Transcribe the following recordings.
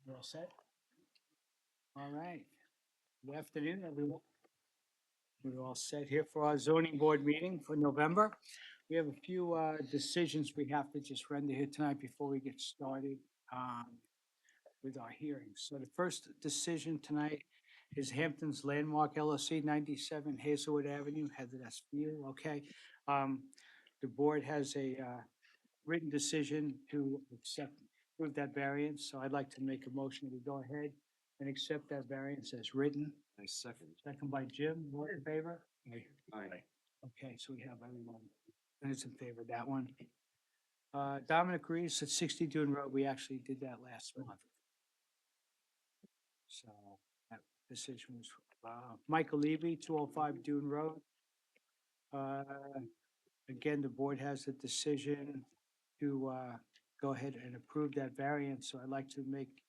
You're all set? All right. Good afternoon, everyone. We're all set here for our zoning board meeting for November. We have a few decisions we have to just render here tonight before we get started with our hearings. So the first decision tonight is Hampton's Landmark LLC, 97 Hazelwood Avenue, Heather, that's for you, okay? The board has a written decision to approve that variance, so I'd like to make a motion to go ahead and accept that variance as written. I second. Second by Jim, all in favor? Aye. Okay, so we have everyone that is in favor of that one. Dominic Reese at 60 Dune Road, we actually did that last month. So that decision was, Michael Levy, 205 Dune Road. Again, the board has a decision to go ahead and approve that variance, so I'd like to make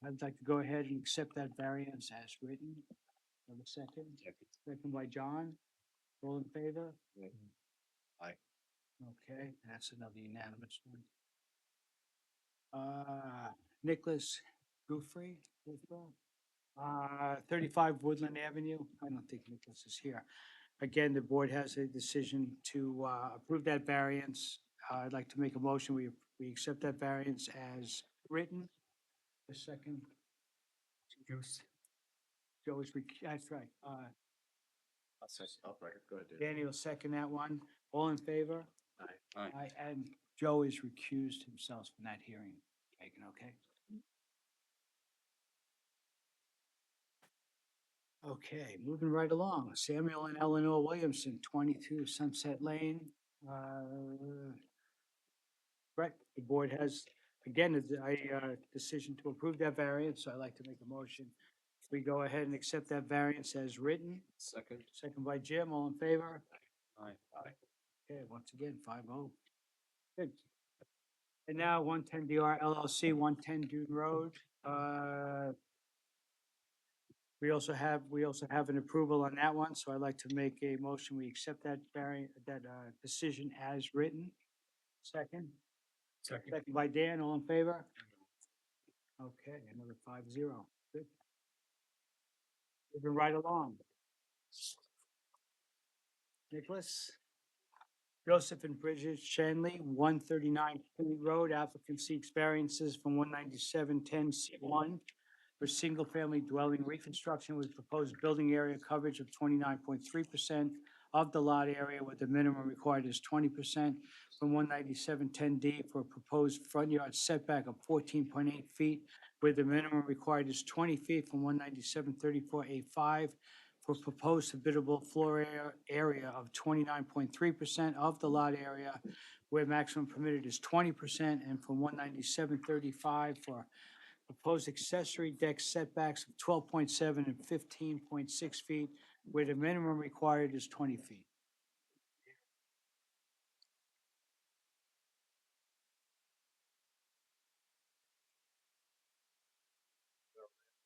I'd like to go ahead and accept that variance as written. Have a second? Second by John. All in favor? Aye. Okay, that's another unanimous one. Nicholas Guthrie, 35 Woodland Avenue. I don't think Nicholas is here. Again, the board has a decision to approve that variance. I'd like to make a motion. We accept that variance as written. A second. Joe is, that's right. I'll second. Go ahead, Dave. Danny will second that one. All in favor? Aye. Aye, and Joe is recused himself from that hearing. Taken, okay? Okay, moving right along. Samuel and Eleanor Williamson, 22 Sunset Lane. Right, the board has, again, a decision to approve that variance, so I'd like to make a motion. We go ahead and accept that variance as written. Second. Second by Jim, all in favor? Aye. Okay, once again, 5-0. Good. And now 110 DR LLC, 110 Dune Road. We also have an approval on that one, so I'd like to make a motion. We accept that decision as written. Second? Second by Dan, all in favor? Okay, another 5-0. Good. Moving right along. Nicholas? Joseph and Bridget Shanley, 139 Kinney Road, applicant seeks variances from 19710C1 for single-family dwelling reconstruction with proposed building area coverage of 29.3% of the lot area, with the minimum required is 20%, from 19710D for a proposed front yard setback of 14.8 feet, where the minimum required is 20 feet, from 19734A5 for proposed habitable floor area of 29.3% of the lot area, where maximum permitted is 20%, and from 19735 for proposed accessory deck setbacks of 12.7 and 15.6 feet, where the minimum required is 20 feet.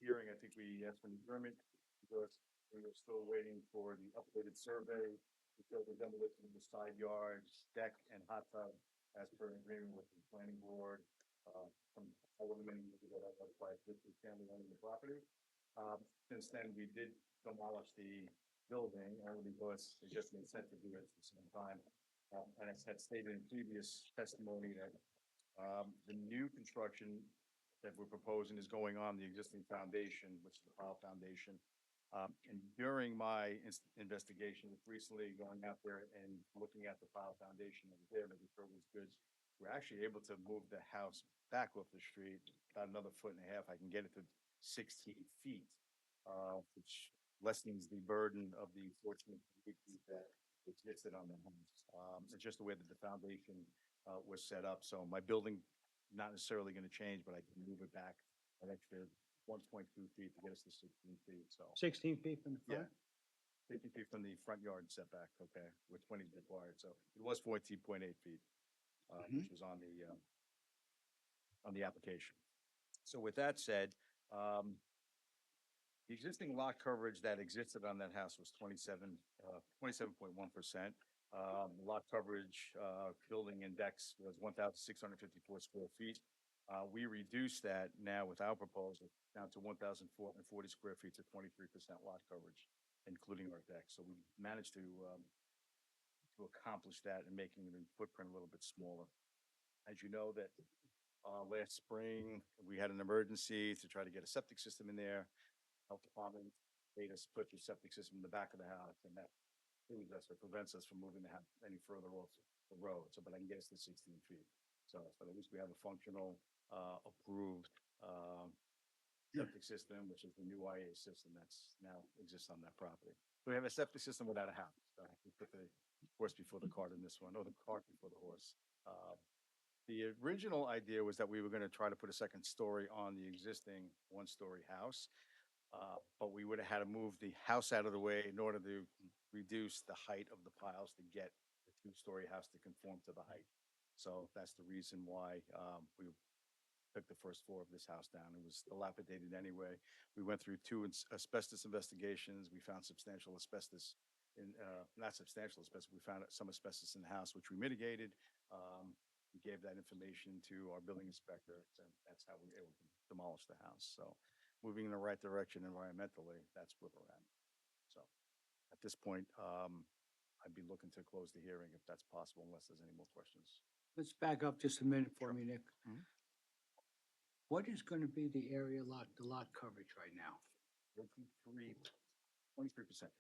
Hearing, I think we asked for an adjournment because we were still waiting for the updated survey to show the demolition of the side yards, deck and hot tub as per an agreement with the planning board. From however many years ago that was by the family owning the property. Since then, we did demolish the building only because it just made sense to do it at the same time. And as had stated in previous testimony that the new construction that we're proposing is going on the existing foundation, which is the pile foundation. And during my investigation recently, going out there and looking at the pile foundation that was there, making sure it was good, we're actually able to move the house back off the street about another 1.5 feet. I can get it to 16 feet, which lessens the burden of the 14 feet that existed on the house. It's just the way that the foundation was set up. So my building not necessarily going to change, but I can move it back an extra 1.2 feet to get us to 16 feet. So 16 feet from the front? 50 feet from the front yard setback, okay, with 20 required. So it was 14.8 feet, which was on the application. So with that said, the existing lot coverage that existed on that house was 27.1%. Lot coverage, building index was 1,654 square feet. We reduced that now with our proposal down to 1,440 square feet to 23% lot coverage, including our deck. So we managed to accomplish that and making the footprint a little bit smaller. As you know that, last spring, we had an emergency to try to get a septic system in there. Health department made us put the septic system in the back of the house, and that proves us or prevents us from moving the house any further off the road. So, but I can get us to 16 feet. So, but at least we have a functional, approved, septic system, which is the new IA system that's now exists on that property. So we have a septic system without a house. So we put the horse before the cart in this one, or the cart before the horse. The original idea was that we were gonna try to put a second story on the existing one-story house. But we would have had to move the house out of the way in order to reduce the height of the piles to get the two-story house to conform to the height. So that's the reason why, we took the first floor of this house down. It was dilapidated anyway. We went through two asbestos investigations. We found substantial asbestos in, not substantial asbestos, we found some asbestos in the house, which we mitigated. We gave that information to our building inspector, and that's how we were able to demolish the house. So moving in the right direction environmentally, that's where we're at. So at this point, I'd be looking to close the hearing if that's possible, unless there's any more questions. Let's back up just a minute for Sure. me, Nick. Mhm. What is gonna be the area lot, the lot coverage right now? 23%.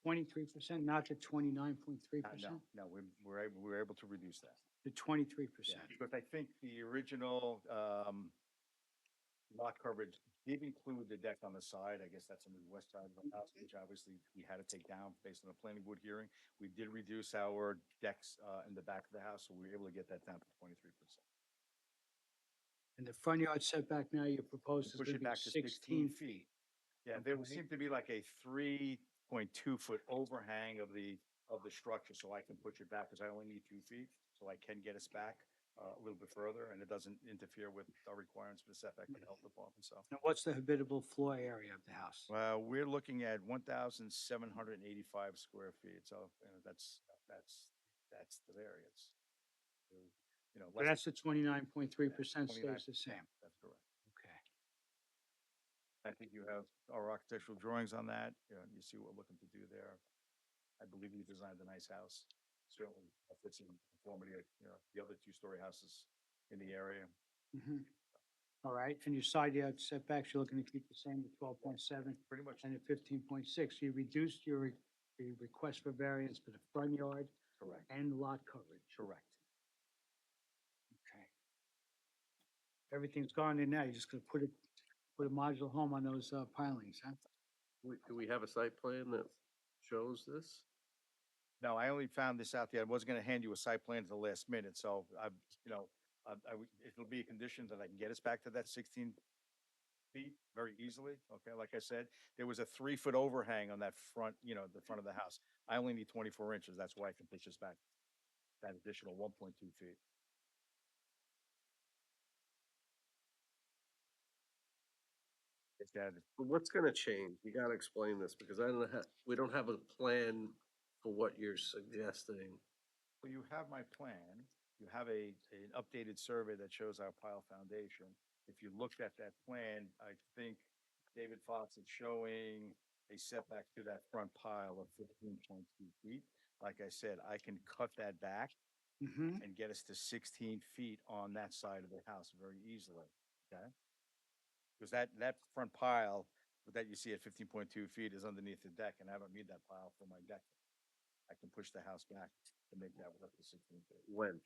23%, not the 29.3%? No, we're able to reduce that. The 23%. Because I think the original, lot coverage did include the deck on the side. I guess that's on the west side of the house, which obviously we had to take down based on the planning board hearing. We did reduce our decks, in the back of the house, so we were able to get that down to 23%. And the front yard setback now you propose is Push gonna it be back to 16 feet. Yeah, there Okay. seemed to be like a 3.2 foot overhang of the structure, so I can push it back because I only need 2 feet, so I can get us back a little bit further, and it doesn't interfere with our requirements for the setback for the health department. So, And what's the habitable floor area of the house? well, we're looking at 1,785 square feet. So, that's the variance. You know, So less that's the 29.3% 29, stays the same. that's correct. Okay. I think you have our architectural drawings on that. You see what we're looking to do there. I believe we designed a nice house. Certainly fits in conformity of, the other two-story houses in the area. Mhm. All right, and your side yard setbacks, you're looking to keep the same, the 12.7 Pretty much and the 15.6. You reduced your the request for variance for the front yard correct. and lot coverage. Correct. Okay. Everything's gone in now. You're just gonna put a modular home on those pilings, huh? Do we have a site plan that shows this? No, I only found this out there. I wasn't gonna hand you a site plan at the last minute, so it'll be a condition that I can get us back to that 16 feet very easily. Okay, like I said, there was a 3 foot overhang on that front, the front of the house. I only need 24 inches. That's why I can push this back that additional 1.2 feet. Is that But what's gonna change? You gotta explain this because I don't know we don't have a plan for what you're suggesting. Well, you have my plan. You have an updated survey that shows our pile foundation. If you looked at that plan, I think David Fox is showing a setback to that front pile of 15.2 feet. Like I said, I can cut that back Mm-hmm. and get us to 16 feet on that side of the house very easily, okay? Because that front pile that you see at 15.2 feet is underneath the deck, and I don't need that pile for my deck. I can push the house back to make that up to 16 feet. When?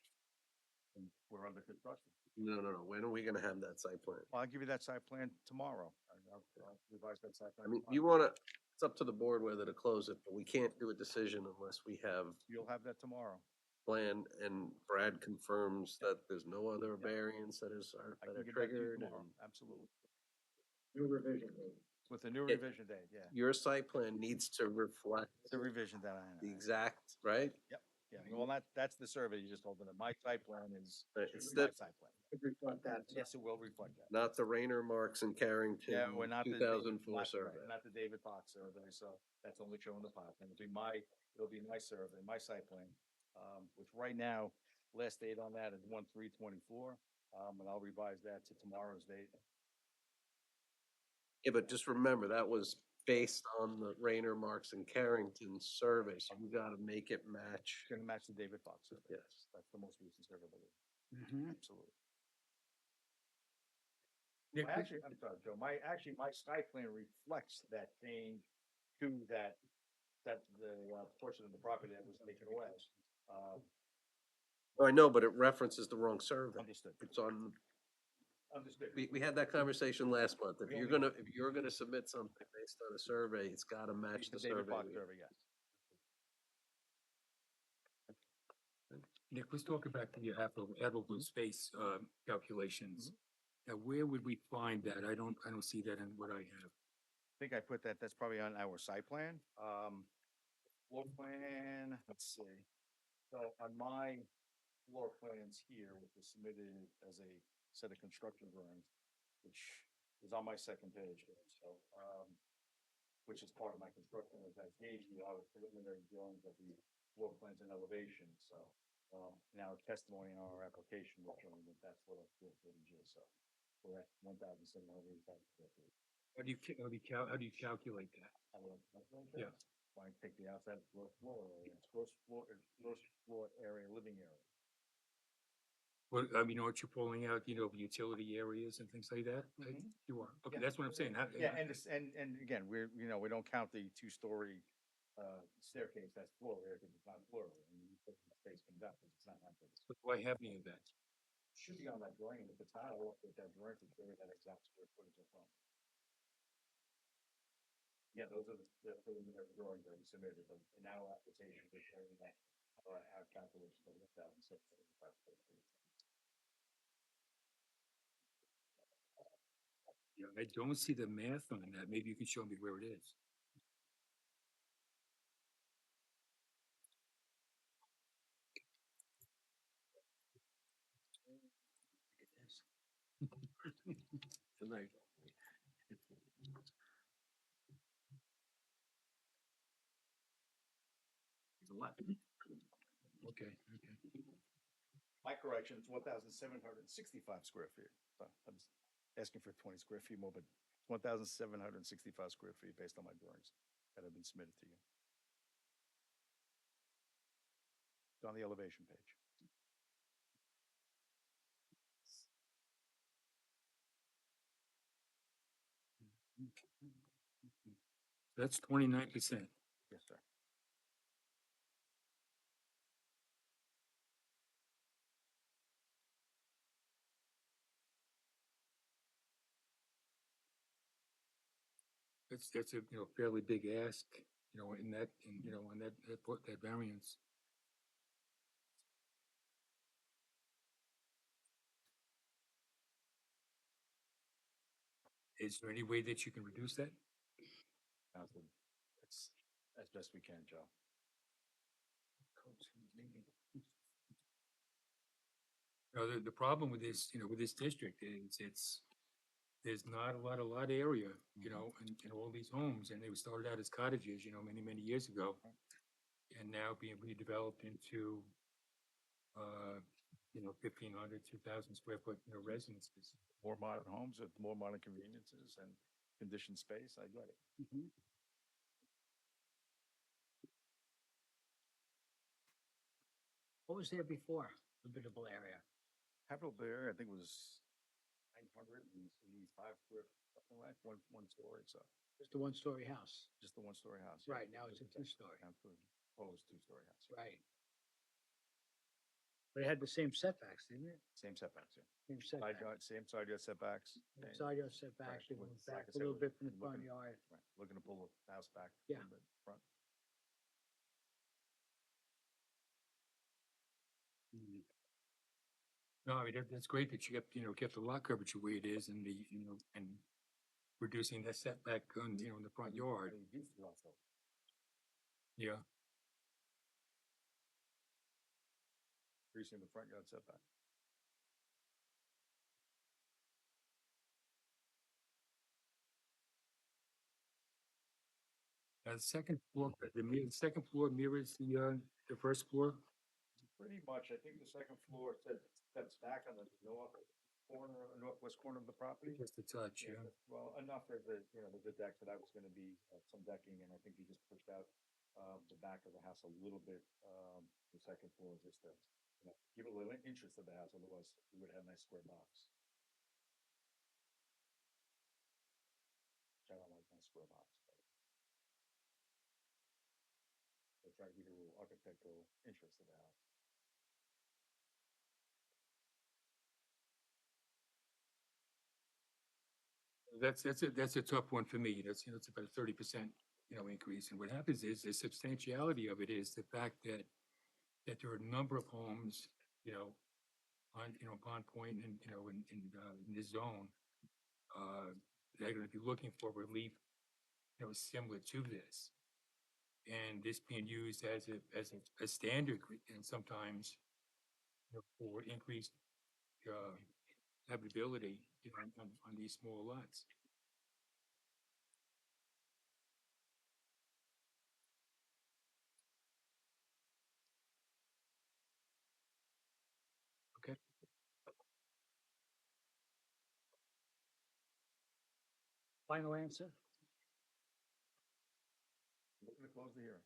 And we're under construction. No. When are we gonna have that site plan? Well, I'll give you that site plan tomorrow. I'll revise that site plan. I mean, tomorrow. you wanna, it's up to the board whether to close it, but we can't do a decision unless we have You'll have that tomorrow. plan and Brad confirms that there's no other Yeah. variance that I are can give that to you triggered. tomorrow. And Absolutely. New revision date. With the new Yeah. revision date, yeah. your site plan needs to reflect The revision that the exact, right? Yeah, well, that's the survey you just opened. My site plan is It's my the, site plan. Reflect that. Yes, it will reflect that. not the Rayner Marks and Carrington Yeah, we're not the, 2004 not, survey. right, not the David Fox survey, so that's only showing the pile. And it'll be my it'll be my survey, my site plan, which right now, last date on that is 1/3/24. And I'll revise that to tomorrow's date. Yeah, but just remember, that was based on the Rayner, Marks and Carrington survey, so you gotta make it match. It's gonna match the David Fox survey. Yes. That's the most recent survey, I believe. Mhm. Absolutely. Nick, Actually, I'm sorry, Joe, my site plan reflects that change to that the portion of the property that was taken away. Oh, I know, but it references the wrong survey. Understood. It's on, Understood. we had that conversation last month. If We you're only- gonna, if you're gonna submit something based on a survey, it's gotta match the David survey. Fox survey, yes. Nick, let's talk about the habitable space, calculations. Now, where would we find that? I don't see that in what I have. I think I put that, that's probably on our site plan. Floor plan, let's see. So on my floor plans here, which was submitted as a set of construction drawings, which is on my second page here, so, which is part of my construction, as I gave you, our preliminary drawings of the floor plans and elevation, so. Now testimony in our application, will show that that's what our floor footage is, so. We're at 1,785 square feet. How do you calculate that? Yeah. Why take the outside gross floor area, gross floor area, living area. What, aren't you pulling out, utility areas and things like that? Mhm. You are. Okay, Yeah. that's what I'm saying. Yeah, and this, and again, we're, we don't count the two-story, staircase, that's floor area, because it's not floor area, and you put the space comes out, because it's not empty. But do I have any of that? Should be on that drawing, and if it's not, I'll look at that drawing to show you that exact square footage of home. Yeah, those are the preliminary drawings that we submitted, but in our application, we're showing that, our calculation of 1,675 square feet. Yeah, I don't see the math on that. Maybe you can show me where it is. Tonight. Okay. My correction, it's 1,765 square feet. So I'm just asking for 20 square feet more, but 1,765 square feet based on my drawings that have been submitted to you. It's on the elevation page. That's 29%. Yes, sir. That's a, fairly big ask, in that, in that variance. Is there any way that you can reduce that? It's as best we can, Joe. The problem with this, with this district is there's not a lot of lot area, in all these homes, and they were started out as cottages, many, many years ago. And now being redeveloped into, 1,500, 2,000 square foot, residences. More modern homes with more modern conveniences and conditioned space, I get it. What was there before, habitable area? Habitable area, I think was 985 square, something like one story, so Just a one-story house. just the one-story house. Yeah. Right, now it's a two-story. Now it's a proposed two-story house. Right. But it had the same setbacks, didn't it? Same setbacks, yeah. Same Side setbacks. yard, same side yard setbacks. Same and- side yard setbacks, Right, it with- went like I back a said, little we're bit from the front looking- yard. Right, looking to pull the house back. a Yeah. little bit Front. No, I mean, that's great that you kept the lot coverage the way it is and and reducing that setback on, in the front yard. I reduced the lot coverage. Yeah. Increasing the front yard setback. The second floor, the second floor mirrors the first floor. Pretty much, I think the second floor steps back on the northwest corner of the property. Just a touch, yeah. Well, enough as a, there's a deck that I was gonna be, some decking, and I think he just pushed out, the back of the house a little bit, the second floor, just to, give it a little interest of the house, otherwise we would have a nice square box. Which I don't like my square box, but. We'll try to give it a little architectural interest of the house. That's a tough one for me. It's about a 30%, increase. And what happens is the substantiality of it is the fact that there are a number of homes, on Pond Point and, in this zone, they're gonna be looking for relief, similar to this. And this being used as a standard, and sometimes, for increased, habitability, on these small lots. Okay. Final answer? Looking to close the hearing.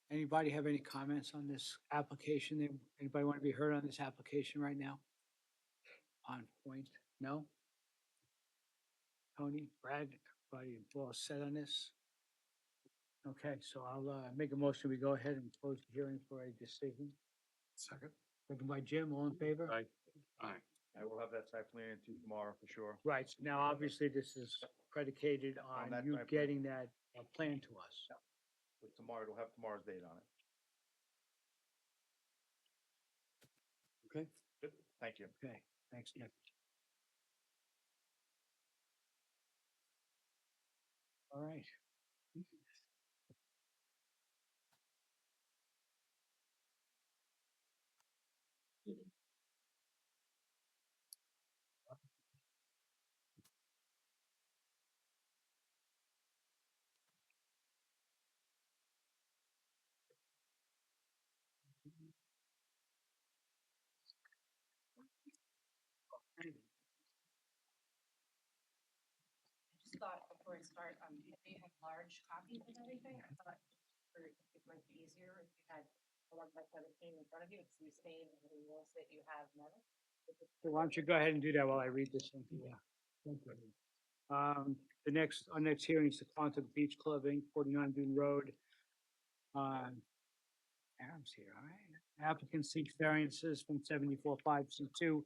Anybody have any comments on this application? Anybody want to be heard on this application right now? On point? No? Tony, Brad, everybody all set on this? Okay, so I'll make a motion. We go ahead and close the hearing for a decision. Second. Second by Jim, all in favor? Aye. Aye. I will have that site plan to you tomorrow for sure. Right, so now obviously this is predicated On on that you site plan. getting that plan to us. But tomorrow, it'll have tomorrow's date on it. Okay. Good, thank you. Okay, thanks, Nick. All right. Just thought before I start, I know you have large copies of everything. I thought it might be easier if you had a 1x17 in front of you, it's the same as the rules that you have now. So why don't you go ahead and do that while I read this one? Yeah. Our next hearing is the Quantum Beach Club, Inc., 49 Dune Road. Adam's here, all right. Applicant seeks variances from 74.5C2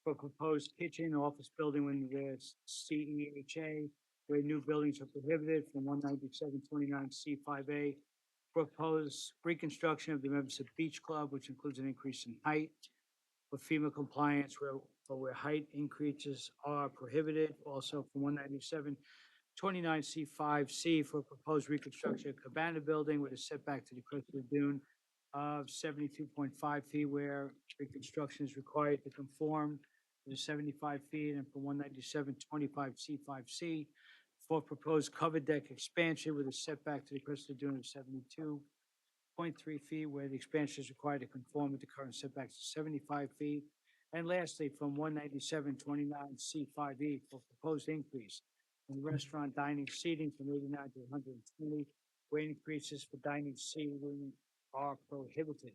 for proposed kitchen office building within the CEHA, where new buildings are prohibited from 19729C5A. Proposed reconstruction of the members of Beach Club, which includes an increase in height for FEMA compliance where height increases are prohibited. Also from 19729C5C for proposed reconstruction of Cabana Building with a setback to the crest of the dune of 72.5 feet where reconstruction is required to conform to the 75 feet, and for 19725C5C for proposed covered deck expansion with a setback to the crest of the dune of 72.3 feet where the expansion is required to conform with the current setbacks of 75 feet. And lastly, from 19729C5E for proposed increase in restaurant dining seating from 89 to 120, where increases for dining seating are prohibited.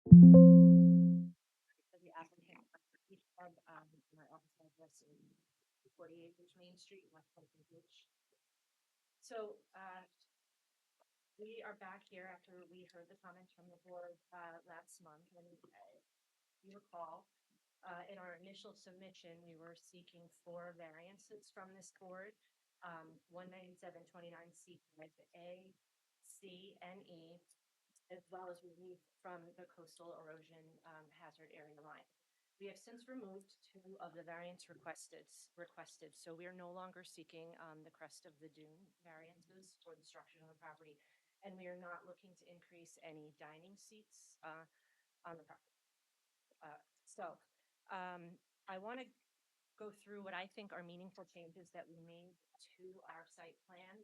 For the applicant, Beach Club, my office address is 48 Main Street, West Hampton Beach. So, we are back here after we heard the comments from the board, last month, and you recall, in our initial submission, we were seeking 4 variances from this board. 19729C5A, C, and E, as well as relief from the coastal erosion hazard area line. We have since removed 2 of the variance requested, so we are no longer seeking the crest of the dune variances for the structure of the property, and we are not looking to increase any dining seats on the property. I want to go through what I think are meaningful changes that we made to our site plan.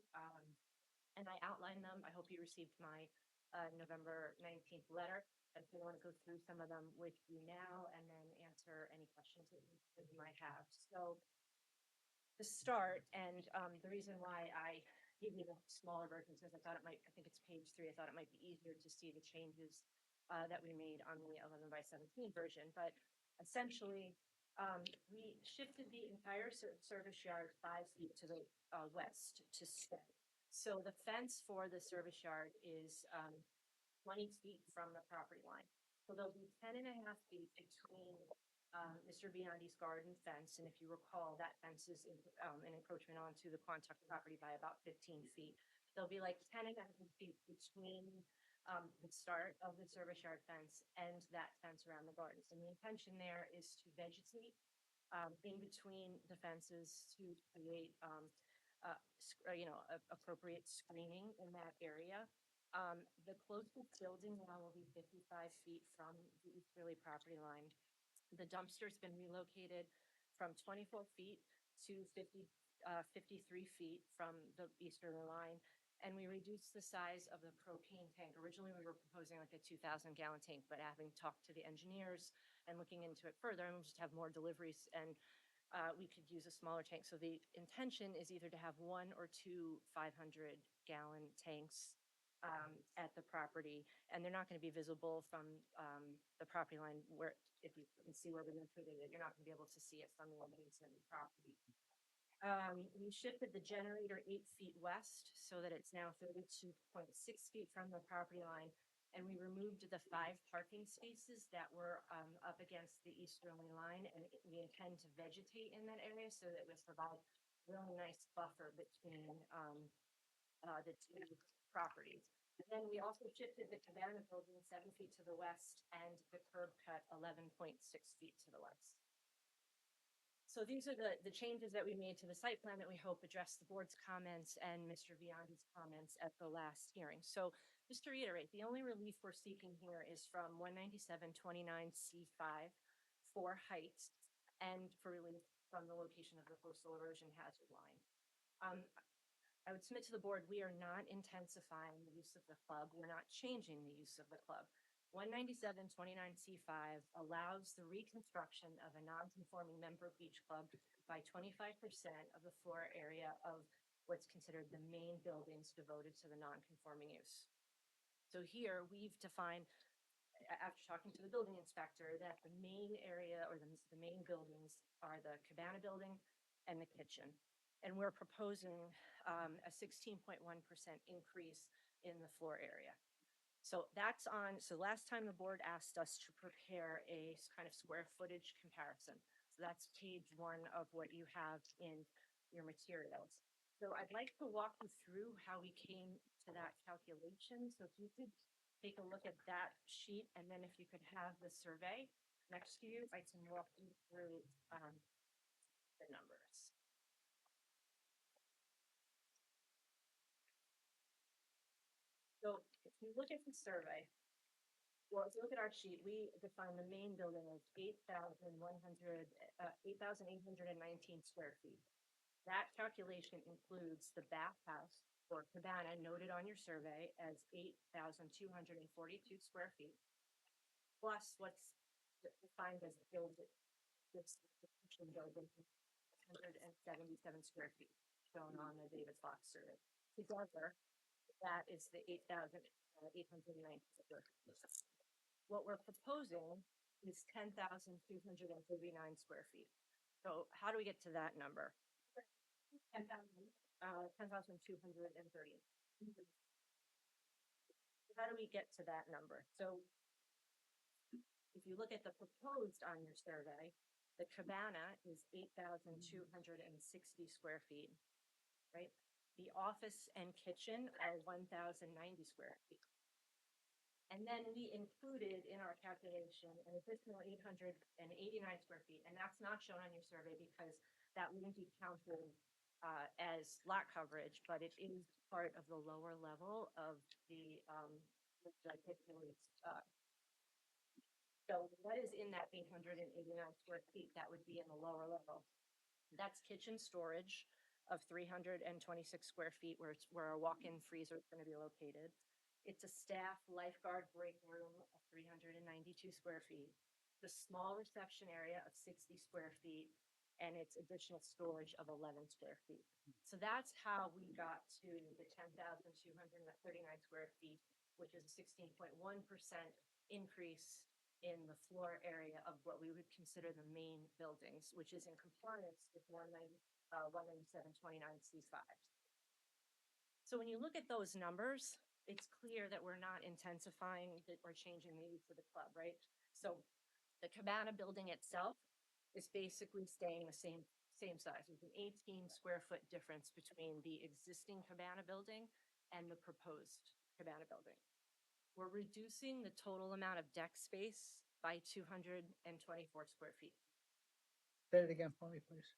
And I outlined them. I hope you received my November 19th letter. I do want to go through some of them with you now and then answer any questions that you might have. So to start, and the reason why I gave you the smaller version, because I thought it might, I think it's page 3, I thought it might be easier to see the changes that we made on the 11/17 version. But essentially, we shifted the entire service yard 5 feet to the west to stay. So the fence for the service yard is 20 feet from the property line. So there'll be 10.5 feet between Mr. Biondi's garden fence, and if you recall, that fence is an encroachment onto the Quantuck property by about 15 feet. There'll be like 10.5 feet between the start of the service yard fence and that fence around the gardens. And the intention there is to vegetate in between the fences to create appropriate screening in that area. The closest building now will be 55 feet from the easterly property line. The dumpster's been relocated from 24 feet to 53 feet from the easterly line. And we reduced the size of the propane tank. Originally, we were proposing like a 2,000-gallon tank, but having talked to the engineers and looking into it further, and we'll just have more deliveries and we could use a smaller tank. So the intention is either to have 1 or 2 500-gallon tanks at the property, and they're not going to be visible from the property line where, if you can see where we located it, you're not going to be able to see it from the adjacent property. We shifted the generator 8 feet west so that it's now 32.6 feet from the property line. And we removed the 5 parking spaces that were up against the easterly line. And we intend to vegetate in that area so that we provide really nice buffer between the 2 properties. And then we also shifted the cabana building 7 feet to the west and the curb cut 11.6 feet to the west. So these are the changes that we made to the site plan that we hope address the board's comments and Mr. Biondi's comments at the last hearing. So just to reiterate, the only relief we're seeking here is from 197-29C5 for height and for relief from the location of the coastal erosion hazard line. I would submit to the board, we are not intensifying the use of the club. We're not changing the use of the club. 197-29C5 allows the reconstruction of a non-conforming member beach club by 25% of the floor area of what's considered the main buildings devoted to the non-conforming use. So here we've defined, after talking to the building inspector, that the main area or the main buildings are the cabana building and the kitchen. And we're proposing a 16.1% increase in the floor area. So that's on, so last time the board asked us to prepare a kind of square footage comparison. So that's page 1 of what you have in your materials. So I'd like to walk you through how we came to that calculation. So if you could take a look at that sheet, and then if you could have the survey next to you, I can walk you through the numbers. So if you look at the survey, well, if you look at our sheet, we define the main building as 8,819 square feet. That calculation includes the bathhouse or cabana noted on your survey as 8,242 square feet, plus what's defined as building, this kitchen building, 177 square feet, shown on the David Fox survey. Together, that is the 8,890 square feet. What we're proposing is 10,239 square feet. So how do we get to that number? 10,230. How do we get to that number? So if you look at the proposed on your survey, the cabana is 8,260 square feet, right? The office and kitchen are 1,090 square feet. And then we included in our calculation an additional 889 square feet, and that's not shown on your survey because that wouldn't be counted as lot coverage, but it is part of the lower level of the so what is in that 889 square feet? That would be in the lower level. That's kitchen storage of 326 square feet where our walk-in freezer is going to be located. It's a staff lifeguard break room of 392 square feet, the small reception area of 60 square feet, and its additional storage of 11 square feet. So that's how we got to the 10,239 square feet, which is a 16.1% increase in the floor area of what we would consider the main buildings, which is in compliance with 19729C5. So when you look at those numbers, it's clear that we're not intensifying or changing the use of the club, right? So the Cabana building itself is basically staying the same size. With an 18 square foot difference between the existing Cabana building and the proposed Cabana building. We're reducing the total amount of deck space by 224 square feet. Say it again for me, please.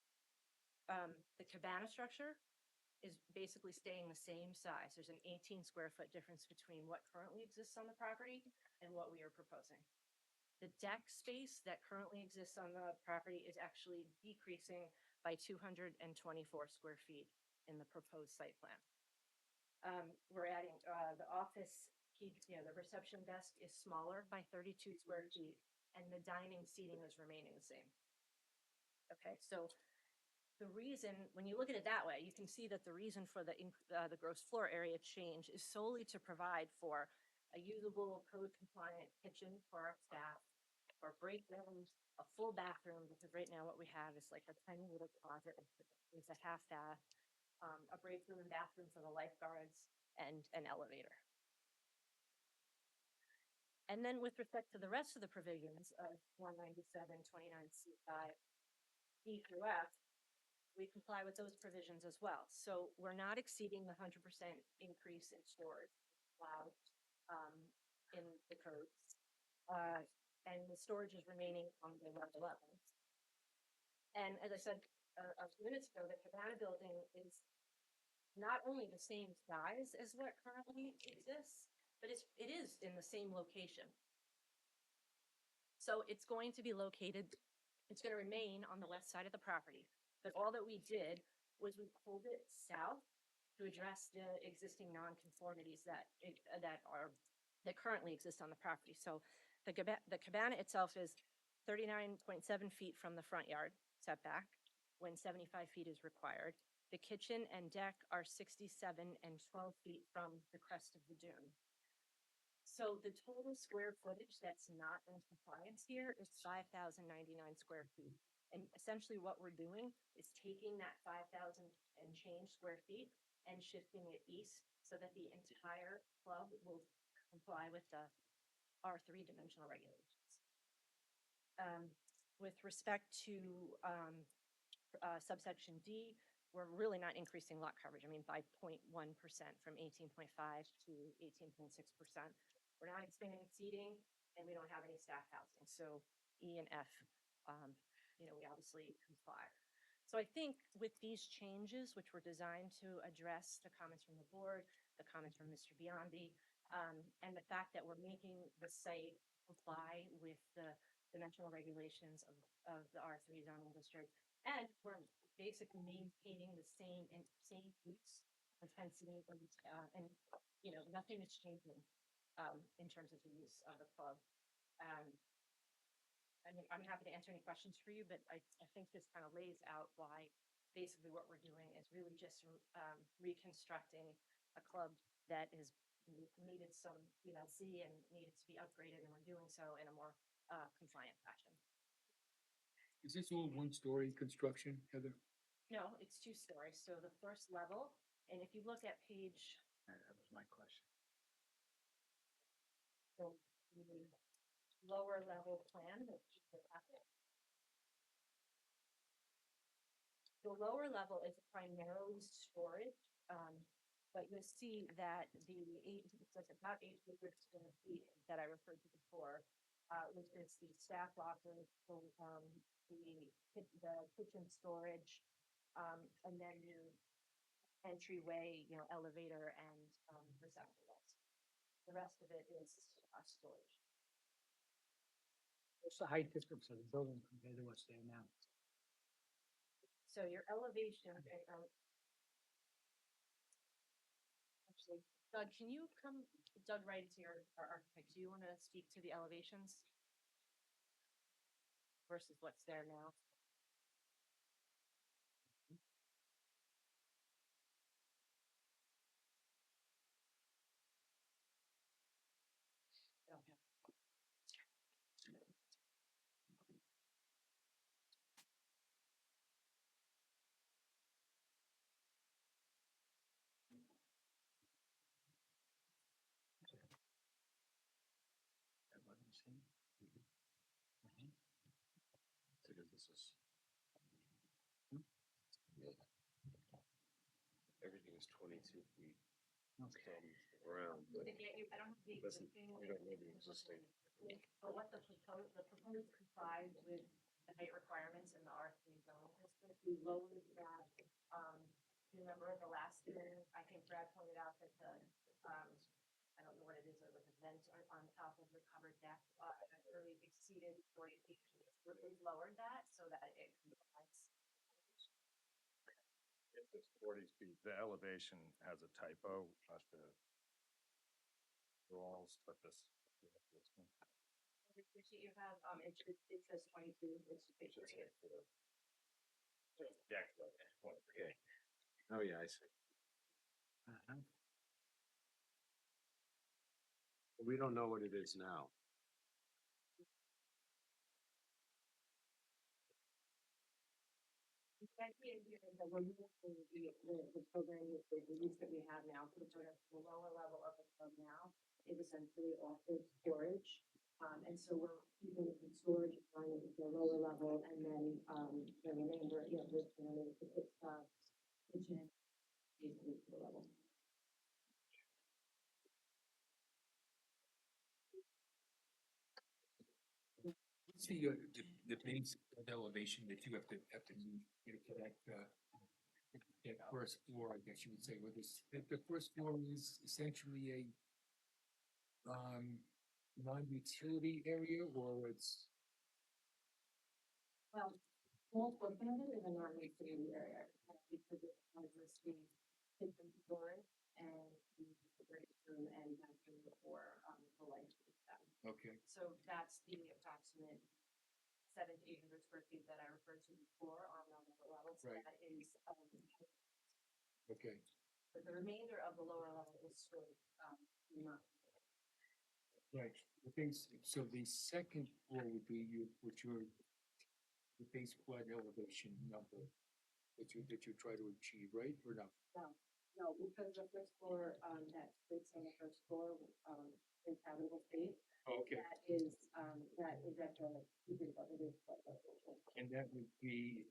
The Cabana structure is basically staying the same size. There's an 18 square foot difference between what currently exists on the property and what we are proposing. The deck space that currently exists on the property is actually decreasing by 224 square feet in the proposed site plan. We're adding the office, the reception desk is smaller by 32 square feet, and the dining seating is remaining the same. Okay, so the reason, when you look at it that way, you can see that the reason for the gross floor area change is solely to provide for a usable code compliant kitchen for our staff, for break rooms, a full bathroom, because right now what we have is like a tiny little closet. It's a half bath, a break room and bathroom for the lifeguards, and an elevator. And then with respect to the rest of the provisions of 19729C5 D through F, we comply with those provisions as well. So we're not exceeding the 100% increase in storage allowed in the codes. And the storage is remaining on the level. And as I said a few minutes ago, the Cabana building is not only the same size as what currently exists, but it is in the same location. So it's going to be located, it's going to remain on the west side of the property. But all that we did was we pulled it south to address the existing nonconformities that currently exist on the property. So the Cabana itself is 39.7 feet from the front yard setback when 75 feet is required. The kitchen and deck are 67 and 12 feet from the crest of the dune. So the total square footage that's not in compliance here is 5,099 square feet. And essentially what we're doing is taking that 5,000 and change square feet and shifting it east so that the entire club will comply with the R3 dimensional regulations. With respect to subsection D, we're really not increasing lot coverage. I mean, by 0.1% from 18.5 to 18.6%. We're not expanding seating, and we don't have any staff housing. So E and F, we obviously comply. So I think with these changes, which were designed to address the comments from the board, the comments from Mr. Biondi, and the fact that we're making the site comply with the dimensional regulations of the R3 zoning district, and we're basically maintaining the same use intensity and nothing is changing in terms of the use of the club. I mean, I'm happy to answer any questions for you, but I think this kind of lays out why basically what we're doing is really just reconstructing a club that is needed some TLC and needed to be upgraded, and we're doing so in a more compliant fashion. Is this all one-story construction, Heather? No, it's 2 stories. So the first level, and if you look at page, That was my question. the lower level plan, the lower level is primarily storage, but you'll see that it's like about 800 square feet that I referred to before, which is the staff lockers, the kitchen storage, and then your entryway, elevator and reception desk. The rest of it is storage. What's the height difference of the building compared to what's there now? So your elevation, actually, Doug, can you come, Doug Wright is our architect. Do you want to speak to the elevations versus what's there now? Okay. Because this is. Yeah. Everything is 22 feet Okay. from around, but To get you, I don't have the doesn't, existing. we don't know the existing. But what the proposed complies with the height requirements in the R3 zone district. We lowered that, you remember the last year, I think Brad pointed out that the, I don't know what it is, like a vent on top of the covered deck, really exceeded 40 feet. We lowered that so that it complies. If it's 40 feet, the elevation has a typo, not the walls, but this. The sheet you have, it says 22, it should be It should 48. say for the deck, Okay. Oh, yeah, I see. Uh-huh. We don't know what it is now. The idea here is that we're moving the program, the use that we have now, to sort of the lower level of the club now is essentially office storage. And so we're keeping the storage on the lower level and then, the remainder, kitchen is the level. What's the base of elevation that you have to move, you know, to that first floor, I guess you would say, where this, the first floor is essentially a non-utility area, or it's, Well, small portion of it is a non-utility area, because it has the kitchen storage and the break room and bathroom for, the light. okay, So that's the approximate 700 to 800 square feet that I referred to before on the lower level. So Right. that is, okay, but the remainder of the lower level is sort of, not. right. The base, so the second floor would be the base flood elevation number that you try to achieve, right, or no? No, because the first floor, that sits on the first floor, is habitable space. Oh, okay, That is at the, it is what the. and that would be,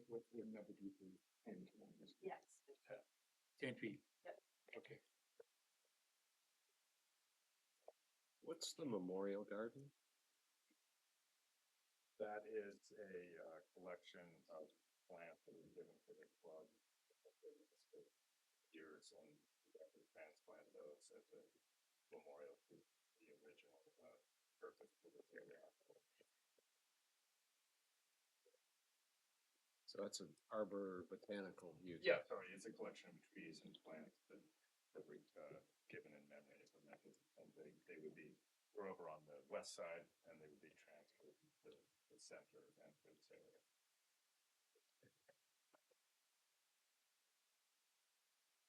what number do you think? Yes. 10 feet? Yep. Okay. What's the memorial garden? That is a collection of plants that were given to the club. Years and we transplant those as a memorial to the original purpose for this area. So it's an arbor botanical use. Yeah, sorry, it's a collection of trees and plants that were given in memory of the method, and they would be, we're over on the west side, and they would be transferred to the center and to this area.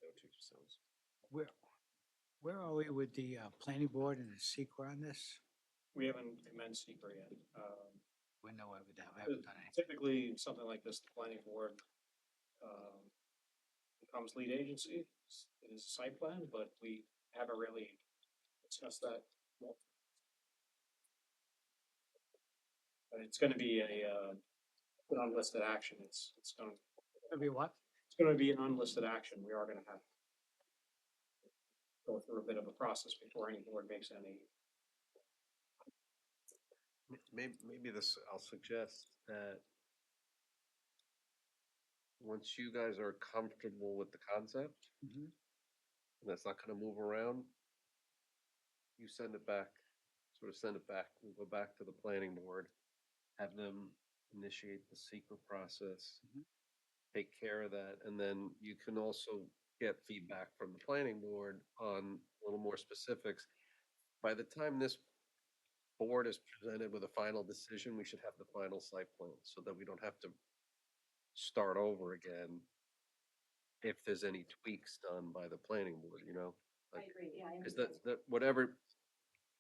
No two zones. Where are we with the planning board and the secret on this? We haven't commenced secret yet. We know we haven't done anything. Typically, something like this, the planning board becomes lead agency. It is a site plan, but we haven't really discussed that. But it's gonna be an unlisted action. It's Gonna be what? gonna be an unlisted action. We are gonna have to go through a bit of a process before any board makes any. Maybe this, I'll suggest that once you guys are comfortable with the concept, Mhm. and that's not gonna move around, you send it back, sort of send it back, we'll go back to the planning board, have them initiate the secret process. Mhm. take care of that, and then you can also get feedback from the planning board on a little more specifics. By the time this board is presented with a final decision, we should have the final site plan, so that we don't have to start over again if there's any tweaks done by the planning board, you know? I Like, agree, yeah, I is understand. that whatever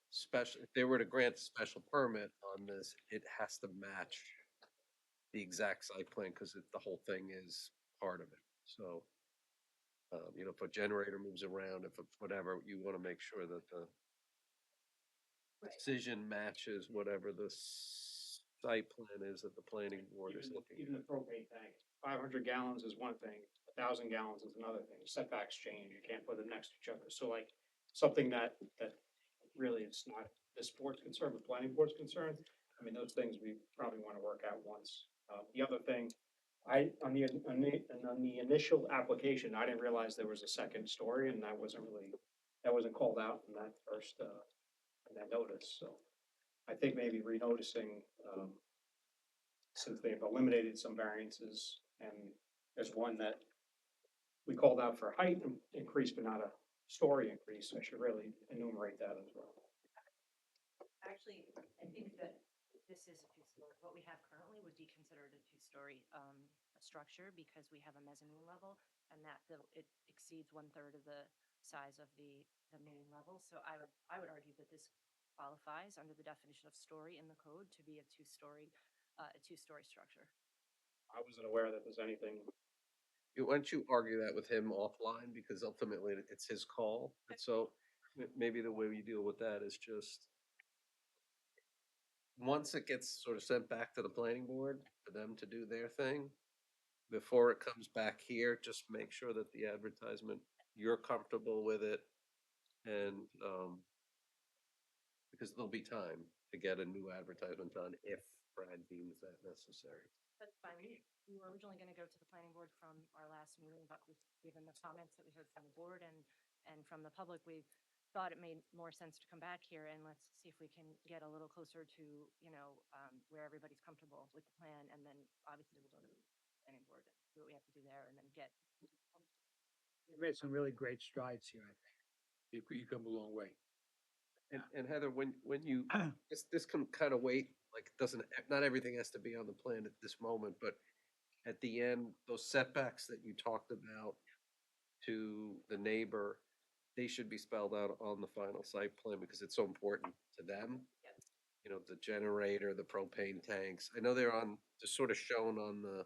special, if they were to grant a special permit on this, it has to match the exact site plan, because the whole thing is part of it, so. You know, if a generator moves around, if it's whatever, you wanna make sure that the Right. decision matches whatever the site plan is that the planning board is looking Even at. the propane tank, 500 gallons is one thing, 1,000 gallons is another thing, setbacks change, you can't put them next to each other, so like, something that really is not this board's concern, but planning board's concern, I mean, those things we probably wanna work out once. The other thing, on the initial application, I didn't realize there was a second story, and that wasn't called out in that first, in that notice, so. I think maybe renoticing, since they've eliminated some variances, and there's one that we called out for height increase, but not a story increase, I should really enumerate that as well. Actually, I think that this is a two-story, what we have currently would be considered a two-story, structure because we have a mezzanine level and it exceeds 1/3 of the size of the main level. So I would argue that this qualifies under the definition of story in the code to be a two-story structure. I wasn't aware that there's anything, Why don't you argue that with him offline, because ultimately it's his call, and so maybe the way we deal with that is just once it gets sort of sent back to the planning board for them to do their thing, before it comes back here, just make sure that the advertisement, you're comfortable with it, and, because there'll be time to get a new advertisement done if Brad deems that necessary. That's fine. We were originally going to go to the planning board from our last meeting, but given the comments that we heard from the board and from the public, we thought it made more sense to come back here and let's see if we can get a little closer to, where everybody's comfortable with the plan. And then obviously we'll go to the planning board and do what we have to do there and then get. We've made some really great strides here, I You come a long way. And Heather, when you, think. this can kind of wait, like, it doesn't, not everything has to be on the plan at this moment, but at the end, those setbacks that you talked about to the neighbor, they should be spelled out on the final site plan because it's so important to them. Yep. You know, the generator, the propane tanks, I know they're just sort of shown on the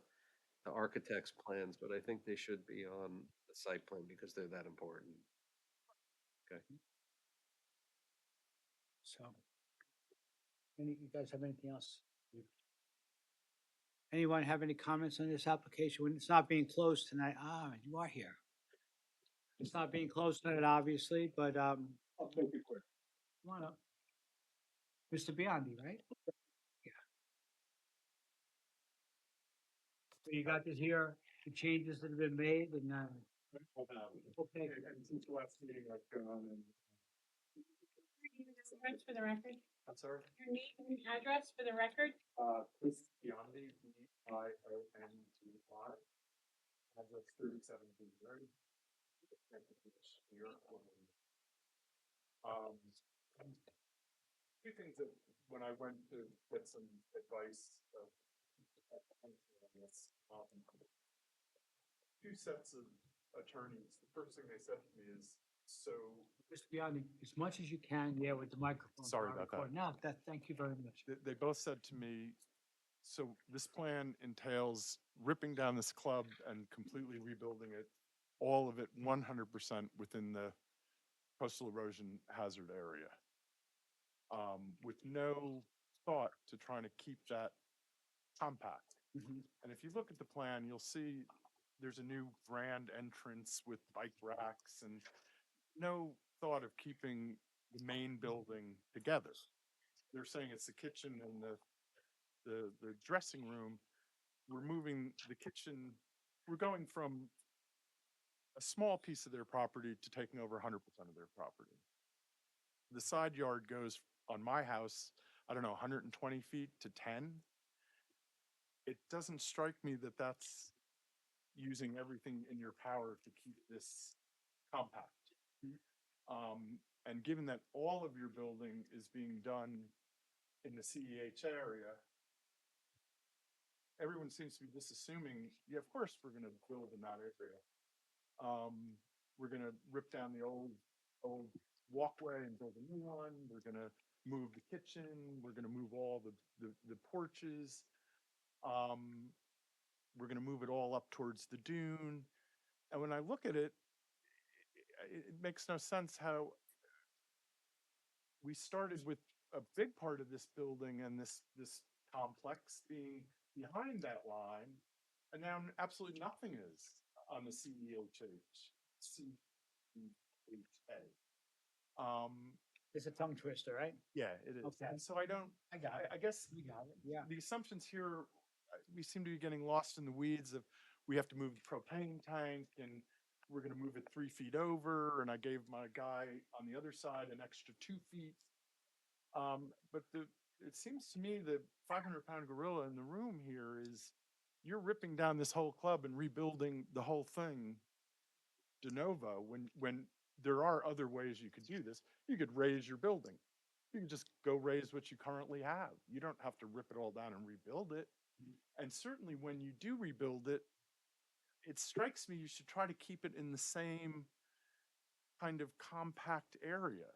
architect's plans, but I think they should be on the site plan because they're that important. Okay. So, you guys have anything else? Anyone have any comments on this application? When it's not being closed tonight, you are here. It's not being closed tonight, obviously, but, I'll make it quick. come on up. Mr. Biondi, right? Yeah. So you got this here, the changes that have been made and, okay. And since the last meeting, I've gone and. Address for the record, I'm sorry? your name and address for the record. Chris Biondi, Biondi. Address 37 Bean Road. Two things that when I went to get some advice of on this, two sets of attorneys. The first thing they said to me is, so Mr. Biondi, as much as you can, yeah, with the microphone. Sorry I'll about that. record. No, thank you very much. they both said to me, so this plan entails ripping down this club and completely rebuilding it, all of it 100% within the coastal erosion hazard area. With no thought to trying to keep that compact. Mhm. And if you look at the plan, you'll see there's a new grand entrance with bike racks and no thought of keeping the main building together. They're saying it's the kitchen and the dressing room. We're moving the kitchen. We're going from a small piece of their property to taking over 100% of their property. The side yard goes on my house, I don't know, 120 feet to 10. It doesn't strike me that that's using everything in your power to keep this compact. And given that all of your building is being done in the CEH area, everyone seems to be just assuming, yeah, of course, we're gonna build in that area. We're gonna rip down the old walkway and build a new one. We're gonna move the kitchen. We're gonna move all the porches. We're gonna move it all up towards the dune. And when I look at it, it makes no sense how we started with a big part of this building and this complex being behind that line, and now absolutely nothing is on the CEHA. It's a tongue twister, right? Yeah, it is. Okay. And so I don't, I got it. I guess We got it, yeah. the assumptions here, we seem to be getting lost in the weeds of, we have to move the propane tank and we're gonna move it 3 feet over, and I gave my guy on the other side an extra 2 feet. But it seems to me the 500-pound gorilla in the room here is, you're ripping down this whole club and rebuilding the whole thing de novo, when there are other ways you could do this. You could raise your building. You can just go raise what you currently have. You don't have to rip it all down and rebuild it. And certainly when you do rebuild it, it strikes me you should try to keep it in the same kind of compact area.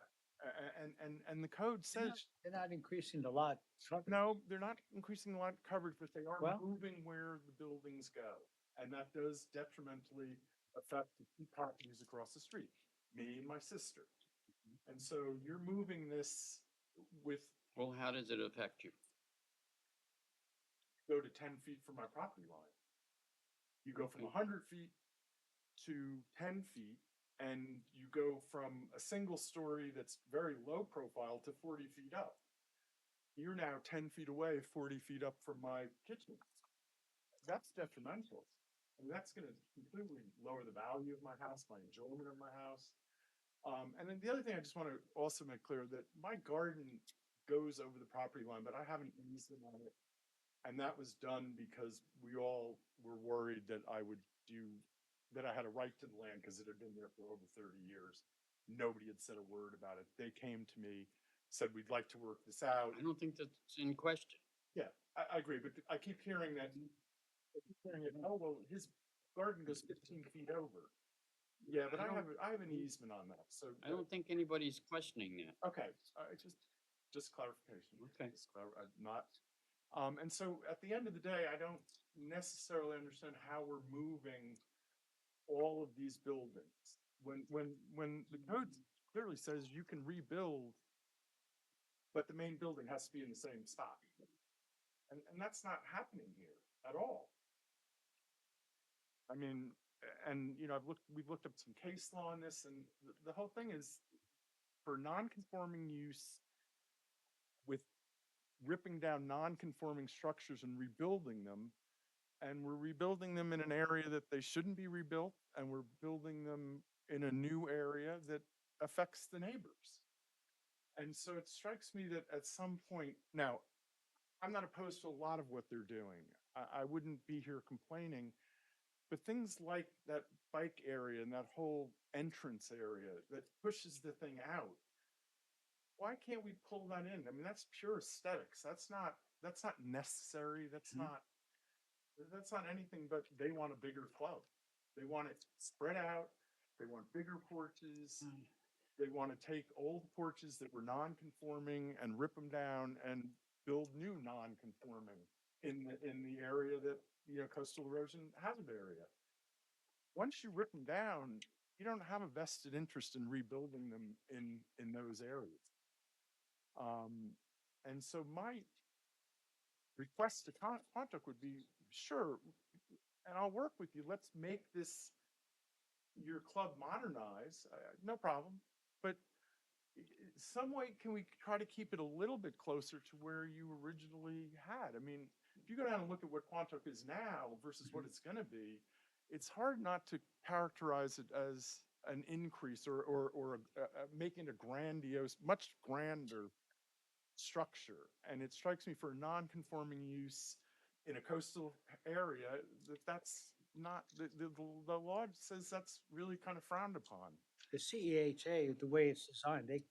And the code says, They're not increasing the lot. no, they're not increasing the lot coverage, but they are Well- moving where the buildings go. And that does detrimentally affect the two properties across the street, me and my sister. And so you're moving this with, Well, how does it affect you? go to 10 feet from my property line. You go from 100 feet to 10 feet, and you go from a single story that's very low profile to 40 feet up. You're now 10 feet away, 40 feet up from my kitchen. That's detrimental. And that's gonna completely lower the value of my house, my enjoyment of my house. And then the other thing I just wanna also make clear, that my garden goes over the property line, but I haven't used it on it. And that was done because we all were worried that that I had a right to the land because it had been there for over 30 years. Nobody had said a word about it. They came to me, said, we'd like to work this out. I don't think that's in question. Yeah, I agree, but I keep hearing that, oh, well, his garden goes 15 feet over. Yeah, but I have an easement on that, so. I don't think anybody's questioning that. Okay, just clarification. Okay. Not, and so at the end of the day, I don't necessarily understand how we're moving all of these buildings. When the code clearly says you can rebuild, but the main building has to be in the same spot. And that's not happening here at all. I mean, and you know, we've looked up some case law on this, and the whole thing is, for non-conforming use with ripping down non-conforming structures and rebuilding them, and we're rebuilding them in an area that they shouldn't be rebuilt, and we're building them in a new area that affects the neighbors. And so it strikes me that at some point, now, I'm not opposed to a lot of what they're doing. I wouldn't be here complaining, but things like that bike area and that whole entrance area that pushes the thing out, why can't we pull that in? I mean, that's pure aesthetics. That's not necessary. That's not anything, but they want a bigger club. They want it spread out. They want bigger porches. They want to take old porches that were non-conforming and rip them down and build new non-conforming in the area that, you know, coastal erosion hazard area. Once you rip them down, you don't have a vested interest in rebuilding them in those areas. And so my request to Quantic would be, sure, and I'll work with you. Let's make this, your club, modernize, no problem. But some way, can we try to keep it a little bit closer to where you originally had? I mean, if you go down and look at what Quantic is now versus what it's going to be, it's hard not to characterize it as an increase or making a grandiose, much grander structure. And it strikes me, for a non-conforming use in a coastal area, that's not, the law says that's really kind of frowned upon. The CEHA, the way it's designed, they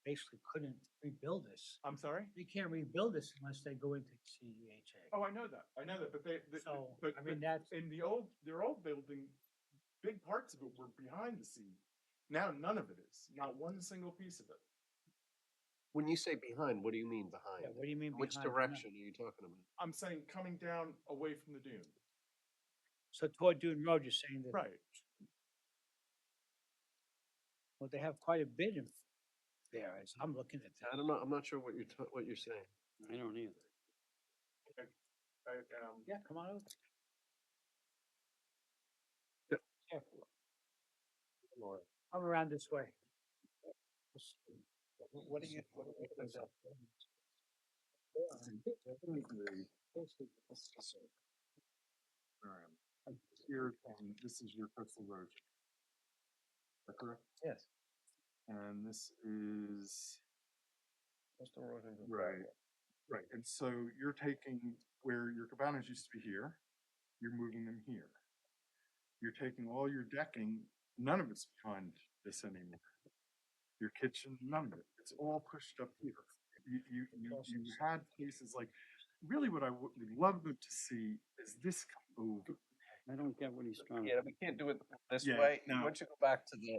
basically couldn't rebuild this. I'm sorry? They can't rebuild this unless they go into CEHA. Oh, I know that, but So, but, I mean, but that's, in their old building, big parts of it were behind the scene. Now, none of it is, not one single piece of it. When you say behind, what do you mean behind? yeah, what do you mean Which behind? direction are you talking about? I'm saying coming down away from the dune. So toward Dune Road, you're saying that, Right. well, they have quite a bit of there, as I'm looking at that. I don't know, I'm not sure what what you're saying. I don't either. Yeah, come on over. Yeah. Careful. Come around this way. What do you? Here, this is your coastal road. Is that correct? Yes. And this is, Coastal erosion goes right, right. And so you're taking where your cabanas used to be here, you're moving them here. You're taking all your decking, none of it's behind this anymore. Your kitchen, none of it. It's all pushed up here. You had places like, really what I would love to see is this come over. I don't get what he's trying to. Yeah, we can't do it this Yeah, way. no. Why don't you go back to the,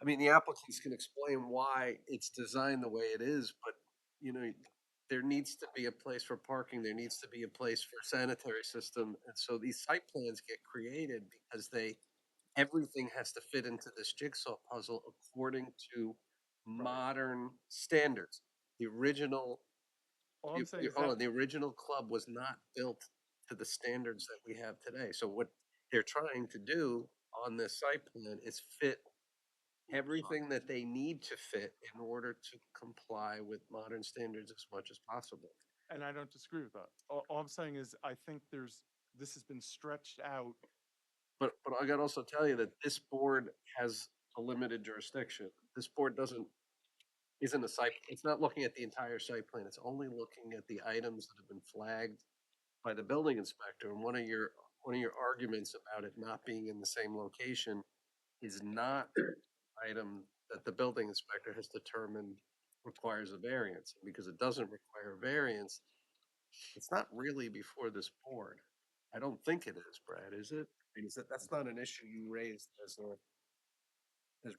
I mean, the applicants can explain why it's designed the way it is, but, you know, there needs to be a place for parking, there needs to be a place for sanitary system, and so these site plans get created because everything has to fit into this jigsaw puzzle according to modern standards. The original All I'm saying is hold that on, the original club was not built to the standards that we have today. So what they're trying to do on this site plan is fit everything that they need to fit in order to comply with modern standards as much as possible. and I don't disagree with that. All I'm saying is I think this has been stretched out. But I gotta also tell you that this board has a limited jurisdiction. This board isn't a site, it's not looking at the entire site plan. It's only looking at the items that have been flagged by the building inspector. And one of your arguments about it not being in the same location is not item that the building inspector has determined requires a variance. Because it doesn't require a variance, it's not really before this board. I don't think it is, Brad, is it? I mean, that's not an issue you raised as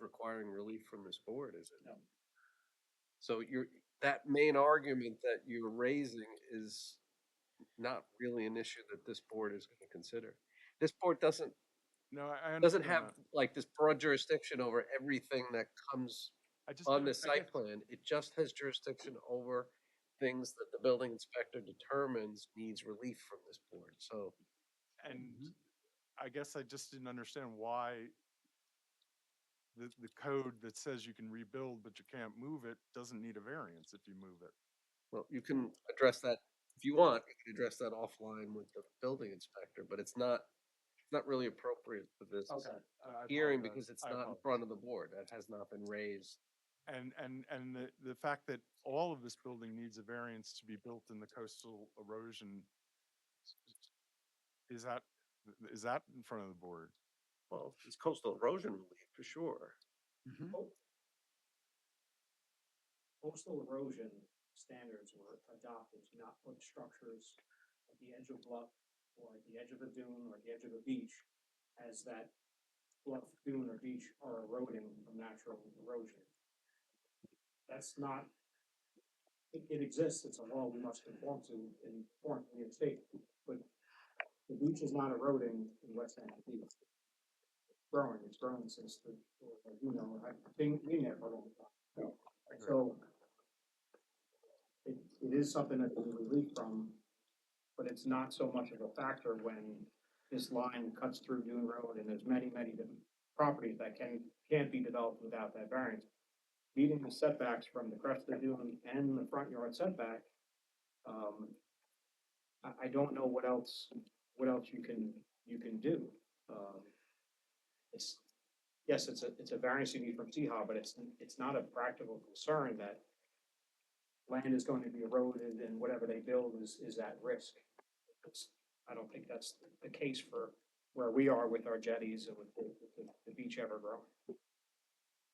requiring relief from this board, is it? No. So that main argument that you're raising is not really an issue that this board is gonna consider. This board doesn't No, I doesn't understand have that. like this broad jurisdiction over everything that comes I just on don't- this I site guess- plan. It just has jurisdiction over things that the building inspector determines needs relief from this board. So And I guess I just didn't understand why the code that says you can rebuild but you can't move it doesn't need a variance if you move it. well, you can address that if you want. You can address that offline with the building inspector, but it's not really appropriate for this I hearing apologize. because it's I not in apologize. front of the board. That has not been raised. And the fact that all of this building needs a variance to be built in the coastal erosion, is that in front of the board? Well, it's coastal erosion relief for sure. Coastal erosion standards were adopted to not put structures at the edge of bluff or at the edge of a dune or at the edge of a beach as that bluff, dune, or beach are eroding from natural erosion. That's not, it exists, it's a law we must conform to in foreign New York State, but the beach is not eroding in West End Beach. It's growing since I've been there for a long time. So it is something that we relief from, but it's not so much of a factor when this line cuts through Dune Road and there's many, many different properties that can't be developed without that variance. Meeting the setbacks from the crest of the dune and the front yard setback, I don't know what else you can do. It's, yes, it's a variance you need from CHA, but it's not a practical concern that land is going to be eroded and whatever they build is at risk. I don't think that's the case for where we are with our jetties and with the beach evergrown.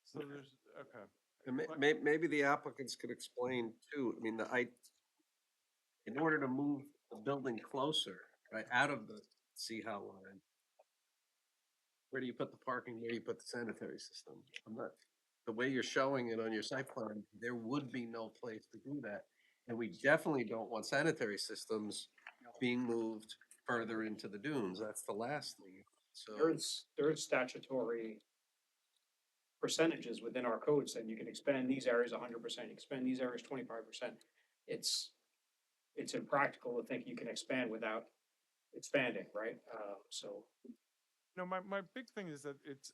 So there's, okay. And But- maybe the applicants could explain too, I mean, in order to move the building closer, right, out of the C-How line, where do you put the parking, where do you put the sanitary system? The way you're showing it on your site plan, there would be no place to do that. And we definitely don't want sanitary systems being moved further into the dunes. That's the last thing. So, There's statutory percentages within our code saying you can expand these areas 100%, expand these areas 25%. It's impractical to think you can expand without expanding, right? So No, my big thing is that it's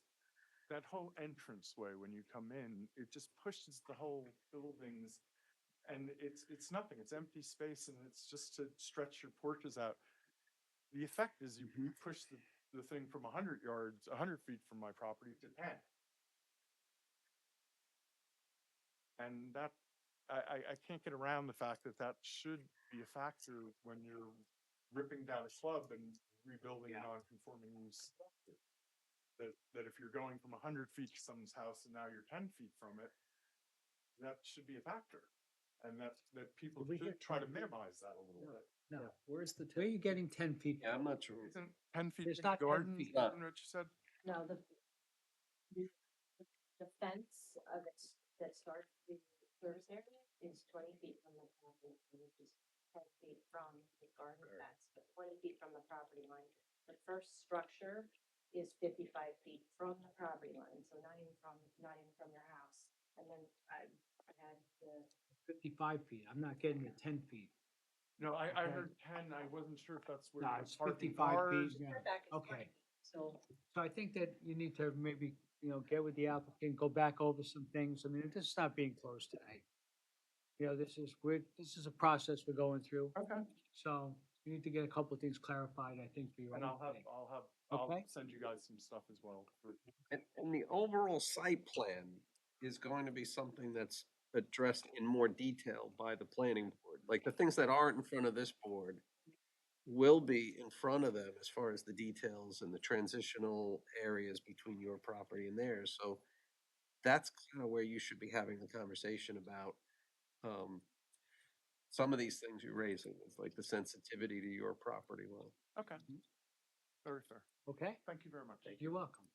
that whole entranceway when you come in, it just pushes the whole buildings. And it's nothing, it's empty space and it's just to stretch your porches out. The effect is you push the thing from 100 yards, 100 feet from my property to 10. And that, I can't get around the fact that that should be a factor when you're ripping down a club and rebuilding a non-conforming use. That if you're going from 100 feet to someone's house and now you're 10 feet from it, that should be a factor. And that people Did we should hit try to 10 feet? minimize that a little bit. No, Where's the where are you getting 10 feet? yeah, I'm not sure. Isn't 10 feet There's in the not 10 garden, feet. isn't what you said? No, the fence that starts the service area is 20 feet from the property, which is 10 feet from the garden fence, but 20 feet from the property line. The first structure is 55 feet from the property line, so not even from your house. And then I had the 55 feet. I'm not getting the 10 feet. No, I Okay. heard 10, I wasn't sure if that's where No, you're it's parking 55 feet. cars. Yeah. setback is 20 Okay. feet. So So I think that you need to maybe, get with the applicant, go back over some things. I mean, this is not being closed tonight. This is a process we're going through. Okay. So you need to get a couple of things clarified, I think, for your And own I'll sake. I'll Okay. send you guys some stuff as well. And the overall site plan is going to be something that's addressed in more detail by the planning board. Like the things that aren't in front of this board will be in front of them as far as the details and the transitional areas between your property and theirs. So that's kind of where you should be having the conversation about, some of these things you're raising, is like the sensitivity to your property line. Okay. Very fair. Okay? Thank you very much. You're welcome.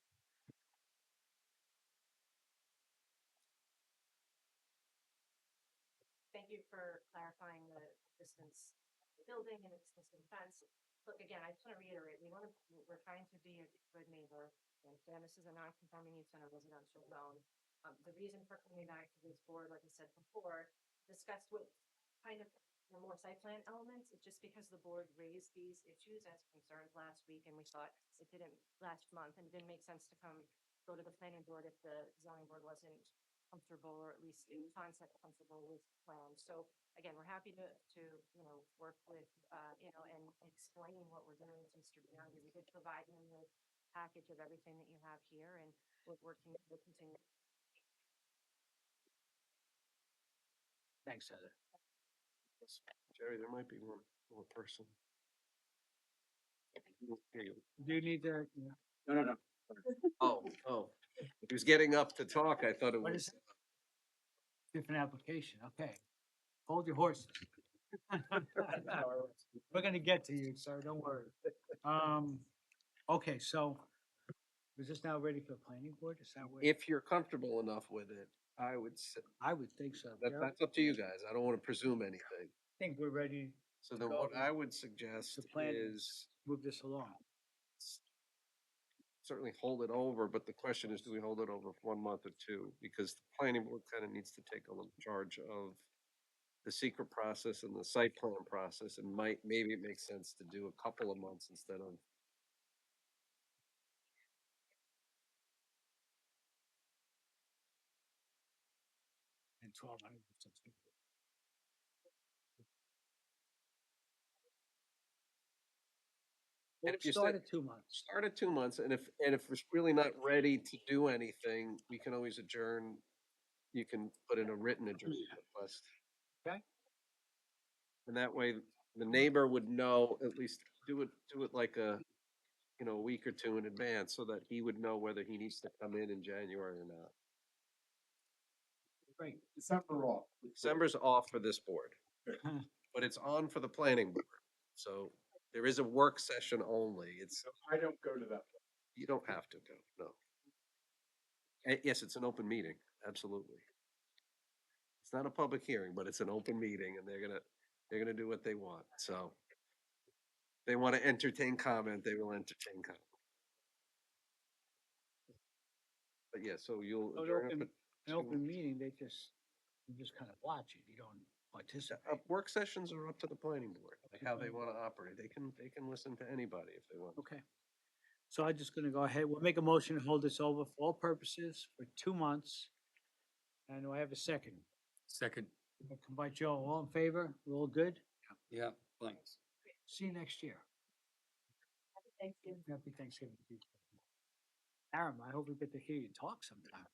thank you for clarifying the distance of the building and its distance fence. Look, again, I just want to reiterate, we're trying to be a good neighbor. And again, this is a non-conforming use in a residential zone. The reason for coming back to this board, like I said before, discussed with kind of the more site plan elements, it's just because the board raised these issues as concerns last week, and we thought it didn't last month, and it didn't make sense to go to the planning board if the zoning board wasn't comfortable, or at least in concept comfortable with plans. So again, we're happy to work with, and explain what we're doing to Mr. Biondi. We did provide him the package of everything that you have here, and we'll continue. Thanks, Heather. Jerry, there might be one more person. Here you Do you need to, no. go. Oh, he was getting up to talk. I thought it What was. is it? Different application, okay. Hold your horses. We're gonna get to you, sir, don't worry. Okay, so is this now ready for the planning board? Is that what? If you're comfortable enough with it, I would say, I would think so. Gerald. that's up to you guys. I don't want to presume anything. I think we're ready So to then what go I would suggest to plan is move this along. certainly hold it over, but the question is, do we hold it over for 1 month or 2? Because the planning board kind of needs to take on charge of the secret process and the site plan process, and maybe it makes sense to do a couple of months instead of. And 1,200. Well, And if you start said- at 2 months. Start at 2 months, and if we're really not ready to do anything, we can always adjourn. You can put in a written adjournment request. Okay. And that way, the neighbor would know, at least do it like a, a week or two in advance so that he would know whether he needs to come in January or not. Great. December off. December's off for this board, but it's on for the planning board. So there is a work session only. It's, I don't go to that. you don't have to go, no. Yes, it's an open meeting, absolutely. It's not a public hearing, but it's an open meeting and they're gonna do what they want, so. They want to entertain comment, they will entertain comment. But yeah, so you'll An adjourn it open, for an open meeting, you just kind of watch it, you don't participate. work sessions are up to the planning board, like how they want to operate. They can listen to anybody if they want. Okay. So I'm just gonna go ahead, we'll make a motion to hold this over for all purposes for 2 months. And do I have a second? Second. Come by Joe, all in favor? We're all good? Yeah, thanks. See you next year. Happy Thanksgiving. Happy Thanksgiving to you. Aaron, I hope we get to hear you talk sometime.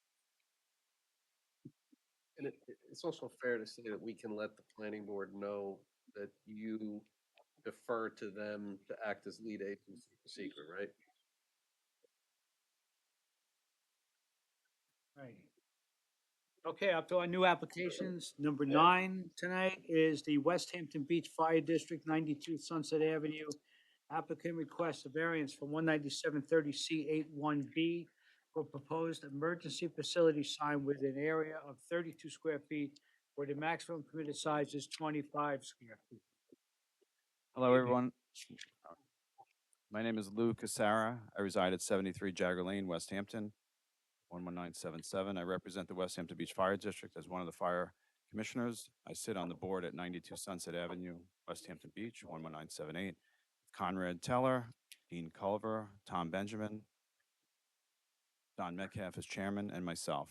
And it's also fair to say that we can let the planning board know that you defer to them to act as lead agency for secret, right? Right. Okay, up to our new applications. Number 9 tonight is the West Hampton Beach Fire District, 92 Sunset Avenue. Applicant requests a variance from 19730C81B for proposed emergency facility sign with an area of 32 square feet, where the maximum permitted size is 25 square feet. Hello, everyone. My name is Lou Casara. I reside at 73 Jagger Lane, West Hampton, 11977. I represent the West Hampton Beach Fire District as one of the fire commissioners. I sit on the board at 92 Sunset Avenue, West Hampton Beach, 11978. Conrad Teller, Dean Culver, Tom Benjamin, Don Metcalf as chairman, and myself.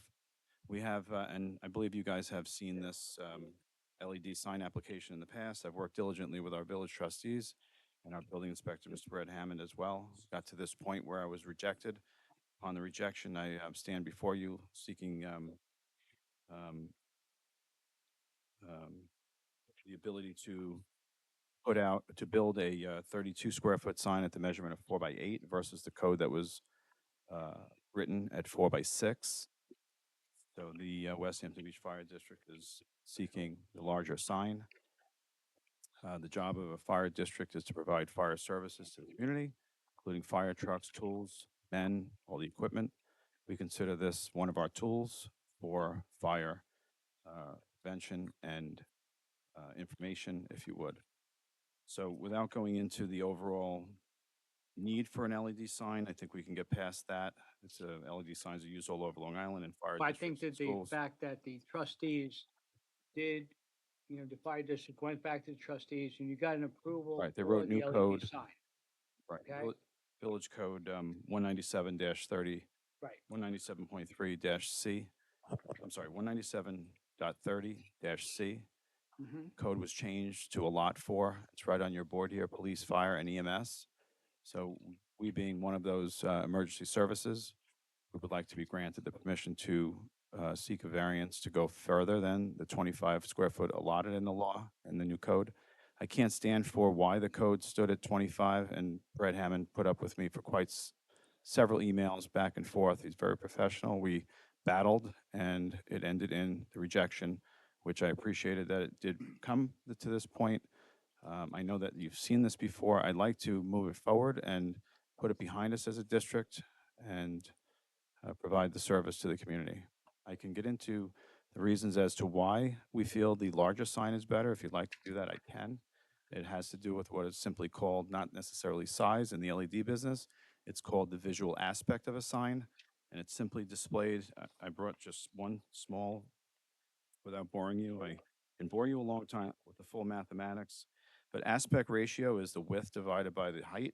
We have, and I believe you guys have seen this LED sign application in the past. I've worked diligently with our village trustees and our building inspector, Mr. Brett Hammond, as well. Got to this point where I was rejected. On the rejection, I stand before you seeking the ability to build a 32 square foot sign at the measurement of 4 by 8 versus the code that was written at 4 by 6. So the West Hampton Beach Fire District is seeking the larger sign. The job of a fire district is to provide fire services to the community, including fire trucks, tools, men, all the equipment. We consider this one of our tools for fire prevention and information, if you would. So without going into the overall need for an LED sign, I think we can get past that. It's LED signs are used all over Long Island and fire I districts think and that the schools. fact that the trustees did, the fire district went back to the trustees and you got an approval. Right, they for wrote the new LED code. Sign, Right, okay? Village Code 197-30, Right. 197.3-C. I'm sorry, 197.30-C. Mhm. Code was changed to a Lot 4. It's right on your board here, police, fire, and EMS. So we being one of those emergency services, we would like to be granted the permission to seek a variance to go further than the 25 square foot allotted in the law and the new code. I can't stand for why the code stood at 25, and Brett Hammond put up with me for several emails back and forth. He's very professional. We battled, and it ended in the rejection, which I appreciated that it did come to this point. I know that you've seen this before. I'd like to move it forward and put it behind us as a district and provide the service to the community. I can get into the reasons as to why we feel the larger sign is better. If you'd like to do that, I can. It has to do with what is simply called, not necessarily size in the LED business, it's called the visual aspect of a sign, and it's simply displayed. I brought just one small, without boring you, I can bore you a long time with the full mathematics, but aspect ratio is the width divided by the height.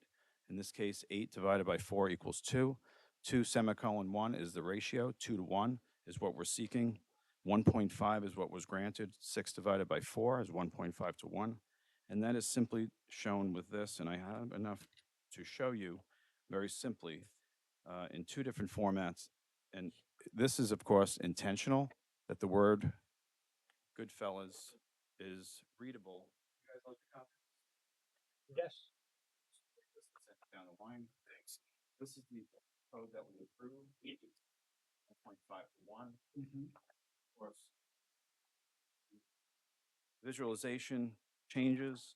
In this case, 8 divided by 4 equals 2. 2:1 is the ratio. 2 to 1 is what we're seeking. 1.5 is what was granted. 6 divided by 4 is 1.5 to 1. And that is simply shown with this, and I have enough to show you very simply in 2 different formats. And this is, of course, intentional, that the word Goodfellas is readable. Yes. down the line. Thanks. This is the code that we approved. 1.5 to 1. Of course. Visualization changes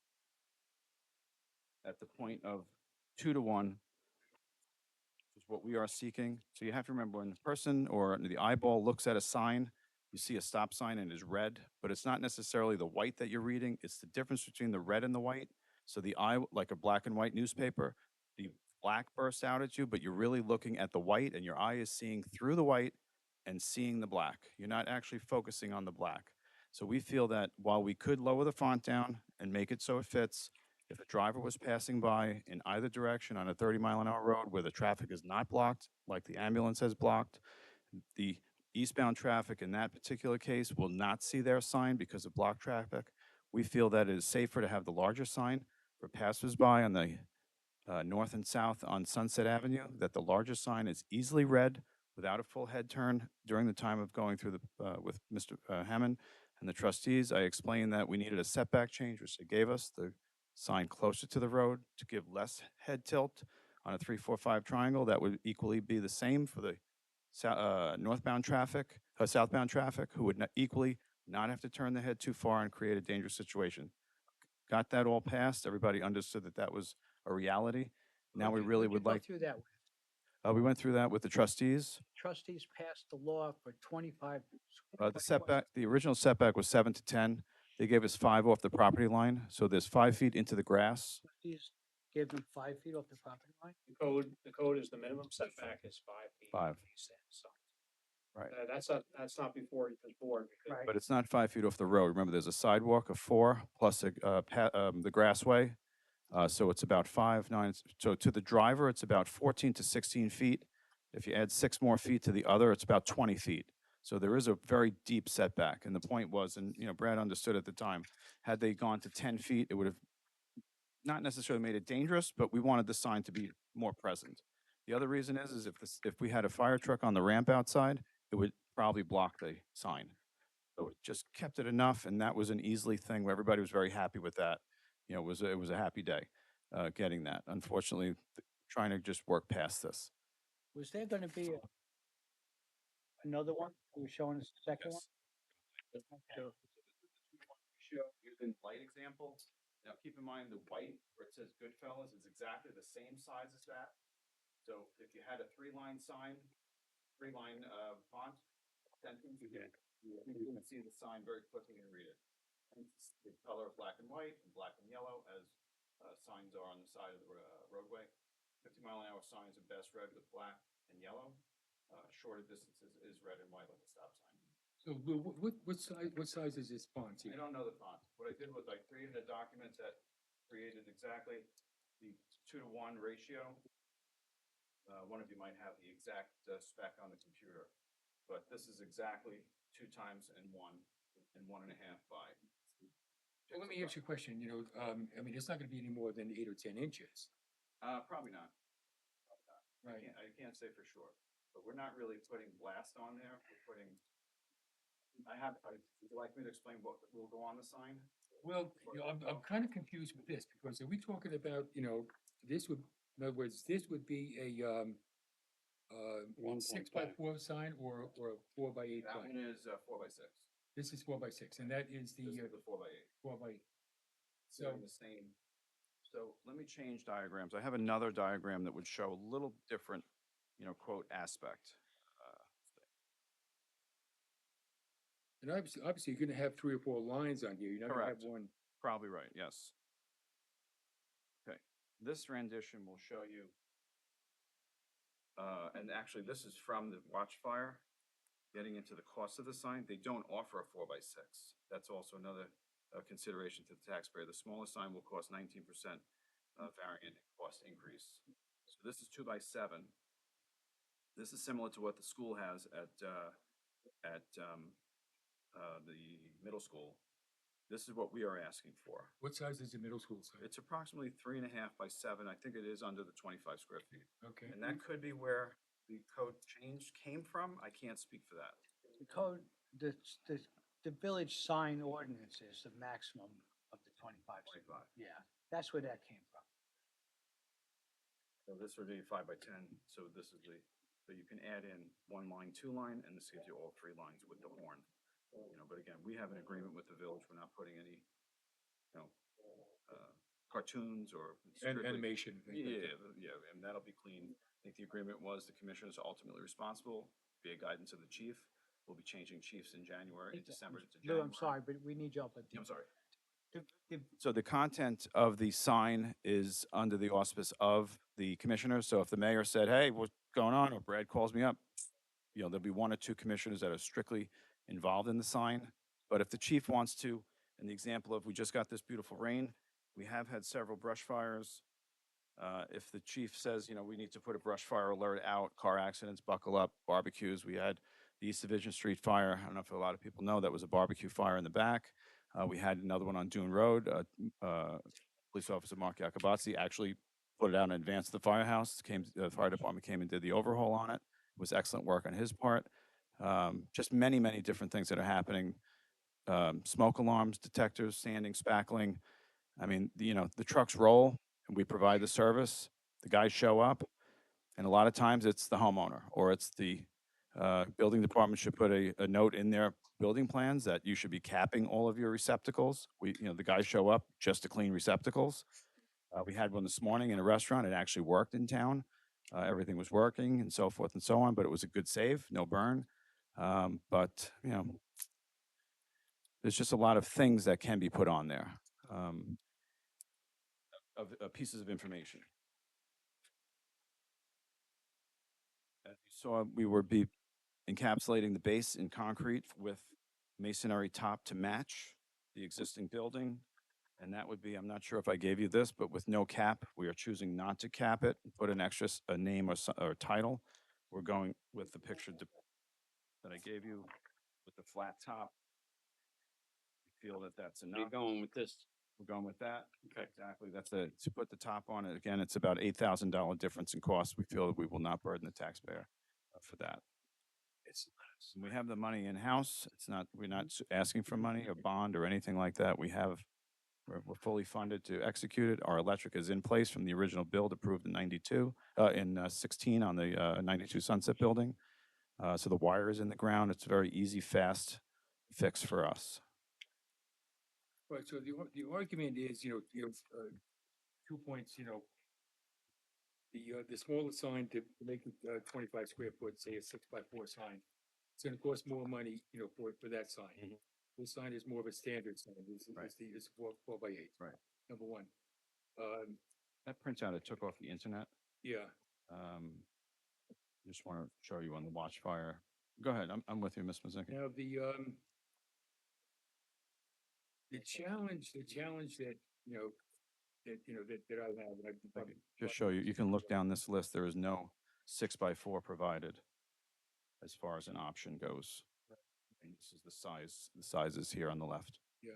at the point of 2 to 1 is what we are seeking. So you have to remember when the person or the eyeball looks at a sign, you see a stop sign and it is red, but it's not necessarily the white that you're reading. It's the difference between the red and the white. So the eye, like a black and white newspaper, the black bursts out at you, but you're really looking at the white and your eye is seeing through the white and seeing the black. You're not actually focusing on the black. So we feel that while we could lower the font down and make it so it fits, if a driver was passing by in either direction on a 30-mile-an-hour road where the traffic is not blocked, like the ambulance has blocked, the eastbound traffic in that particular case will not see their sign because of blocked traffic. We feel that it is safer to have the larger sign for passersby on the north and south on Sunset Avenue, that the larger sign is easily read without a full head turn. During the time of going through with Mr. Hammond and the trustees, I explained that we needed a setback change, which they gave us, the sign closer to the road to give less head tilt on a 3-4-5 triangle. That would equally be the same for the northbound traffic, southbound traffic, who would equally not have to turn their head too far and create a dangerous situation. Got that all passed. Everybody understood that that was a reality. Now we really would like, Through that, we went through that with the trustees. trustees passed the law for 25. The setback, the original setback was 7 to 10. They gave us 5 off the property line, so there's 5 feet into the grass. Trustees gave them 5 feet off the property line? The code is the minimum setback is 5 feet. 5. So, Right. that's not before this board. Because Right. But it's not 5 feet off the road. Remember, there's a sidewalk of 4 plus the grassway. So it's about 5, 9. So to the driver, it's about 14 to 16 feet. If you add 6 more feet to the other, it's about 20 feet. So there is a very deep setback. And the point was, and Brad understood at the time, had they gone to 10 feet, it would have not necessarily made it dangerous, but we wanted the sign to be more present. The other reason is if we had a fire truck on the ramp outside, it would probably block the sign. So it just kept it enough, and that was an easily thing where everybody was very happy with that. It was a happy day getting that. Unfortunately, trying to just work past this. Was there gonna be another one? You were showing us the second one? So using light example. Now keep in mind the white where it says Goodfellas is exactly the same size as that. So if you had a 3-line sign, 3-line font, sentence, you can see the sign very quickly and read it. It's the color of black and white and black and yellow as signs are on the side of the roadway. 50-mile-an-hour signs are best read with black and yellow. Shorter distances is red and white like a stop sign. So what size is this font I here? don't know the font. What I did was I created a document that created exactly the 2 to 1 ratio. One of you might have the exact spec on the computer, but this is exactly 2 times and 1 and 1.5 by. Well, let me ask you a question, I mean, it's not gonna be any more than 8 or 10 inches. Probably not. Right. I can't say for sure, but we're not really putting blast on there. We're putting. Would you like me to explain what will go on the sign? Well, I'm kind of confused with this, because are we talking about, this would, in other words, this would be a 6x4 sign or a 4x8 That sign? one is 4 by 6. This is 4x6, and that is This the is the 4 by 8. 4x8. So the same. So let me change diagrams. I have another diagram that would show a little different, quote aspect. And obviously, you're gonna have 3 or 4 lines on here, you're not gonna have Correct. one. Probably right, yes. Okay, this rendition will show you, and actually this is from the Watchfire, getting into the cost of the sign. They don't offer a 4 by 6. That's also another consideration to the taxpayer. The smallest sign will cost 19% variant cost increase. So this is 2 by 7. This is similar to what the school has at the middle school. This is what we are asking for. What size is the middle school sign? It's approximately 3.5 by 7. I think it is under the 25 square feet. Okay. And that could be where the code change came from. I can't speak for that. The code, the village sign ordinance is the maximum of the 25. 25. Yeah, that's where that came from. So this would be 5x10, so this is so you can add in 1 line, 2 line, and this gives you all 3 lines with the horn. But again, we have an agreement with the village, we're not putting any, cartoons or. And strictly- animation. things like Yeah, that. yeah, and that'll be clean. I think the agreement was the commissioners are ultimately responsible, via guidance of the chief. We'll be changing chiefs in January, in December to Lou, January. I'm sorry, but we need your help. I'm sorry. The- So the content of the sign is under the auspice of the commissioners. So if the mayor said, hey, what's going on? Or Brad calls me up, there'll be 1 or 2 commissioners that are strictly involved in the sign. But if the chief wants to, in the example of, we just got this beautiful rain, we have had several brush fires. If the chief says, we need to put a brush fire alert out, car accidents, buckle up, barbecues. We had the East Division Street fire. I don't know if a lot of people know, that was a barbecue fire in the back. We had another one on Dune Road. Police officer Mark Yakubazzi actually put it out in advance of the firehouse. The fire department came and did the overhaul on it. It was excellent work on his part. Just many, many different things that are happening. Smoke alarms, detectors, sanding, spackling. I mean, the trucks roll and we provide the service. The guys show up, and a lot of times it's the homeowner or it's the building department should put a note in their building plans that you should be capping all of your receptacles. The guys show up just to clean receptacles. We had one this morning in a restaurant. It actually worked in town. Everything was working and so forth and so on, but it was a good save, no burn. But there's just a lot of things that can be put on there. Of pieces of information. As you saw, we were encapsulating the base in concrete with masonry top to match the existing building. And that would be, I'm not sure if I gave you this, but with no cap, we are choosing not to cap it, and put an extra, a name or title. We're going with the picture that I gave you with the flat top. We feel that that's enough. You're going with this. We're going with that. Okay. Exactly. To put the top on it. Again, it's about $8,000 difference in cost. We feel that we will not burden the taxpayer for that. We have the money in-house. We're not asking for money or bond or anything like that. We're fully funded to execute it. Our electric is in place from the original build approved in 16 on the 92 Sunset Building. So the wire is in the ground. It's a very easy, fast fix for us. Right, so the argument is, 2 points, the smaller sign to make it 25 square foot, say a 6x4 sign, it's gonna cost more money, for that sign. This sign is more of a standard sign, Right. it's 4x8. Right. Number one. That printout I took off the internet. Yeah, Just want to show you on the watch fire. Go ahead. I'm with you, Ms. Mazinski. now the challenge that, that I have, and I can probably. Just show you. You can look down this list. There is no 6x4 provided as far as an option goes. And this is the size. The size is here on the left. Yeah.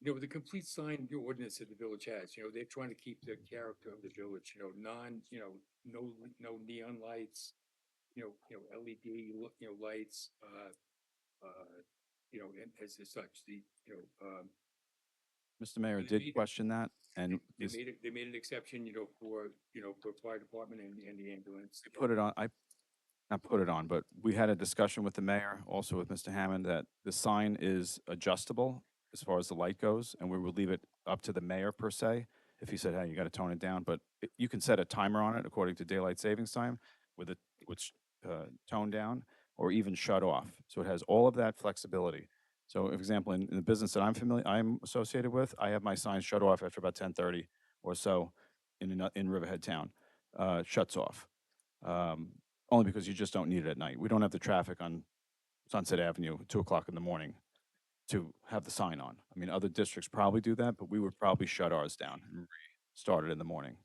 With the complete sign ordinance that the village has, they're trying to keep the character of the village, no neon lights, LED, lights, and as such, Mr. Mayor They did made- question that, and they this- made an exception, for fire department and the ambulance. we put it on, not put it on, but we had a discussion with the mayor, also with Mr. Hammond, that the sign is adjustable as far as the light goes, and we would leave it up to the mayor per se. If he said, hey, you got to tone it down, but you can set a timer on it according to daylight savings time with it, which tone down or even shut off. So it has all of that flexibility. So, for example, in the business that I'm associated with, I have my signs shut off after about 10:30 or so in Riverhead Town. Shuts off. Only because you just don't need it at night. We don't have the traffic on Sunset Avenue at 2 o'clock in the morning to have the sign on. I mean, other districts probably do that, but we would probably shut ours down and start it in the morning.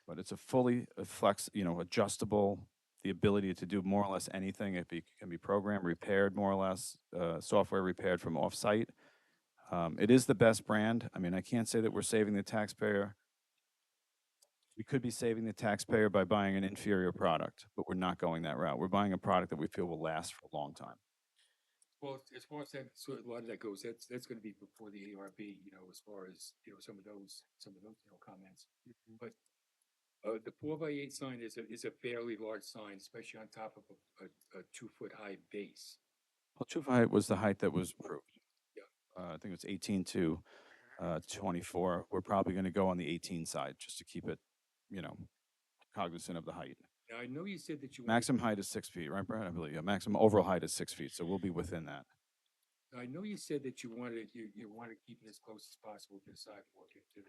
But it's a fully adjustable, the ability to do more or less anything. Can be programmed, repaired more or less, software repaired from off-site. It is the best brand. I mean, I can't say that we're saving the taxpayer. We could be saving the taxpayer by buying an inferior product, but we're not going that route. We're buying a product that we feel will last for a long time. Well, as far as that, so a lot of that goes, that's gonna be before the ARB, as far as, some of those, comments. But, the 4x8 sign is a fairly large sign, especially on top of a 2 foot high base. Well, true height was the height that was approved. Yeah. I think it was 18 to 24. We're probably going to go on the 18 side just to keep it, cognizant of the height. Now, I know you said that you. Maximum height is 6 feet, right, Brad? I believe, yeah, maximum overall height is 6 feet, so we'll be within that. I know you said that you wanted to keep it as close as possible to the sidewalk and to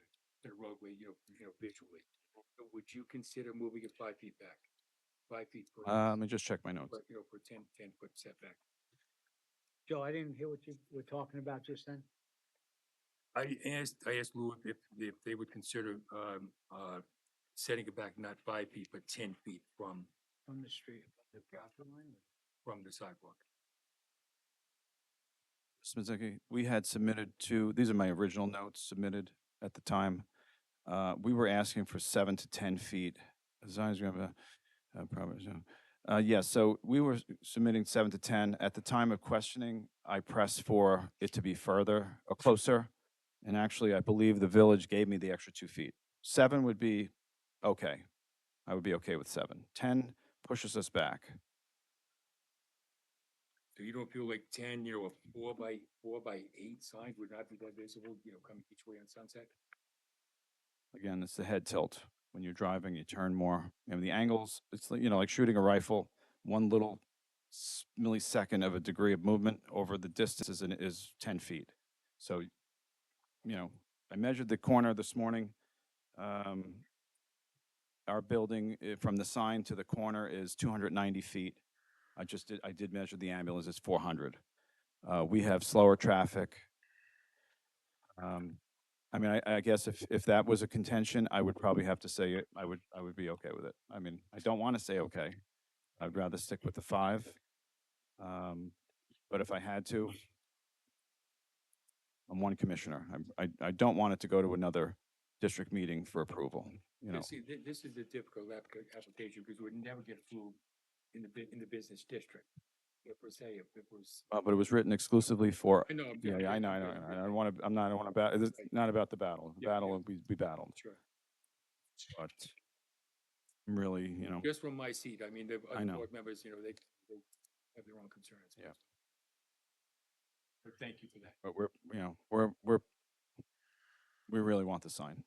the roadway, visually. But would you consider moving it 5 feet back? 5 feet per. Let me just check my notes. But, for 10 foot setback. Joe, I didn't hear what you were talking about just then. I asked Lou if they would consider, setting it back not 5 feet, but 10 feet from From the street, the property line? from the sidewalk. Smidzicki, we had submitted these are my original notes submitted at the time. We were asking for 7 to 10 feet. Designs, we have yes, so we were submitting 7 to 10. At the time of questioning, I pressed for it to be further or closer. And actually, I believe the village gave me the extra 2 feet. 7 would be okay. I would be okay with 7. 10 pushes us back. So you don't feel like 10, a 4x8 sign would not be that visible, coming each way on Sunset? Again, it's the head tilt. When you're driving, you turn more. And the angles, it's like, like shooting a rifle. One little millisecond of a degree of movement over the distance is 10 feet. So, I measured the corner this morning. Our building from the sign to the corner is 290 feet. I did measure the ambulance, it's 400. We have slower traffic. I mean, I guess if that was a contention, I would probably have to say it. I would be okay with it. I mean, I don't want to say okay. I'd rather stick with the 5. But if I had to, I'm one commissioner. I don't want it to go to another district meeting for approval, See, this is a difficult application because we would never get through in the business district. Per se, if it was. But it was written exclusively for. I know. Yeah, I know. I don't want to. I don't want to. It's not about the battle. The Yeah, battle we battled. Sure. But I'm really, Just from my seat, I mean, the I other know. board members, they have their own concerns. Yeah. But thank you for that. But we really want the sign.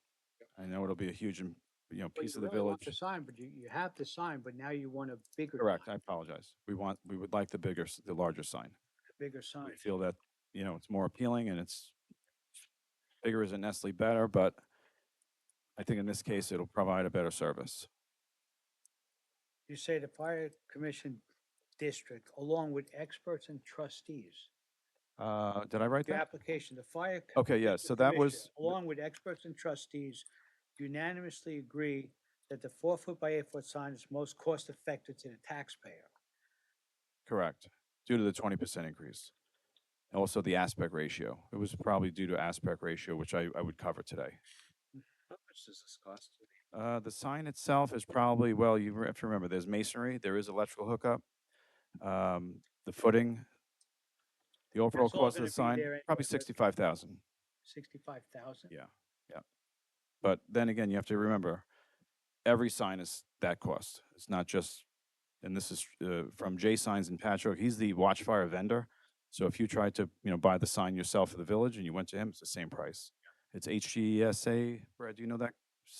I know it'll be a huge, Well, piece you of the really want village. the sign, but you have the sign, but now you want a bigger. Correct. sign, I apologize. We would like the larger sign. a bigger sign. We feel that, it's more appealing and it's bigger isn't necessarily better, but I think in this case, it'll provide a better service. You say the fire commission district, along with experts and trustees. Did I write Your that? application, the fire. Okay, yeah, District so that Commission, was, along with experts and trustees, unanimously agree that the 4 foot by 8 foot sign is most cost effective to the taxpayer. correct, due to the 20% increase. Also the aspect ratio. It was probably due to aspect ratio, which I would cover today. How much does this cost? The sign itself is probably, well, you have to remember, there's masonry, there is electrical hookup, the footing, the overall That's all cost of gonna the be sign, there anyway, probably right? 65,000. 65,000. Yeah, yeah. But then again, you have to remember, every sign is that cost. It's not just, and this is from J Signs in Patchogue. He's the Watchfire vendor. So if you tried to, buy the sign yourself for the village and you went to him, it's the same price. It's HGSA. Brad, do you know that?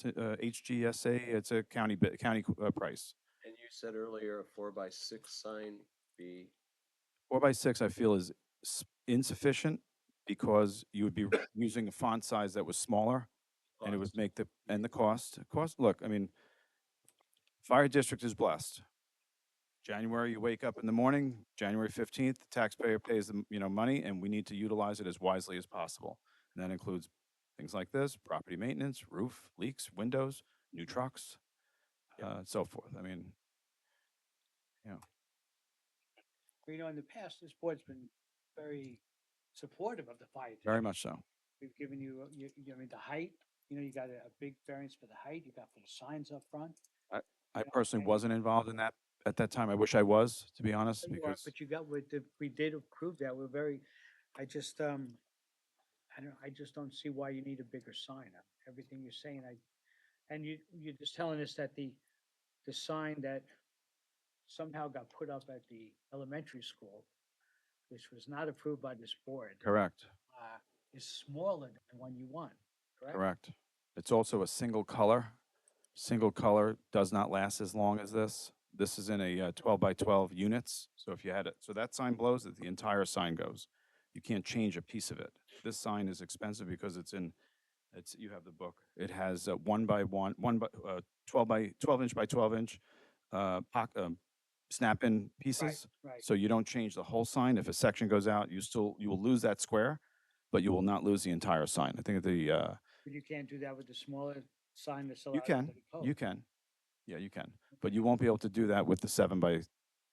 HGSA. It's a county price. And you said earlier a 4x6 sign be 4x6, I feel, is insufficient because you would be using a font size that was smaller, and it would cost. make the cost. Look, I mean, fire district is blessed. January, you wake up in the morning, January 15th, the taxpayer pays the, money, and we need to utilize it as wisely as possible. And that includes things like this: property maintenance, roof, leaks, windows, new trucks, so forth. I mean, In the past, this board's been very supportive of the fire. very district. much so. We've given you, the height, you got a big variance for the height, you got for the signs up front. I personally wasn't involved in that at that time. I wish I was, to be honest, You are, because but you got, we did approve that. We're very, I just, I just don't see why you need a bigger sign. Everything you're saying, and you're just telling us that the sign that somehow got put up at the elementary school, which was not approved by this board, correct, is smaller than the one you want, correct? correct. It's also a single color. Single color does not last as long as this. This is in a 12 by 12 units. So if you had it, so that sign blows, that the entire sign goes. You can't change a piece of it. This sign is expensive because you have the book. It has 12 inch by 12 inch snap-in pieces. Right. So you don't change the whole sign. If a section goes out, you will lose that square, but you will not lose the entire sign. I think But you can't do that with the smaller sign that's you allowed can, under the code. you can. Yeah, you can. But you won't be able to do that with the 7 by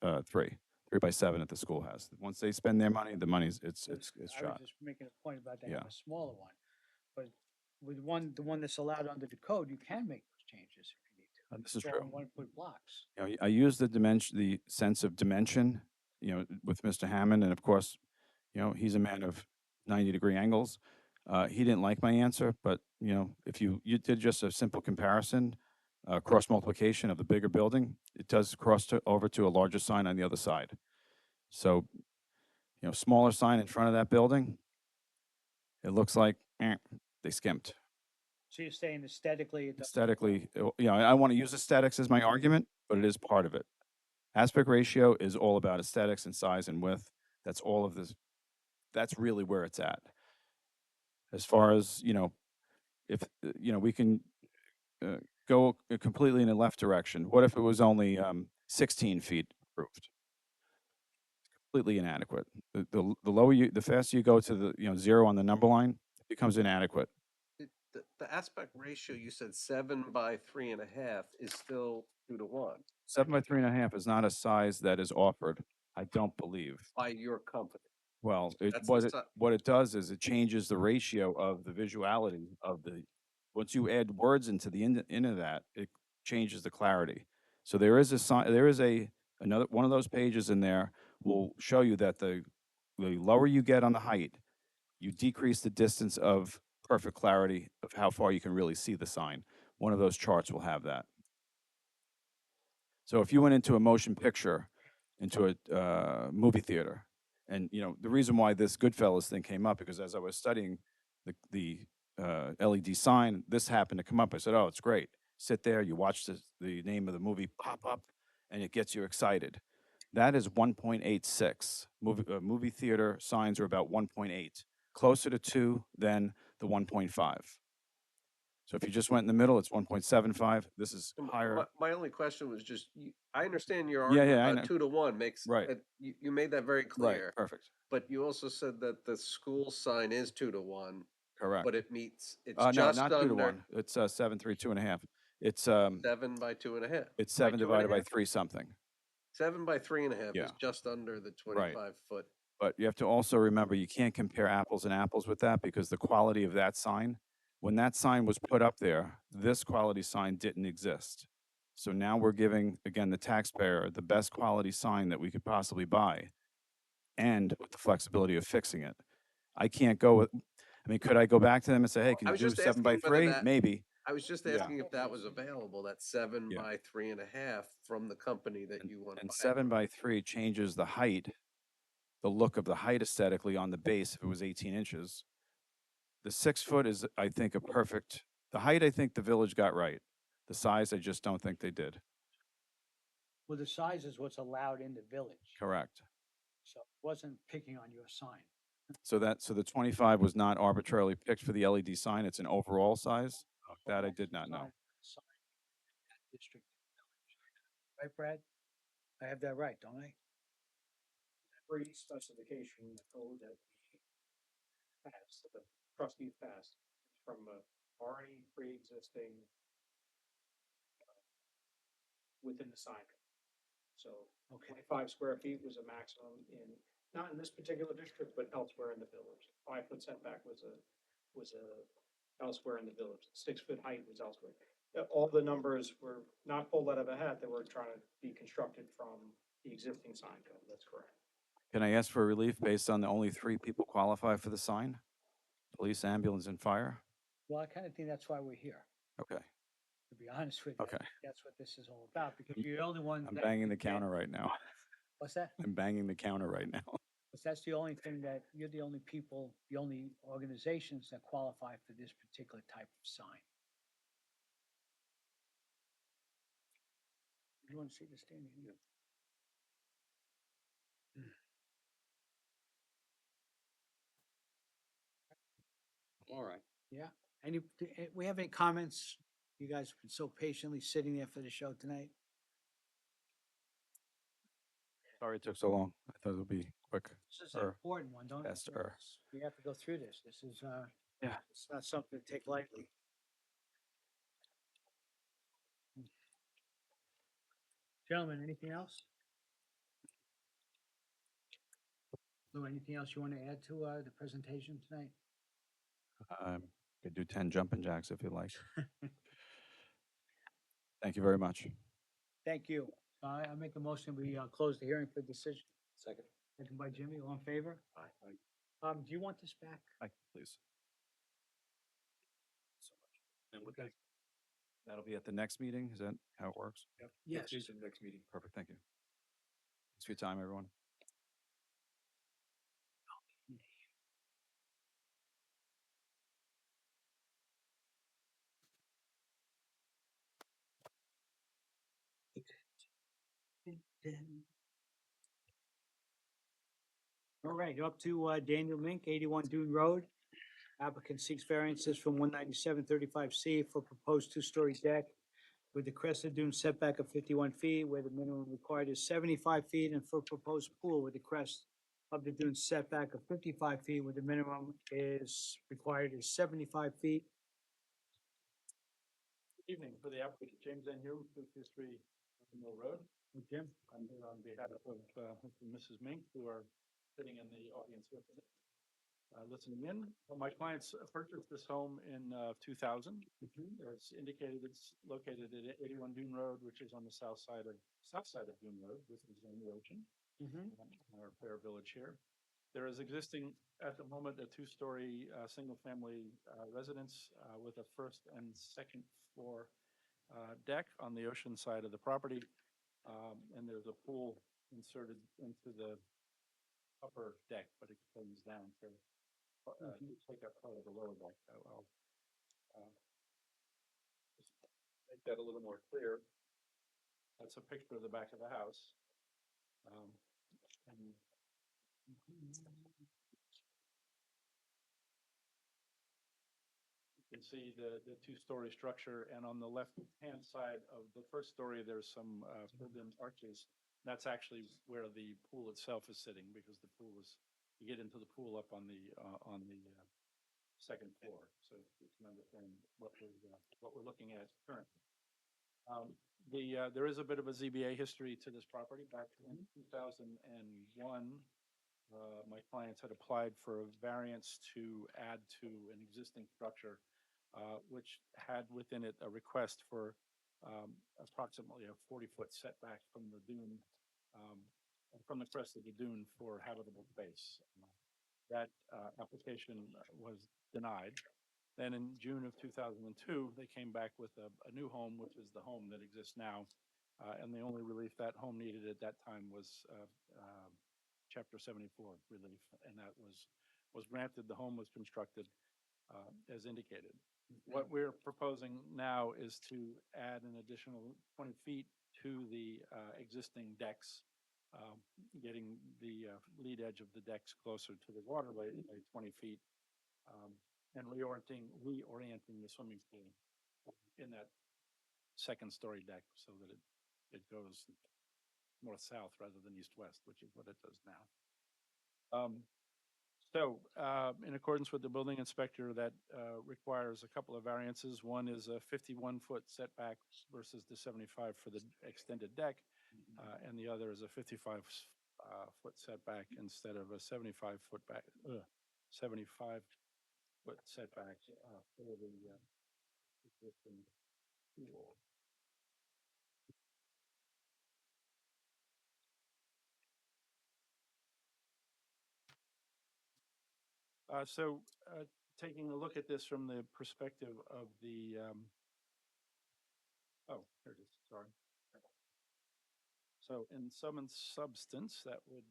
3, 3 by 7 that the school has. Once they spend their money, the money's, it's I was shot. just making a point about they have Yeah. a smaller one. But with the one that's allowed under the code, you can make those changes if you need to. This is Four true. and 1 foot blocks. You know, I use the dimension, the sense of dimension, with Mr. Hammond, and of course, he's a man of 90-degree angles. He didn't like my answer, but if you did just a simple comparison, cross multiplication of the bigger building, it does over to a larger sign on the other side. So, smaller sign in front of that building, it looks like they skimped. So you're saying aesthetically, it doesn't. Aesthetically, I want to use aesthetics as my argument, but it is part of it. Aspect ratio is all about aesthetics and size and width. That's all of this. That's really where it's at. As far as, if, we can go completely in the left direction. What if it was only 16 feet approved? Completely inadequate. The faster you go to the, 0 on the number line, it becomes inadequate. The aspect ratio, you said 7 by 3.5 is still 2 to 1 7 by 3.5 is not a size that is offered, I don't believe. by your company. Well, That's the si- what it does is it changes the ratio of the visuality of once you add words into into that, it changes the clarity. So there is a sign, another one of those pages in there will show you that the lower you get on the height, you decrease the distance of perfect clarity of how far you can really see the sign. One of those charts will have that. So if you went into a motion picture, into a movie theater, and the reason why this Goodfellas thing came up, because as I was studying the LED sign, this happened to come up. I said, "Oh, it's great." Sit there, you watch the name of the movie pop up, and it gets you excited. That is 1.86. Movie theater signs are about 1.8, closer to 2 than the 1.5. So if you just went in the middle, it's 1.75. This is higher. My only question was just, I understand your Yeah, argument I about know. 2 to 1 makes, Right. you made that very Right, clear. perfect. But you also said that the school sign is 2 to 1, Correct. but it's No, just not 2 to under 1. It's 7, 3, 2.5. It's 7 by 2.5. it's By 7 divided by 2.5? 3 something. 7 by 3.5 Yeah. is just under the Right. 25-foot. But you have to also remember, you can't compare apples and apples with that, because the quality of that sign, when that sign was put up there, this quality sign didn't exist. So now we're giving, again, the taxpayer the best quality sign that we could possibly buy, and with the flexibility of fixing it. I can't go with, could I go back to them and say, "Hey, can I you was do just 7 by asking whether 3?" that- Maybe. I was just Yeah. asking if that was available, that 7 Yeah. by 3.5 from the company that you want to And buy. 7 by 3 changes the height, the look of the height aesthetically on the base if it was 18 inches. The 6 foot is, I think, the height I think the village got right. The size, I just don't think they did. Well, the size is what's allowed in the village. Correct. So it wasn't picking on your sign. So the 25 was not arbitrarily picked for the LED sign. It's an overall size. That I did not know. Sign in that district in the village. Right, Brad? I have that right, don't I? Every specification in the code that we passed, that the trustees passed, is from a already pre-existing within the sign code. So Okay. 25 square feet was a maximum not in this particular district, but elsewhere in the village. 5 foot setback was a elsewhere in the village. 6 foot height was elsewhere. all the numbers were not pulled out of a hat, they were trying to be constructed from the existing sign code, that's correct. Can I ask for relief based on the only 3 people qualify for the sign? Police, ambulance, and fire? Well, I kind of think that's why we're here, Okay, to be honest with you. okay. That's what this is all about, because you're the only one. I'm that banging the can get- counter right now. What's that? I'm banging the counter right now. Because that's the only thing that, you're the only people, the only organizations that qualify for this particular type of sign. You want to see the standing? All right. Yeah. We have any comments? You guys have been so patiently sitting there for the show tonight. Sorry it took so long. I thought it would be quick. This is an Or important one, don't fast, you? or- We have to go through this. This is, Yeah. it's not something to take lightly. Gentlemen, anything else? Lou, anything else you want to add to, the presentation tonight? Could do 10 jumping jacks if you like. Thank you very much. Thank you. I make a motion, we, close the hearing for decision. Second. Second by Jimmy, all in favor? Aye. Do you want this back? Please. So much. And with that, that'll be at the next meeting? Is that how it works? Yes. Next meeting. Perfect, thank you. Thanks for your time, everyone. All right, up to Daniel Mink, 81 Dune Road. Applicant seeks variances from 197-35C for proposed two-story deck with the crested dune setback of 51 feet, where the minimum required is 75 feet, and for proposed pool with the crest of the dune setback of 55 feet, where the minimum is required is 75 feet. Evening for the applicant, James N. Hume, 223 Mill Road. Jim? I'm here on behalf of Mr. and Mrs. Mink, who are sitting in the audience with us, listening in. Well, my clients purchased this home in 2000. As indicated, it's located at 81 Dune Road, which is on the south side of Dune Road, which is on the ocean, our fair village here. There is existing, at the moment, a two-story single-family residence with a first and second floor deck on the ocean side of the property. And there's a pool inserted into the upper deck, but it comes down to take up part of the lower deck. I'll just make that a little more clear. That's a picture of the back of the house. And you can see the two-story structure, and on the left-hand side of the first story, there's some filled-in arches. That's actually where the pool itself is sitting, because the pool is, you get into the pool up on the second floor, so you can understand what we're looking at currently. There is a bit of a ZBA history to this property. Back in 2001, my clients had applied for a variance to add to an existing structure, which had within it a request for approximately a 40-foot setback from the dune, from the crest of the dune for habitable space. That application was denied. Then in June of 2002, they came back with a new home, which is the home that exists now. And the only relief that home needed at that time was Chapter 74 relief, and that was granted. The home was constructed as indicated. What we're proposing now is to add an additional 20 feet to the existing decks, getting the lead edge of the decks closer to the water by 20 feet, and reorienting the swimming pool in that second story deck so that it goes north-south rather than east-west, which is what it does now. In accordance with the building inspector, that requires a couple of variances. One is a 51-foot setback versus the 75 for the extended deck, and the other is a 55-foot setback instead of a 75-foot back. 75-foot setback for the existing Cool. Taking a look at this from the perspective of the, oh, here it is, sorry. So in sum and substance, that would,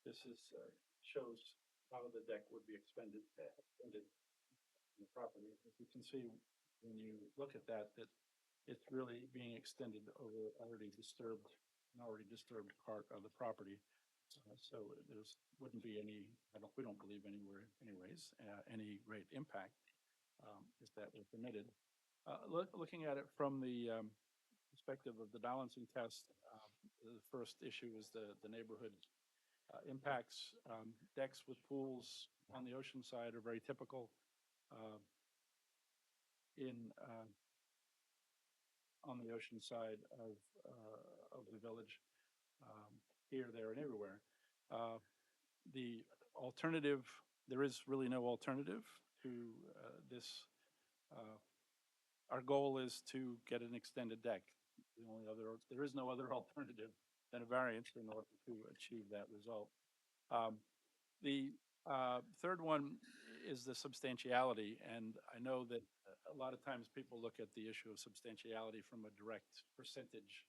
this is, shows how the deck would be extended in the property. As you can see, when you look at that, that it's really being extended over an already disturbed part of the property. So there's, wouldn't be any, we don't believe anywhere anyways, any great impact, if that were permitted. Looking at it from the, perspective of the balancing test, the first issue is the neighborhood impacts. Decks with pools on the ocean side are very typical in on the ocean side of the village, here, there, and everywhere. The alternative, there is really no alternative to this. Our goal is to get an extended deck. There is no other alternative than a variance in order to achieve that result. The third one is the substantiality, and I know that a lot of times people look at the issue of substantiality from a direct percentage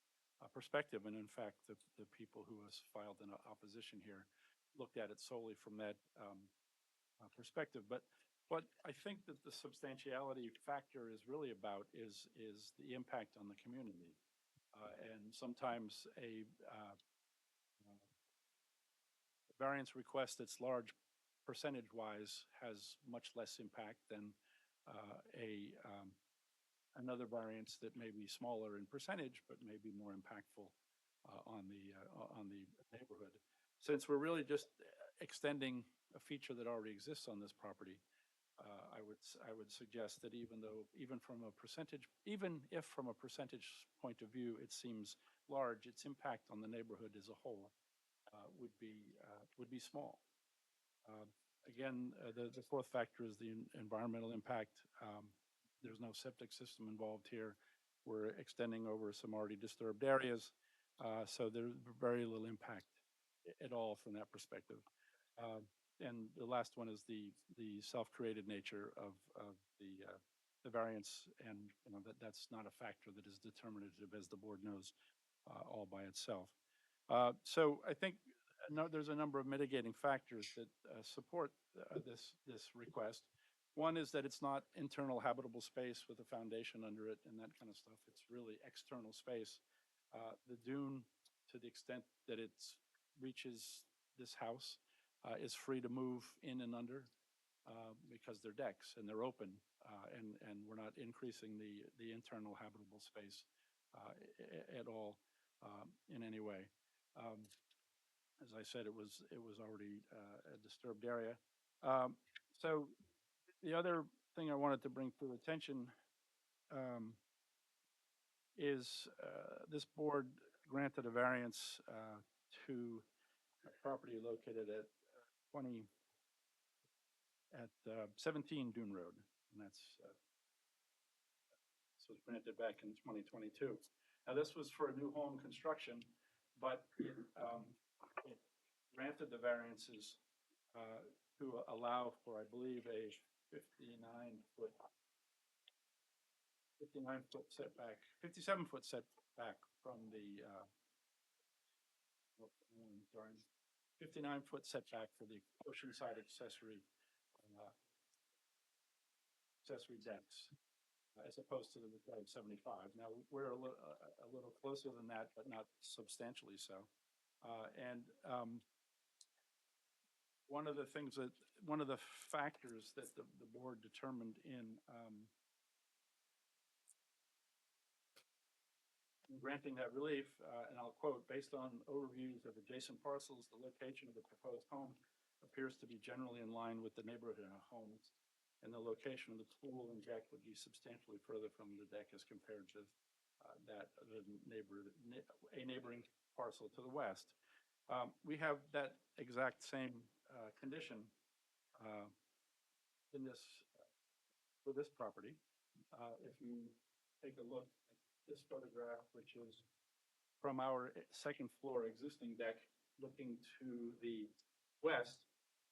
perspective, and in fact, the people who has filed an opposition here looked at it solely from that perspective. But what I think that the substantiality factor is really about is the impact on the community, and sometimes a variance request that's large percentage-wise has much less impact than another variance that may be smaller in percentage, but may be more impactful on the neighborhood. Since we're really just extending a feature that already exists on this property, I would suggest that even if from a percentage point of view, it seems large, its impact on the neighborhood as a whole would be small. Again, the fourth factor is the environmental impact. There's no septic system involved here. We're extending over some already disturbed areas, so there's very little impact at all from that perspective. And the last one is the self-created nature of the variance, and that's not a factor that is determinative, as the board knows, all by itself. So I think there's a number of mitigating factors that support this request. One is that it's not internal habitable space with a foundation under it and that kind of stuff. It's really external space. The dune, to the extent that it reaches this house, is free to move in and under because they're decks and they're open, and we're not increasing the internal habitable space at all in any way. As I said, it was already a disturbed area. So the other thing I wanted to bring to attention is this board granted a variance to a property located at 17 Dune Road, and this was granted back in 2022. Now, this was for a new home construction, but it granted the variances to allow for, I believe, a 57-foot setback, 57-foot setback from the, 59-foot setback for the oceanside accessory decks, as opposed to the required 75. Now, we're a little closer than that, but not substantially so. One of the factors that the board determined in granting that relief, and I'll quote, based on overviews of adjacent parcels, the location of the proposed home appears to be generally in line with the neighborhood homes, and the location of the pool and deck would be substantially further from the deck as compared to that the a neighboring parcel to the west. We have that exact same condition uh, in this, for this property. If you take a look at this photograph, which is from our second floor existing deck looking to the west,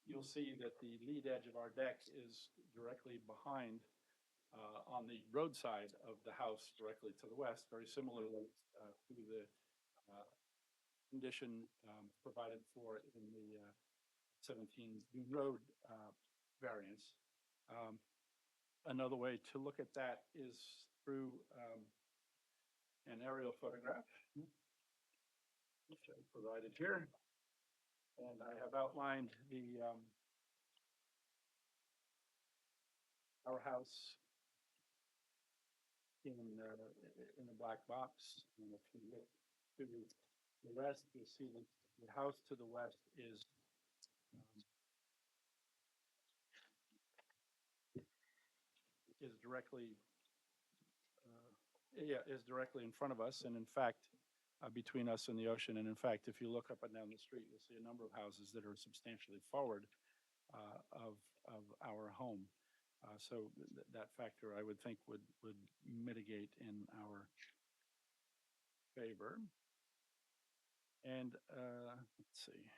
you'll see that the lead edge of our deck is directly behind on the roadside of the house directly to the west, very similarly to the condition provided for in the 17 Dune Road variance. Another way to look at that is through an aerial photograph, which I provided here. And I have outlined the our house in the black box. And if you look to the west, you'll see that the house to the west is directly is directly in front of us, and in fact, between us and the ocean. And in fact, if you look up and down the street, you'll see a number of houses that are substantially forward of our home. So that factor, I would think, would mitigate in our favor. And let's see.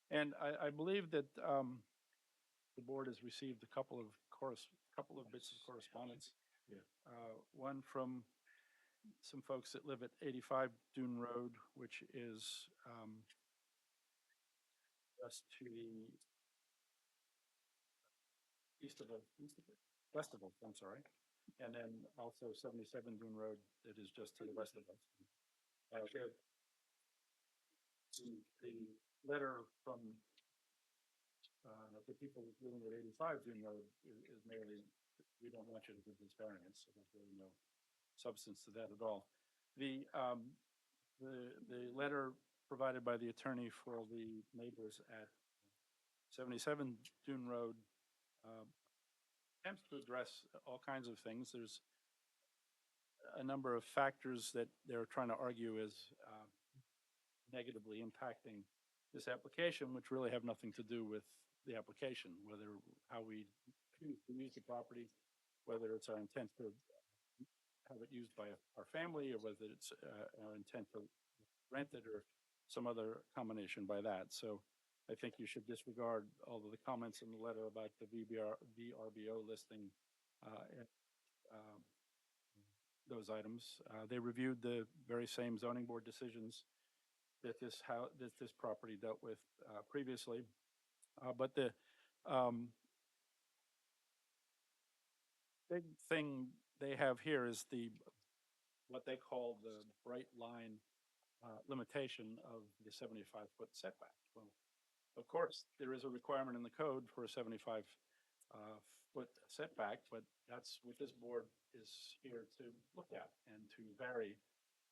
And I believe that the board has received a couple of bits of correspondence. Yeah. One from some folks that live at 85 Dune Road, which is just to the west of us, I'm sorry. And then also 77 Dune Road that is just to the west of us. The letter from the people living at 85 Dune Road is merely, we don't want you to give this variance, so there's really no substance to that at all. The letter provided by the attorney for the neighbors at 77 Dune Road attempts to address all kinds of things. There's a number of factors that they're trying to argue is negatively impacting this application, which really have nothing to do with the application, whether how we choose to use the property, whether it's our intent to have it used by our family, or whether it's our intent to rent it, or some other combination by that. So I think you should disregard all of the comments in the letter about the VRBO listing those items. They reviewed the very same zoning board decisions that this property dealt with previously. But the big thing they have here is what they call the bright line limitation of the 75-foot setback. Well, of course, there is a requirement in the code for a 75-foot setback, but that's what this board is here to look at and to vary.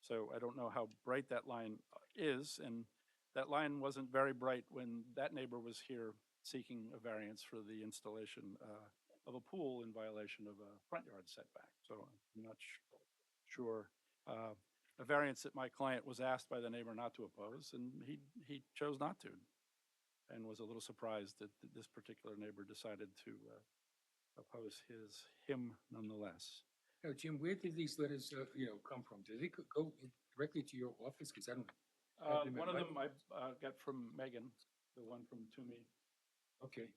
So I don't know how bright that line is, and that line wasn't very bright when that neighbor was here seeking a variance for the installation of a pool in violation of a front yard setback. So I'm not sure. A variance that my client was asked by the neighbor not to oppose, and he chose not to, and was a little surprised that this particular neighbor decided to oppose him nonetheless. Now, Jim, where did these letters, come from? Did they go directly to your office? Because I don't. One of them I got from Megan, the one from Toomey. Okay.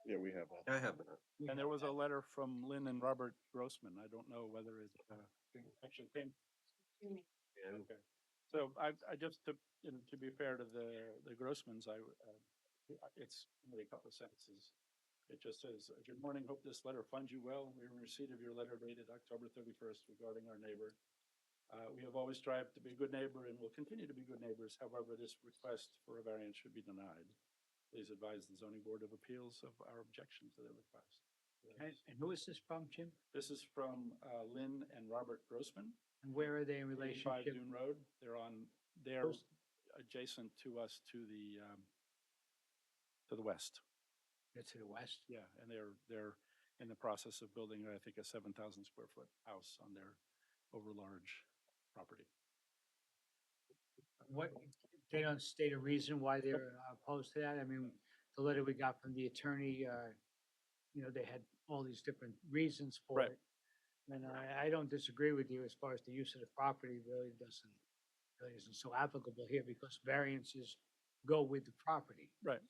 Yeah, we have that. I have that. And there was a letter from Lynn and Robert Grossman. I don't know whether it actually came. Yeah. Okay. So I just to be fair to the Grossmans, it's only a couple of sentences. It just says, "Good morning. Hope this letter finds you well. We are in receipt of your letter dated October 31st regarding our neighbor. We have always strived to be a good neighbor and will continue to be good neighbors. However, this request for a variance should be denied. Please advise the zoning board of appeals of our objection to the request." And who is this from, Jim? This is from Lynn and Robert Grossman. And where are they in 85 relationship? Dune Road. They're Close. adjacent to us to the west. They're to the west. Yeah, and they're in the process of building, I think, a 7,000 square foot house on their over large property. What, they don't state a reason why they're opposed to that? I mean, the letter we got from the attorney, they had all these different reasons for Right. it. And I don't disagree with you as far as the use of the property really isn't so applicable here because variances go with the property. Right,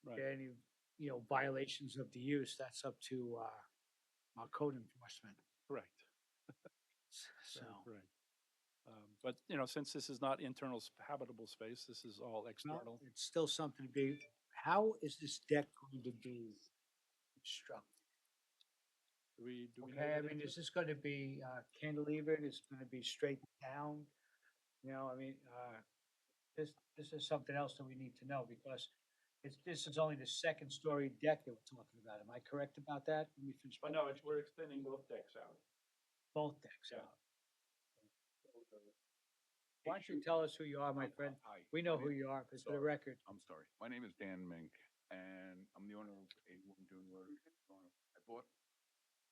right. Any, violations of the use, that's up to, our code enforcement. Correct. So, Correct. But, since this is not internal habitable space, this is all no, external. it's still something to be, how is this deck going to be constructed? Do we know Okay, I that mean, answer? is this gonna be cantilevered? Is it gonna be straight down? This is something else that we need to know because this is only the second story deck that we're talking about. Am I correct about that? Let me finish. But no, we're extending both decks out. Both decks Yeah. out. Why don't you tell us who you are, my friend? Hi. We know my who name- you are, but for the sorry, record. I'm sorry. My name is Dan Mink, and I'm the owner of 81 Dune Road.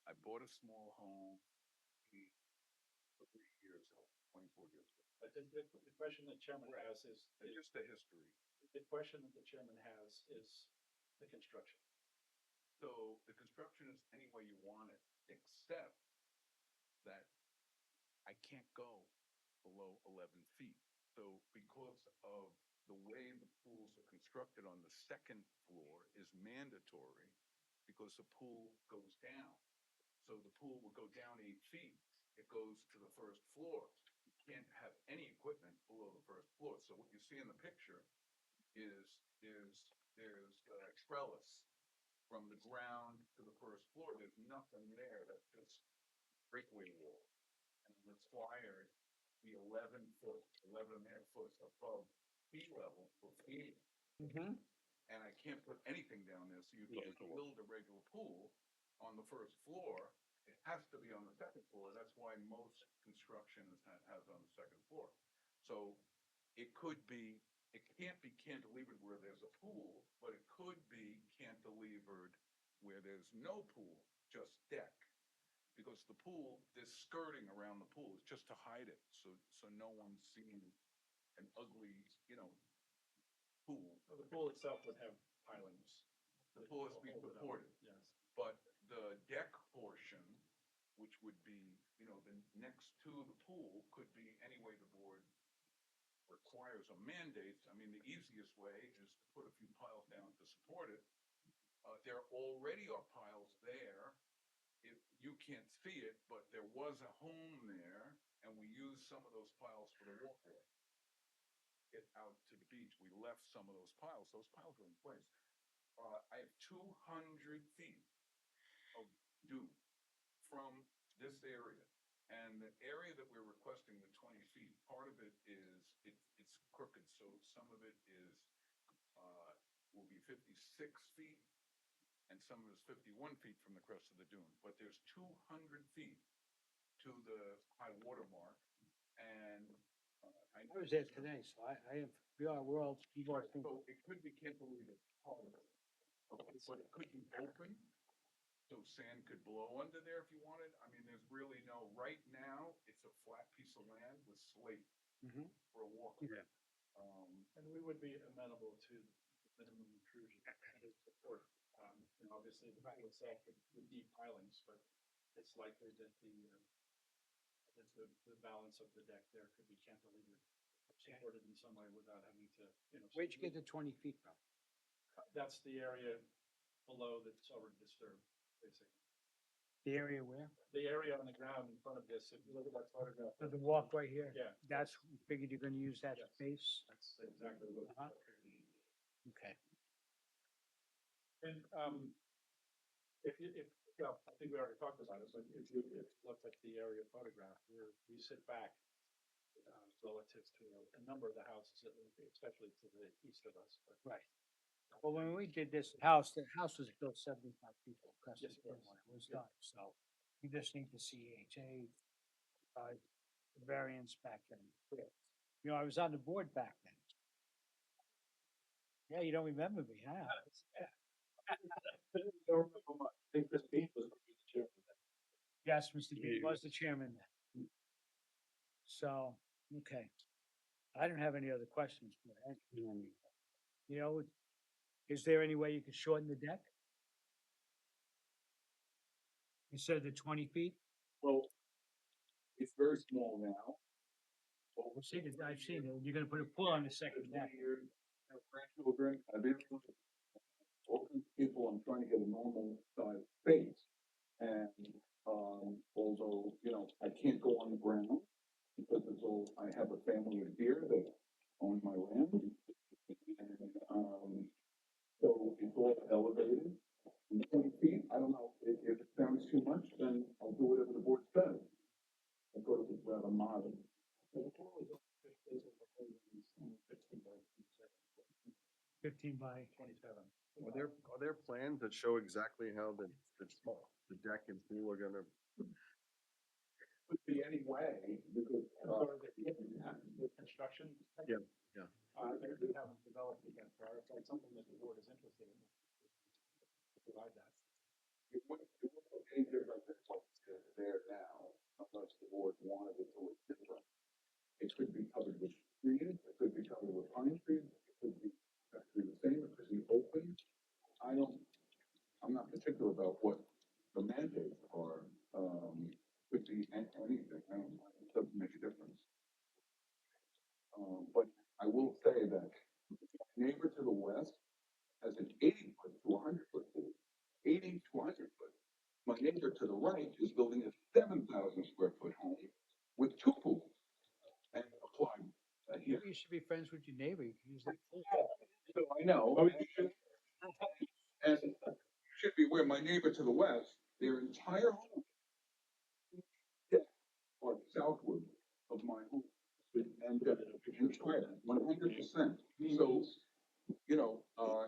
I bought a small home 3 years ago, 24 years ago. But the question that chairman has is, And just the history. the question that the chairman has is the construction. So the construction is any way you want it, except that I can't go below 11 feet. So because of the way the pools are constructed on the second floor is mandatory because the pool goes down. So the pool will go down 8 feet. It goes to the first floor. You can't have any equipment below the first floor. So what you see in the picture is there's a trellis from the ground to the first floor. There's nothing there. That's just breakaway wall. And I'm required to be 11.5 foot above sea level for feeding. And I can't put anything down there, so you can't build a regular pool on the first floor. It has to be on the second floor. That's why most construction has on the second floor. So it can't be cantilevered where there's a pool, but it could be cantilevered where there's no pool, just deck. Because the pool, there's skirting around the pool, it's just to hide it, so no one's seeing an ugly, pool. So the pool itself would have pilings. The pool has to be supported. Yes. But the deck portion, which would be, the next to the pool, could be any way the board requires or mandates. I mean, the easiest way is to put a few piles down to support it. There already are piles there. If you can't see it, but there was a home there, and we used some of those piles for the walkway. Get out to the beach, we left some of those piles. Those piles are in place. I have 200 feet of dune from this area. And the area that we're requesting, the 20 feet, part of it is, it's crooked, so some of it is, will be 56 feet, and some of it's 51 feet from the crest of the dune. But there's 200 feet to the high water mark, and I was there today, so I have, we are worlds. People are thinking, So it could be cantilevered, but it could be open, so sand could blow under there if you wanted. I mean, there's really no, right now, it's a flat piece of land with slate Mhm. for a walkway. Yeah. And we would be amenable to minimum intrusion to support, obviously the pool itself with deep pilings, but it's likely that the balance of the deck there could be cantilevered, supported in some way without having to, Where'd you get the 20 feet from? That's the area below that's already disturbed, basically. The area where? The area on the ground in front of this, if you look at that photograph. So the walkway here? Yeah. That's, you figured you're gonna use that Yes. space? That's exactly what. Uh-huh. Okay. And, well, I think we already talked about it, but if you look at the area photograph, we sit back relative to a number of the houses, especially to the east of us. But Right. Well, when we did this house, the house was built 75 people. That's Yes, it when was. it was Yeah. done. So you just need to see HA, variance back then. I was on the board back then. Yeah, you don't remember me, huh? Don't remember much. I think Chris Bean was the chairman then. Yes, Mr. Bean was the chairman. So, okay. I don't have any other questions. for you. You know, is there any way you could shorten the deck? Instead of the 20 feet? Well, it's very small now. I've seen it. You're gonna put a pool on the second deck. Have grandchildren, I've been all kinds of people, I'm trying to get a normal size space. And, although, you know, I can't go on the ground because it's all, I have a family of deer that own my land. And, so it's all elevated. And 20 feet, I don't know, if it sounds too much, then I'll do whatever the board says. I thought it was rather modern. 15 by, 27. Are there plans that show exactly how the deck and pool are gonna? Could be any way, because, The construction. Yeah, yeah. We haven't developed it yet, so it's like something that the board is interested in. Provide that. it wouldn't look any different than what's there now, unless the board wanted it to look different. It could be covered with trees, it could be covered with pine trees, it could be actually the same, it could be open. I'm not particular about what the mandates are, could be anything, it doesn't make a difference. But I will say that my neighbor to the west has an 80 foot to 100 foot pool, 80 to 100 foot. My neighbor to the right is building a 7,000 square foot home with two pools and applied. Here. maybe you should be friends with your neighbor. You can use that pool. So I know. And you should be aware, my neighbor to the west, their entire home deck or southward of my home. And entire, 100%. So, you know,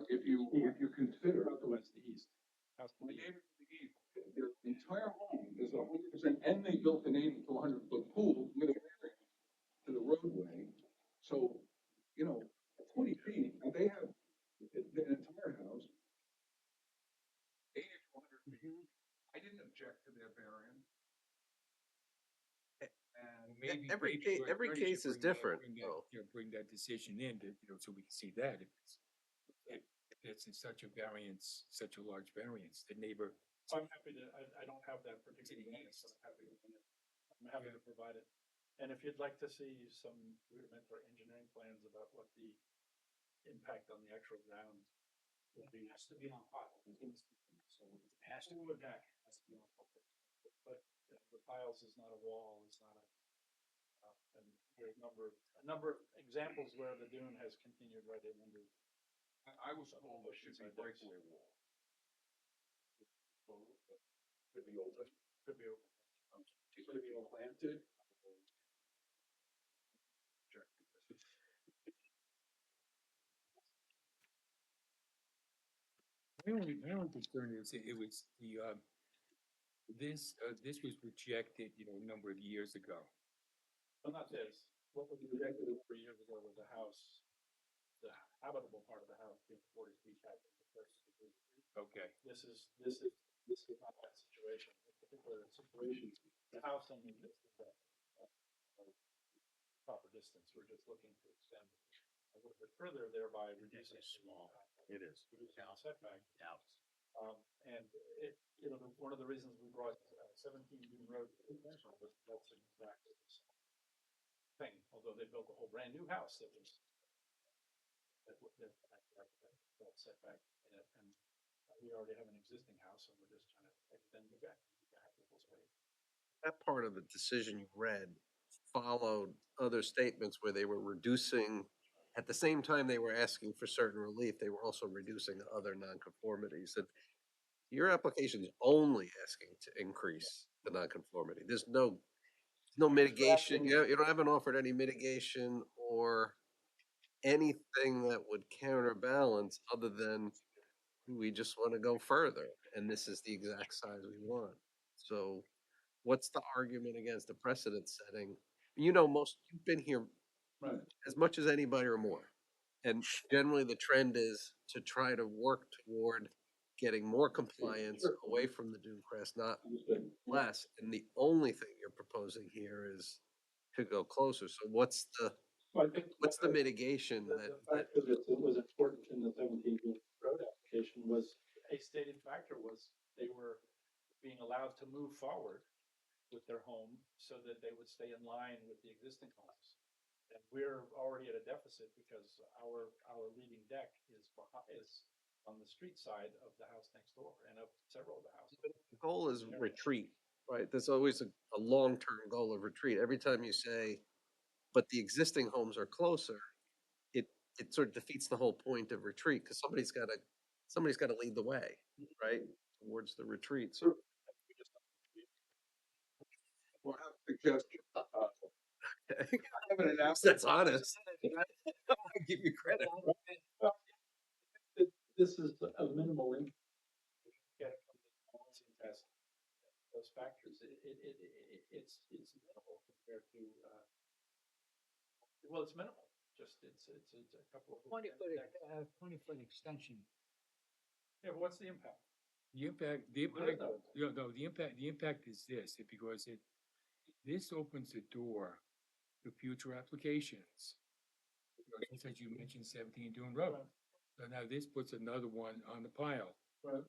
if you consider. The west, the east. House to My the east. neighbor to the east, their entire home is 100%, and they built an 80 to 100 foot pool with a variance to the roadway. So, you know, 20 feet, and they have their entire house 80 to 100 feet. I didn't object to their variance. And Maybe, maybe your Every attorney should case is bring that- different, bring that, though. You know, bring that decision in, to, you know, so we can see that if it's in such a variance, such a large variance, the neighbor. So I'm happy to, I don't have that particular variance, but I'm happy to provide it. And if you'd like to see some rudimentary engineering plans about what the impact on the actual ground would be. Has to be on file. So it has to be back, has to be on file. But the piles is not a wall, it's not a, and there's a number of examples where the dune has continued right in under. I was told there should be a breakaway wall. Could be open. Could be open. Could be planted. My only concern is it was this was rejected, you know, a number of years ago. Well, not this, what was rejected 3 years ago was a house, the habitable part of the house being 40 feet back from the first degree. Okay. This is not that situation, this particular situation, the house only existed that proper distance, we're just looking to extend a little bit further, thereby reducing. Small. It is. Reducing the setback. Yeah. And it, you know, one of the reasons we brought 17 Dune Road to the attention was that's exactly the same thing, although they built a whole brand new house that was that setback in it, and we already have an existing house, and we're just trying to extend the back people's way. That part of the decision you read followed other statements where they were reducing, at the same time they were asking for certain relief, they were also reducing other nonconformities. And your application is only asking to increase the nonconformity. There's no mitigation. You haven't offered any mitigation or anything that would counterbalance other than we just want to go further. And this is the exact size we want. So what's the argument against the precedent setting? You know, you've been here Right. as much as anybody or more. And generally the trend is to try to work toward getting more compliance away from the dune crest, not less. And the only thing you're proposing here is to go closer. So what's the, Well, I think what's the mitigation the that, factor that was important in the 17 road application was, a stated factor was they were being allowed to move forward with their home so that they would stay in line with the existing homes. And we're already at a deficit because our leading deck is on the street side of the house next door and of several of the houses. the goal is retreat, right? There's always a long-term goal of retreat. Every time you say, but the existing homes are closer, it sort of defeats the whole point of retreat, because somebody's gotta lead the way, right? Towards the retreat. So Well, I have a suggestion. I have an that's honest. I give you credit. This is a minimal impact. Get it from the balancing test, those factors, it's minimal compared to, well, it's minimal, just, it's a couple of. 20-foot extension. Yeah, but what's the impact? The impact, the impact is this, because this opens the door to future applications. Just as you mentioned, 17 Dune Road. So now this puts another one on the pile. Right.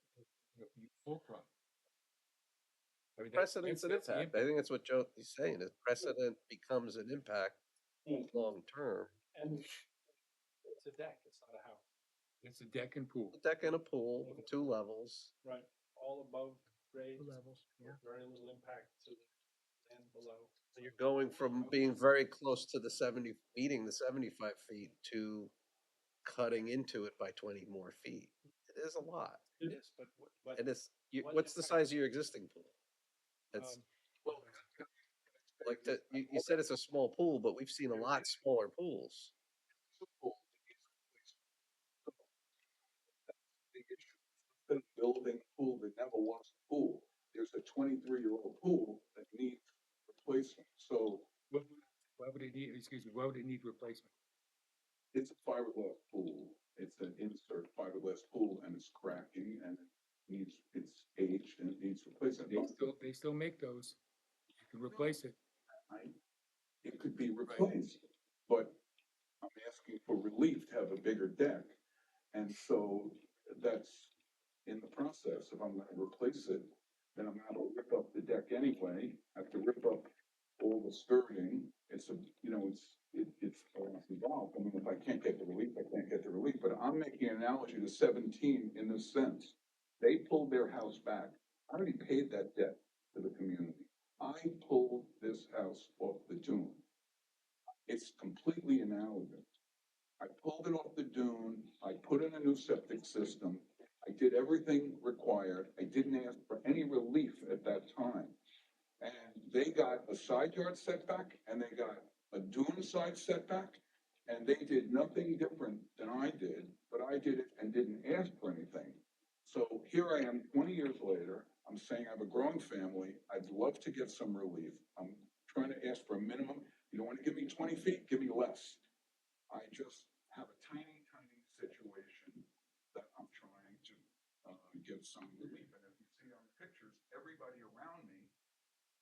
Fulcrum. I mean, Precedent's an that's the impact. I think that's what Joe is saying, is precedent becomes an impact long-term. And it's a deck, it's not a house. It's a deck and pool. A deck and a pool, 2 levels. Right, all above grade. Levels, yeah. Very little impact to the land below. So you're going from being very close to meeting the 75 feet to cutting into it by 20 more feet. It is a lot. It is, but. And it's, what what's the impact- size of your existing pool? It's, Um, like, you said it's a small pool, but we've seen a lot smaller pools. The issue. Been building a pool that never was a pool. There's a 23-year-old pool that needs replacement. So Why would it need, excuse me, why would it need replacement? it's a fiberglass pool. It's an insert fiberglass pool, and it's cracking, and it's aged, and it needs replacement. They still make those. You can replace it. It could be replaced, but I'm asking for relief to have a bigger deck. And so that's in the process. If I'm gonna replace it, then I'm gonna rip up the deck anyway, have to rip up all the skirting. It's it's involved. I mean, if I can't get the relief, I can't get the relief, but I'm making an analogy to 17 in this sense. They pulled their house back. I already paid that debt to the community. I pulled this house off the dune. It's completely analogous. I pulled it off the dune, I put in a new septic system, I did everything required, I didn't ask for any relief at that time. And they got a side yard setback, and they got a dune side setback, and they did nothing different than I did, but I did it and didn't ask for anything. So here I am, 20 years later, I'm saying I have a growing family, I'd love to get some relief, I'm trying to ask for a minimum, you don't wanna give me 20 feet, give me less. I just have a tiny, tiny situation that I'm trying to give some relief. And as you see on the pictures, everybody around me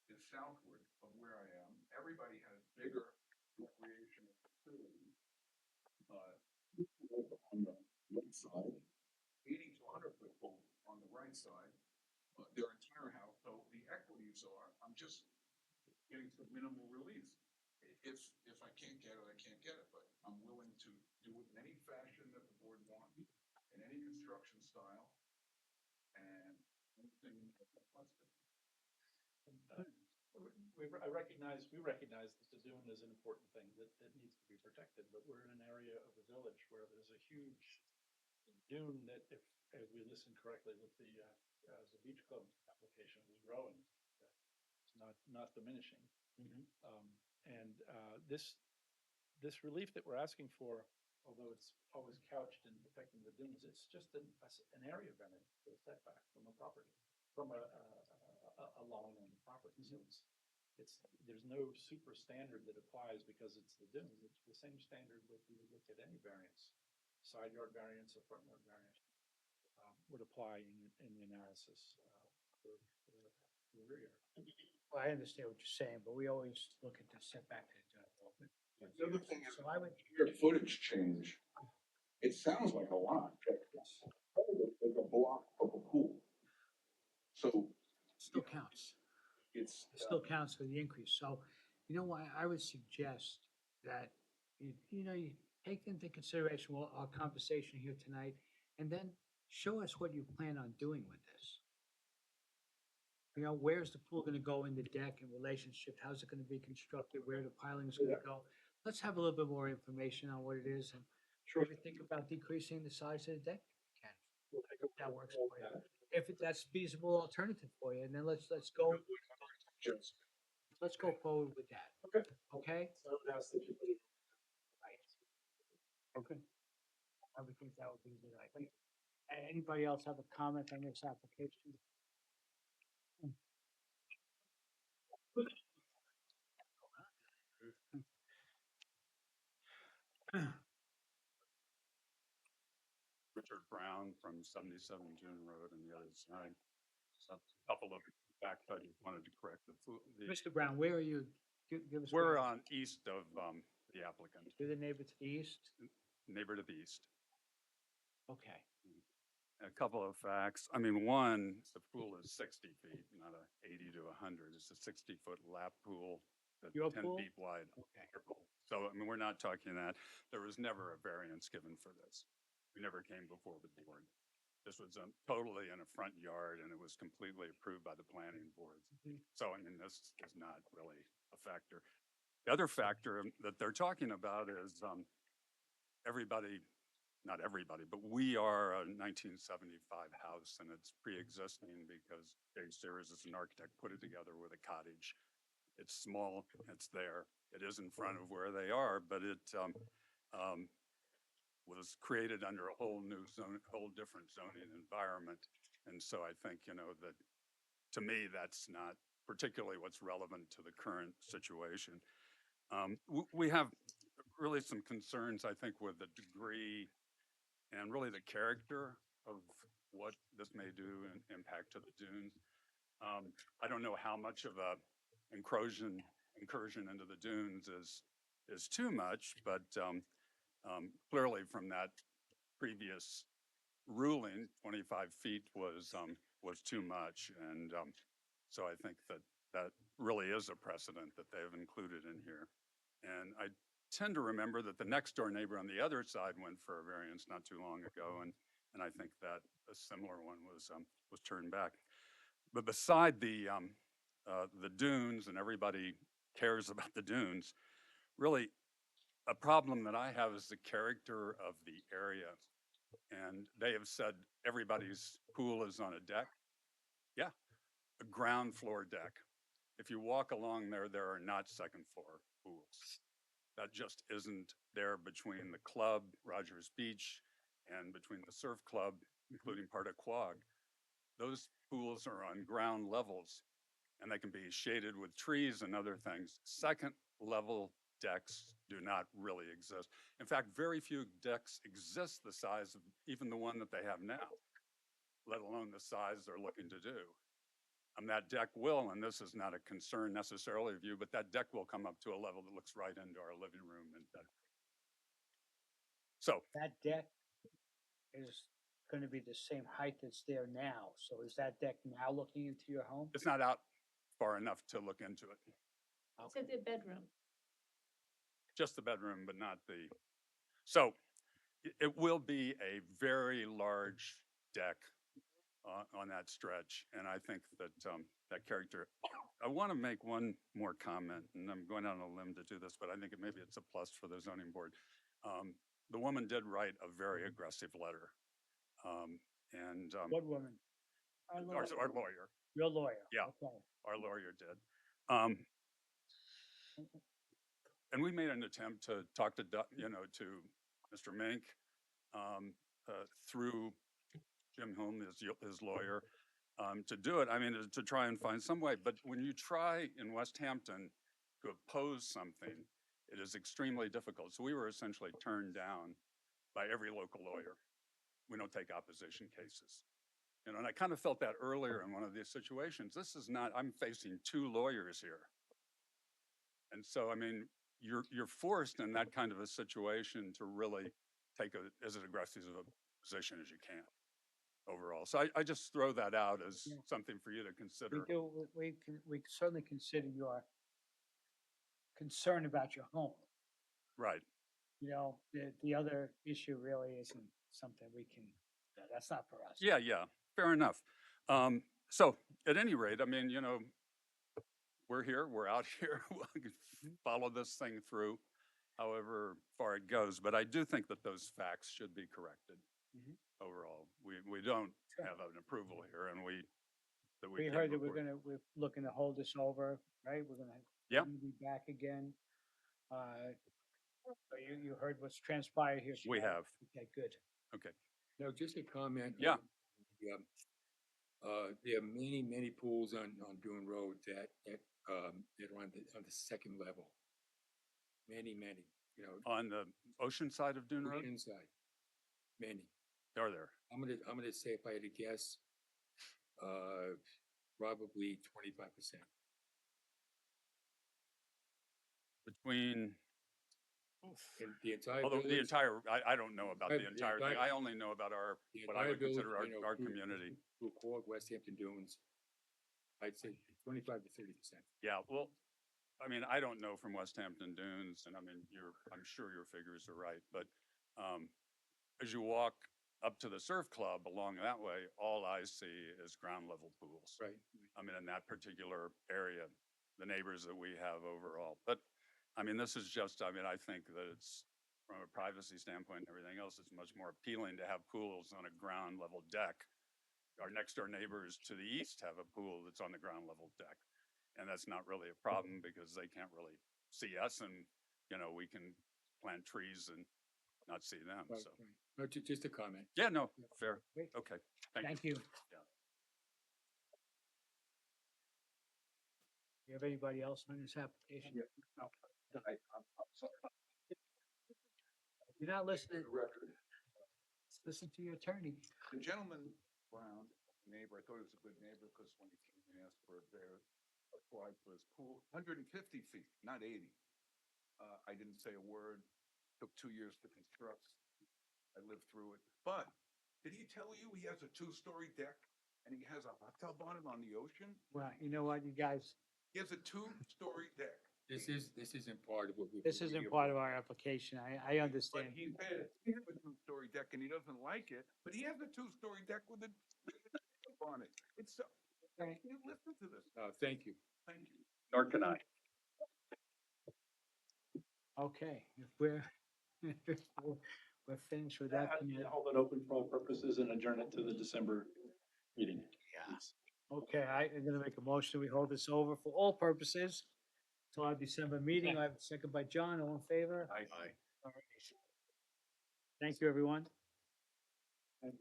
is southward of where I am. Everybody has bigger recreational facilities. On the left side, 80 to 100 foot pool on the right side, their entire house. So the equities are, I'm just getting some minimal relief. If I can't get it, I can't get it, but I'm willing to do it in any fashion that the board wants, in any construction style, and anything that's requested. We recognize that the dune is an important thing that needs to be protected, but we're in an area of the village where there's a huge dune that, if we listen correctly with the beach club application, is growing. It's not diminishing. And this relief that we're asking for, although it's always couched in protecting the dunes, it's just an area variance for a setback from a property, from a line on the property. So there's no super standard that applies because it's the dunes. It's the same standard that we would look at any variance, side yard variance or front yard variance. would apply in the analysis, for the rear yard. Well, I understand what you're saying, but we always look at the setback to the general open. The other thing is, So I would, your footage change, it sounds like a lot, but it's probably like a block of a pool. So still counts. it's, It still counts for the increase. So, you know what, I would suggest that you take into consideration our conversation here tonight, and then show us what you plan on doing with this. Where's the pool gonna go in the deck in relationship? How's it gonna be constructed? Where the piling is gonna go? Let's have a little bit more information on what it is and maybe think about decreasing the size of the deck. Ken. If that works for you. If that's feasible alternative for you, and then let's go forward with that. Okay. Okay? So I would ask that you put it. Okay. I would think that would be a good idea. Anybody else have a comment on this application? Richard Brown from 77 June Road on the other side. So a couple of facts I just wanted to correct. Mr. Brown, where are you? Give us. We're ground. on east of the applicant, You're the neighbor to the east? neighbor to the east. Okay. A couple of facts. I mean, one, the pool is 60 feet, not a 80 to 100. It's a 60-foot lap pool that's Your 10 pool? feet wide. Okay. So, I mean, we're not talking that. There was never a variance given for this. We never came before the board. This was totally in a front yard and it was completely approved by the planning board. So, I mean, this is not really a factor. The other factor that they're talking about is everybody, not everybody, but we are a 1975 house and it's pre-existing because Dave Sears as an architect put it together with a cottage. It's small, it's there. It is in front of where they are, but it was created under a whole new zone, whole different zoning environment. And so I think, that to me, that's not particularly what's relevant to the current situation. We have really some concerns, I think, with the degree and really the character of what this may do and impact to the dunes. I don't know how much of a incursion into the dunes is too much, but clearly from that previous ruling, 25 feet was too much. And so I think that really is a precedent that they've included in here. And I tend to remember that the next door neighbor on the other side went for a variance not too long ago. And I think that a similar one was turned back. But beside the dunes, and everybody cares about the dunes, really a problem that I have is the character of the area. And they have said everybody's pool is on a deck. Yeah, a ground floor deck. If you walk along there, there are not second floor pools. That just isn't there between the club, Rogers Beach, and between the surf club, including part of Quag. Those pools are on ground levels and they can be shaded with trees and other things. Second level decks do not really exist. In fact, very few decks exist the size of even the one that they have now, let alone the size they're looking to do. That deck will, and this is not a concern necessarily of you, but that deck will come up to a level that looks right into our living room and bedroom. So That deck is gonna be the same height that's there now. So is that deck now looking into your home? it's not out far enough to look into it. It's in the bedroom. Just the bedroom, but not the, so it will be a very large deck on that stretch. And I think that that character, I want to make one more comment, and I'm going out on a limb to do this, but I think maybe it's a plus for the zoning board. The woman did write a very aggressive letter. What woman? Our lawyer. Your lawyer? Yeah. Okay. Our lawyer did. And we made an attempt to talk to, to Mr. Mink through Jim Hulme, his lawyer, to do it. I mean, to try and find some way. But when you try in West Hampton to oppose something, it is extremely difficult. So we were essentially turned down by every local lawyer. we don't take opposition cases. You know, and I kind of felt that earlier in one of these situations. This is not, I'm facing two lawyers here. And so, I mean, you're forced in that kind of a situation to really take as aggressive a position as you can overall. So I just throw that out as Yeah. something for you to We consider. do, we certainly consider your concern about your home. Right. You know, the other issue really isn't something we can, that's not for us. Yeah, yeah, fair enough. So at any rate, I mean, you know, we're here, we're out here, we'll follow this thing through however far it goes. But I do think that those facts should be corrected Mhm. overall. We don't Sure. have an approval here and we We came heard that before- we're looking to hold this over, right? We're gonna Yeah. be back again. So you heard what's transpired here. We tonight. have. Okay, good. Okay. No, just a comment. Yeah. There are many, many pools on Dune Road that are on the second level. Many, you know, On the ocean side of Dune Road, inside, many. are there? I'm gonna say if I had to guess, probably 25%. Between, And the entire although the village, entire, I don't know about the The entire thing. entire- I only know about our, the what I entire would consider village, you know, our through- community. Through Quogue, West Hampton Dunes, I'd say 25 to 30%. Yeah, well, I mean, I don't know from West Hampton Dunes, and I mean, I'm sure your figures are right, but as you walk up to the surf club along that way, all I see is ground level pools. Right. I mean, in that particular area, the neighbors that we have overall. But I mean, this is just, I mean, I think that it's, from a privacy standpoint and everything else, it's much more appealing to have pools on a ground level deck. Our next door neighbors to the east have a pool that's on the ground level deck. And that's not really a problem because they can't really see us and, you know, we can plant trees and not see them, Right, so. right. No, just a comment. Yeah, no, Yeah. fair. Great. Okay, thank you. Thank you. Yeah. You have anybody else on this application? No. You're not listening. Listen to your attorney. The gentleman, Brown, neighbor, I thought he was a good neighbor because when he came and asked for their, applied for his pool, 150 feet, not 80. I didn't say a word, took 2 years to construct. I lived through it, but did he tell you he has a 2-story deck and he has a hot tub on it on the ocean? Well, you know what, you guys, He has a 2-story deck. This isn't part of what we. this isn't part of our application. I But understand. he said he has a 2-story deck and he doesn't like it, but he has a 2-story deck with a tub on it. It's so, Okay. can you listen to this? Thank you. Thank you. Nor can I. Okay, if we're, we're finished with that. then you- Hold it open for all purposes and adjourn it to the December meeting. Okay, I'm gonna make a motion. We hold this over for all purposes till our December meeting. I have a second by John. All in favor? Aye. All right. Thank you, everyone. All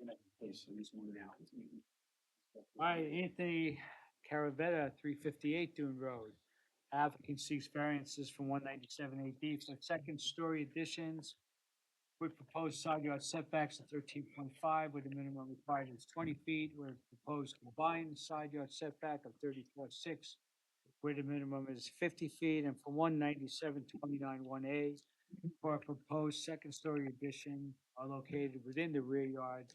right, Anthony Caravetta, 358 Dune Road. Applicant seeks variances from 197 AD for second-story additions with proposed side yard setbacks of 13.5, with a minimum required is 20 feet, with proposed combined side yard setback of 34.6, where the minimum is 50 feet, and for 197-29-1A, for a proposed second-story addition are located within the rear yard,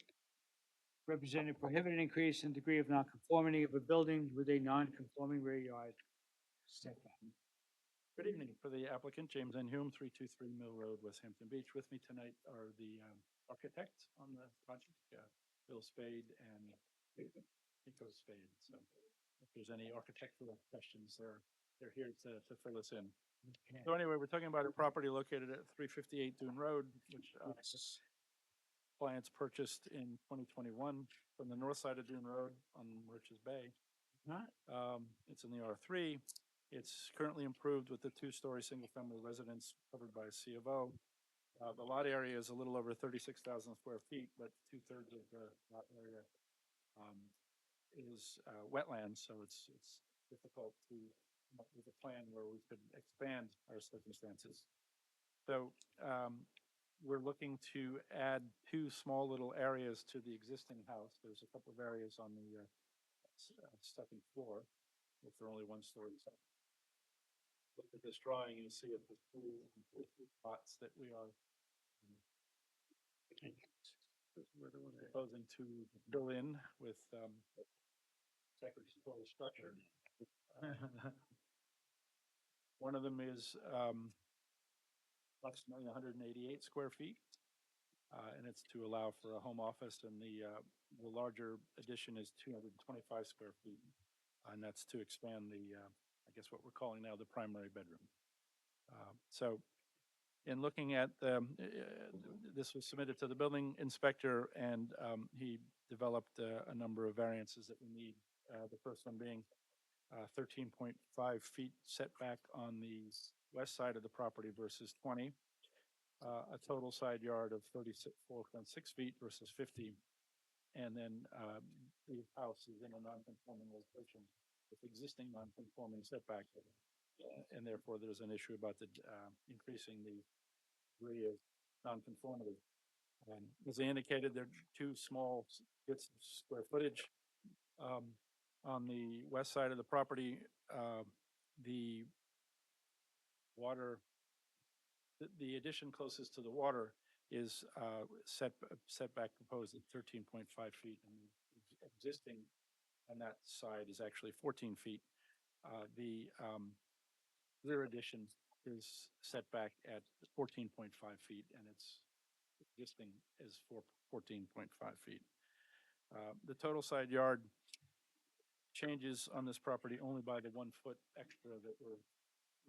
representing prohibited increase in degree of nonconformity of a building with a non-conforming rear yard setback. Good evening. For the applicant, James N. Hume, 323 Mill Road, West Hampton Beach. With me tonight are the architects on the project, Bill Spade and Nico Spade. So if there's any architectural questions, they're here to fill us in. So anyway, we're talking about a property located at 358 Dune Road, which clients purchased in 2021 from the north side of Dune Road on Merch's Bay. It's in the R3. It's currently improved with the 2-story single-family residence covered by a C of O. The lot area is a little over 36,000 square feet, but 2/3 of the lot area is wetlands, so it's difficult to come up with a plan where we could expand our circumstances. So we're looking to add two small little areas to the existing house. There's a couple of areas on the second floor, if they're only one story. Look at this drawing, you'll see it, the two lots that we are proposing to fill in with second story structure. One of them is approximately 188 square feet. And it's to allow for a home office, and the larger addition is 225 square feet. And that's to expand the, I guess what we're calling now the primary bedroom. So in looking at, this was submitted to the building inspector, and he developed a number of variances that we need. The first one being 13.5 feet setback on the west side of the property versus 20. A total side yard of 34.6 feet versus 50. And then the house is in a non-conforming location with existing non-conforming setback. And therefore, there's an issue about the increasing the degree of non-conformity. As I indicated, there are two small bits of square footage. On the west side of the property, the water, the addition closest to the water is setback proposed at 13.5 feet, and existing on that side is actually 14 feet. The rear addition is set back at 14.5 feet, and its existing is 14.5 feet. The total side yard changes on this property only by the 1 foot extra that we're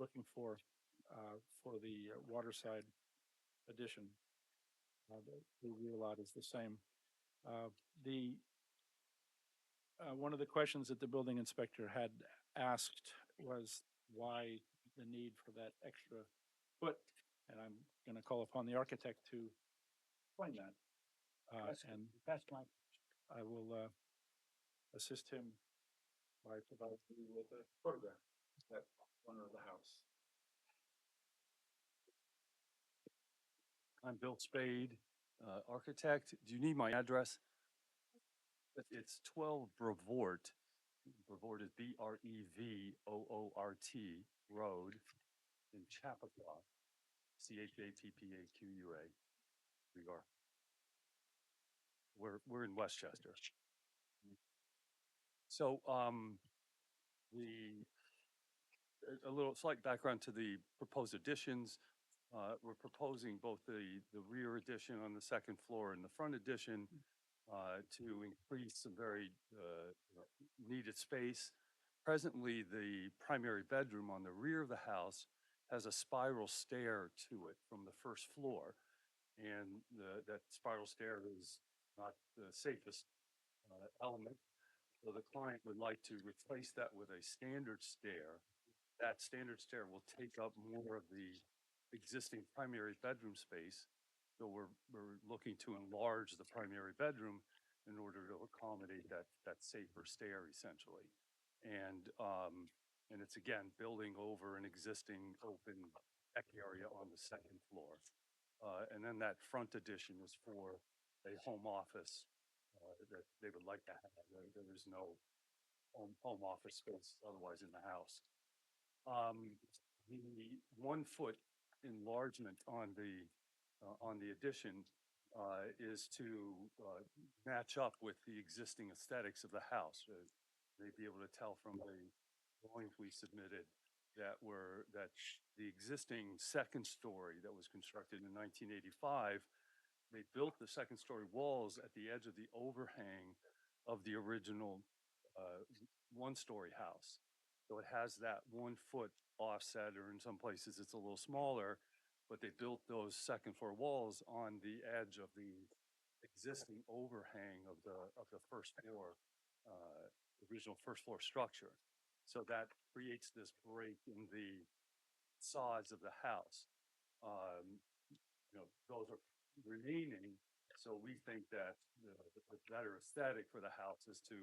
looking for the water side addition. The rear lot is the same. The one of the questions that the building inspector had asked was why the need for that extra foot, and I'm going to call upon the architect to explain that. And I will assist him by providing you with a photograph of that corner of the house. I'm Bill Spade, architect. Do you need my address? It's 12 Brevoort. Brevoort is Brevoort Road in Chappaqua, Chatpaqua. We are. We're in Westchester. So a little slight background to the proposed additions. We're proposing both the rear addition on the second floor and the front addition to increase some very needed space. Presently, the primary bedroom on the rear of the house has a spiral stair to it from the first floor. And that spiral stair is not the safest element. So the client would like to replace that with a standard stair. That standard stair will take up more of the existing primary bedroom space. So we're looking to enlarge the primary bedroom in order to accommodate that safer stair essentially. And it's again building over an existing open deck area on the second floor. And then that front addition is for a home office that they would like to have. There is no home office space otherwise in the house. The 1 foot enlargement on the addition is to match up with the existing aesthetics of the house. They'd be able to tell from the drawings we submitted that the existing second story that was constructed in 1985, they built the second story walls at the edge of the overhang of the original 1-story house. So it has that 1 foot offset, or in some places it's a little smaller, but they built those second floor walls on the edge of the existing overhang of the first floor, original first floor structure. So that creates this break in the sides of the house. Those are remaining. So we think that the better aesthetic for the house is to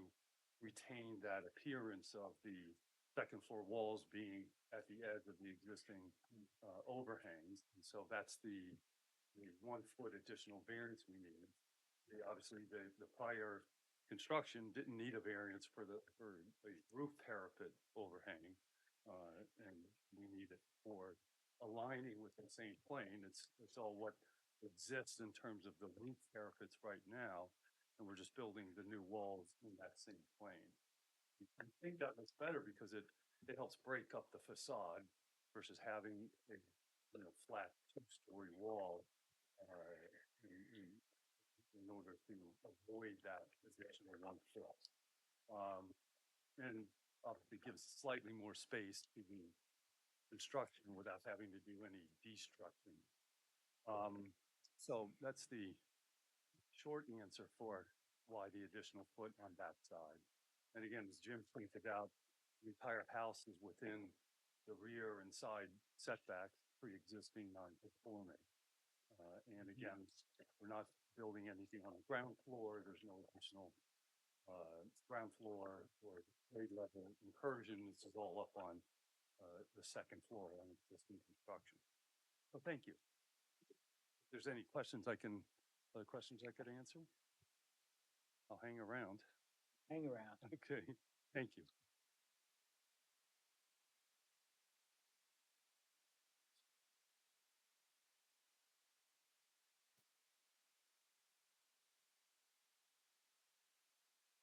retain that appearance of the second floor walls being at the edge of the existing overhangs. And so that's the the 1 foot additional variance we needed. Obviously, the prior construction didn't need a variance for the roof parapet overhang. And we need it for aligning with the same plane. It's all what exists in terms of the roof parapets right now. And we're just building the new walls in that same plane. I think that looks better because it helps break up the facade versus having a, flat 2-story wall. In order to avoid that additional 1 foot. And obviously gives slightly more space to the construction without having to do any destruction. So that's the short answer for why the additional foot on that side. And again, as Jim pointed out, the entire house is within the rear and side setbacks, pre-existing non-conforming. And again, we're not building anything on the ground floor. There's no additional ground floor or grade level incursion. This is all up on the second floor on existing construction. So thank you. If there's any other questions I could answer, I'll hang around. Hang around. Okay, thank you.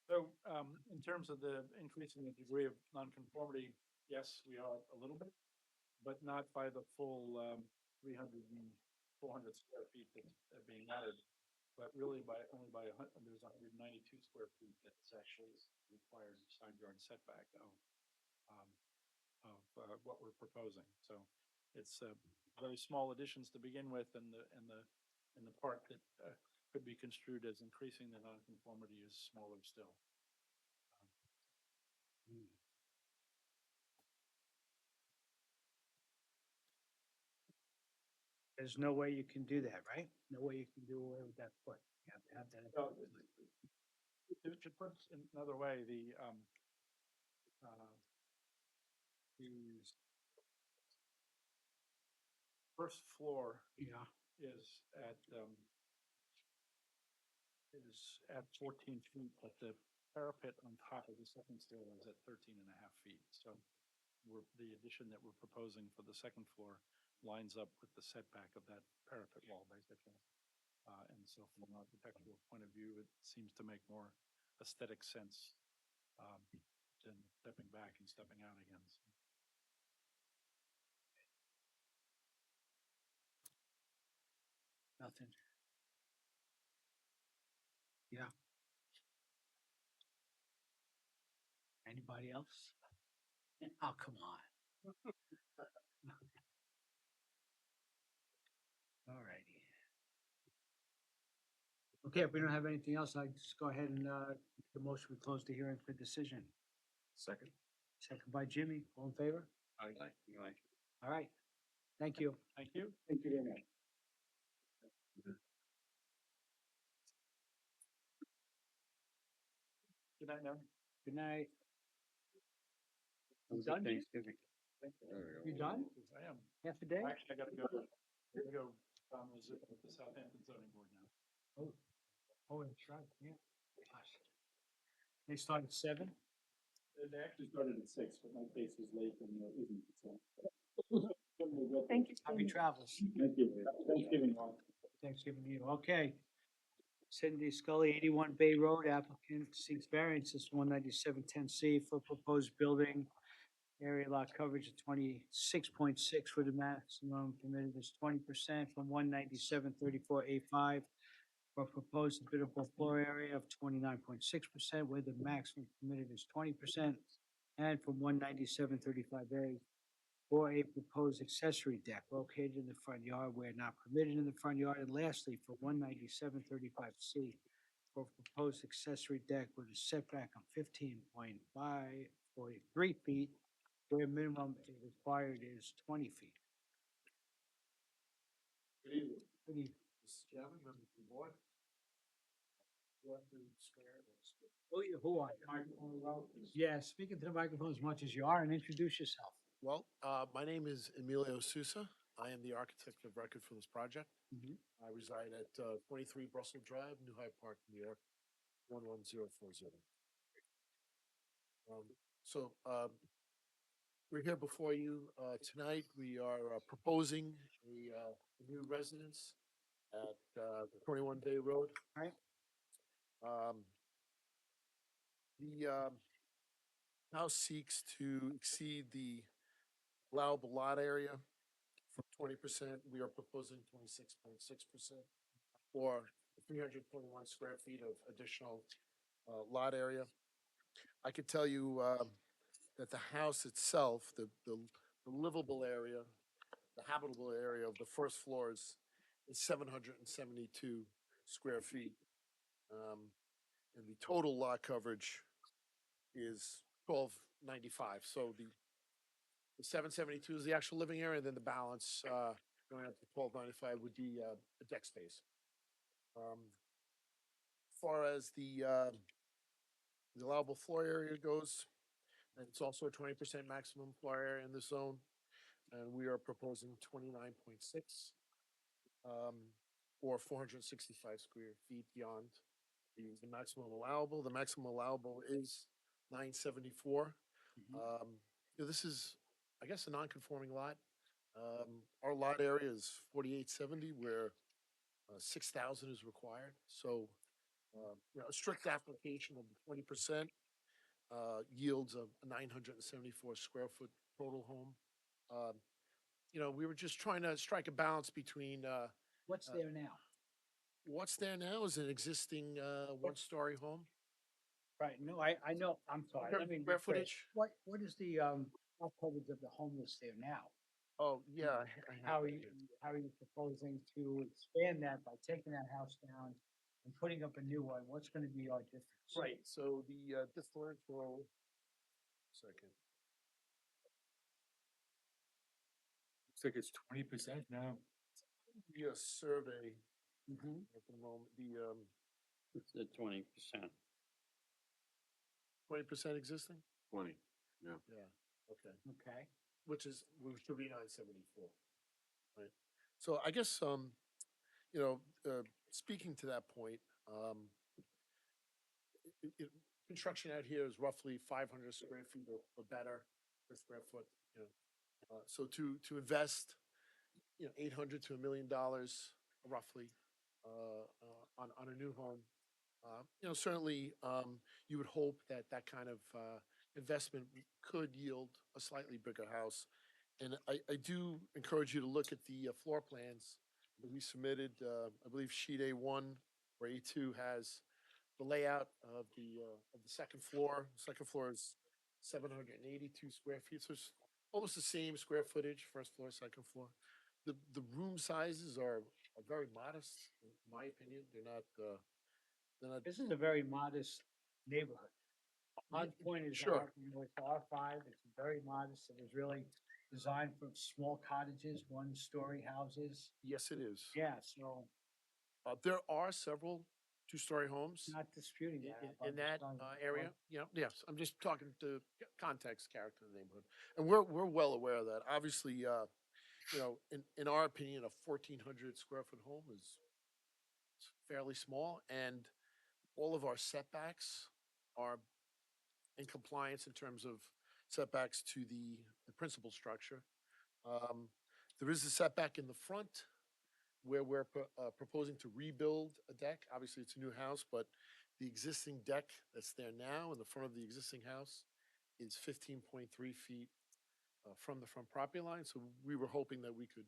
So, in terms of the increasing the degree of nonconformity, yes, we are a little bit, but not by the full, 300 and 400 square feet that's being added. But really only by there's 192 square feet that's actually required side yard setback of what we're proposing. So it's very small additions to begin with, and the part that could be construed as increasing the nonconformity is smaller still. There's no way you can do that, right? No way you can do away with that foot. You have to have that. Well, to put it another way, the first floor Yeah. is at 14 feet, but the parapet on top of the second floor is at 13 and a half feet. So the addition that we're proposing for the second floor lines up with the setback of that parapet wall, basically. And so from an architectural point of view, it seems to make more aesthetic sense than stepping back and stepping out again. So. Nothing. Yeah. Anybody else? Oh, come on. All righty. Okay, if we don't have anything else, I'll just go ahead and the motion, we close the hearing for decision. Second. Second by Jimmy, all in favor? Aye. All right, thank you. Thank you. Thank you very much. Good night, now. Good night. Have a good Done, Jim? Thanksgiving. You done? I am. Half a day? Actually, I gotta go visit with the Southampton zoning board now. Oh, that's right, yeah. Gosh. They start at 7? They actually started at 6, but my case was late and isn't, so. Thank you. Happy travels. Thank you. Thanksgiving long. Thanksgiving to you. Okay. Cindy Scully, 81 Bay Road, applicant seeks variances 19710C for proposed building. Area lot coverage of 26.6 for the maximum permitted is 20% from 19734A5 for proposed biddable floor area of 29.6% where the maximum permitted is 20% and from 19735A for a proposed accessory deck located in the front yard where not permitted in the front yard. And lastly, for 19735C for proposed accessory deck with a setback of 15.543 feet where minimum required is 20 feet. Good evening. Good evening. Mr. Chairman, members of the board. You have to swear Who are you? microphone loud, please. Yeah, speak into the microphone as much as you are and introduce yourself. Well, my name is Emilio Sousa. I am the architect of record for this project. Mhm. I reside at 23 Brussels Drive, New Hyde Park, New York, 11040. Um, So we're here before you tonight. We are proposing a new residence at 21 Bay Road. Right. Um, The house seeks to exceed the allowable lot area from 20%. We are proposing 26.6%, or 321 square feet of additional lot area. I could tell you that the house itself, the livable area, the habitable area of the first floors is 772 square feet. And the total lot coverage is 1295. So the 772 is the actual living area, and then the balance going up to 1295 would be a deck space. As far as the allowable floor area goes, and it's also a 20% maximum floor area in the zone, and we are proposing 29.6, or 465 square feet beyond the maximum allowable. The maximum allowable is 974. This is, I guess, a non-conforming lot. Our lot area is 4870, where 6,000 is required. So, a strict application of the 20% yields a 974 square foot total home. We were just trying to strike a balance between What's there now? what's there now is an existing one-story home. Right, no, I know, I'm sorry, Okay, let me square rephrase. footage? What is the, lot coverage of the home that's there now? Oh, yeah. How are you proposing to expand that by taking that house down and putting up a new one? What's gonna be our difference? Right, so the differential, second, Looks like it's 20% now. the survey Mhm. at the moment, the It's the 20%. 20% existing? 20, yeah. Yeah, okay. Okay, Which should be 974, right? So I guess, speaking to that point, construction out here is roughly 500 square feet or better per square foot, you know. So to invest, 800 to $1 million roughly, on a new home, certainly, you would hope that that kind of, investment could yield a slightly bigger house. And I do encourage you to look at the floor plans that we submitted. I believe sheet A1 or A2 has the layout of the second floor. Second floor is 782 square feet, so it's almost the same square footage, first floor, second floor. The room sizes are very modest, in my opinion. They're not. this is a very modest neighborhood. Odd Point is Sure. it's R5, it's very modest, it was really designed for small cottages, one-story houses. Yes, it is. Yeah, so There are several two-story homes not disputing in, that. in, I'm in just that trying to- area. Yes, I'm just talking to context, character of the neighborhood. And we're well aware of that. Obviously, in our opinion, a 1,400 square foot home is fairly small, and all of our setbacks are in compliance in terms of setbacks to the principal structure. There is a setback in the front where we're proposing to rebuild a deck. Obviously, it's a new house, but the existing deck that's there now in the front of the existing house is 15.3 feet from the front property line. So we were hoping that we could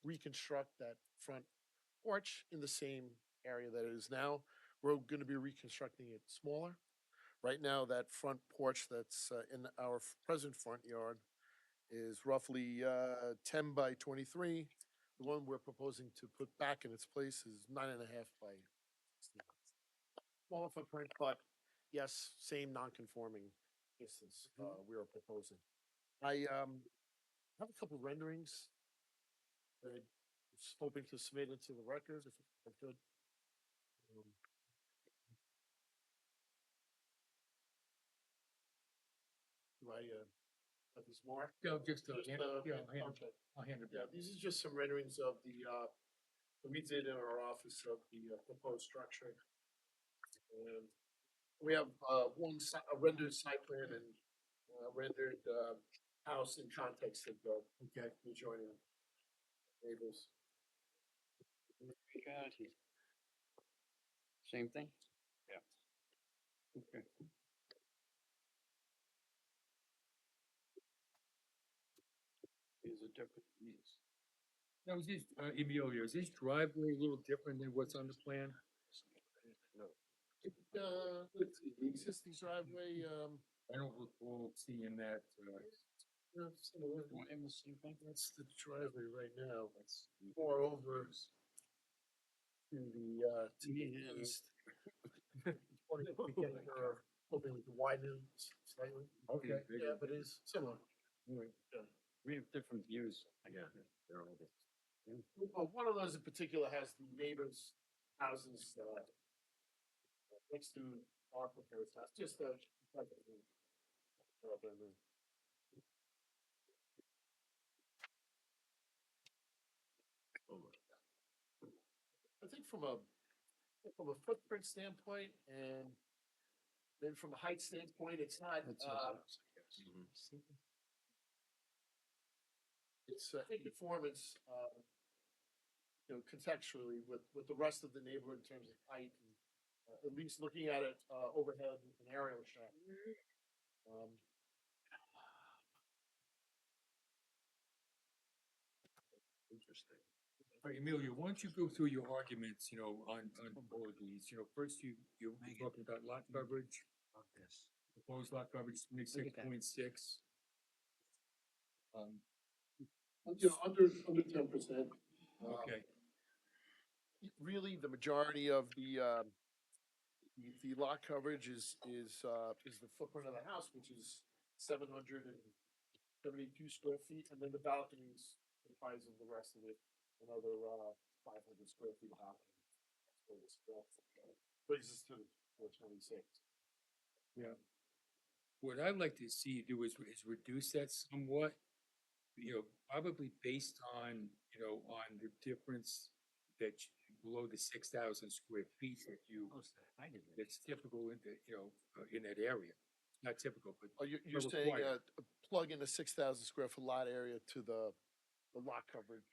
reconstruct that front porch in the same area that it is now. We're going to be reconstructing it smaller. Right now, that front porch that's in our present front yard is roughly 10 by 23. The one we're proposing to put back in its place is 9.5 by 16. Smaller footprint, but yes, same non-conforming distance we are proposing. I have a couple renderings that I was hoping to submit into the record if I could. Um, Do I have renderings, Mark. Yeah, just, Just, hand- yeah, okay. I'll hand it Yeah, back. these are just some renderings of that we did in our office of the proposed structure. And we have, a rendered site plan and, rendered, house in context of the Okay. adjoining neighbors. Same thing? Yeah. Okay. Is it different? Yes. Now, is this, Emilio, is this driveway a little different than what's on the plan? Let's see, the existing driveway, I don't recall seeing that, similar. That's the driveway right now. It's more over to the east. Hoping to widen slightly. Okay. Yeah, but it's similar. We have different views. Yeah. They're all different. Well, one of those in particular has the neighbors' houses, next to our proposed house, just I think from a footprint standpoint and then from a height standpoint, it's not, it's in conformance, contextually with the rest of the neighborhood in terms of height and at least looking at it overhead with an aerial shot. Interesting. All right, Emilio, why don't you go through your arguments, on all of these, first you're talking about lot coverage. Proposed lot coverage, 26.6. Under 10%. Okay. Really, the majority of the lot coverage is the footprint of the house, which is 772 square feet, and then the balconies comprise of the rest of it, another 500 square feet of balcony. Brings us to 426. Yeah. What I'd like to see do is reduce that somewhat, probably based on, on the difference that below the 6,000 square feet that that's typical in the, in that area. Not typical, but. Oh, you're but saying, required. plug in a 6,000 square foot lot area to the lot coverage?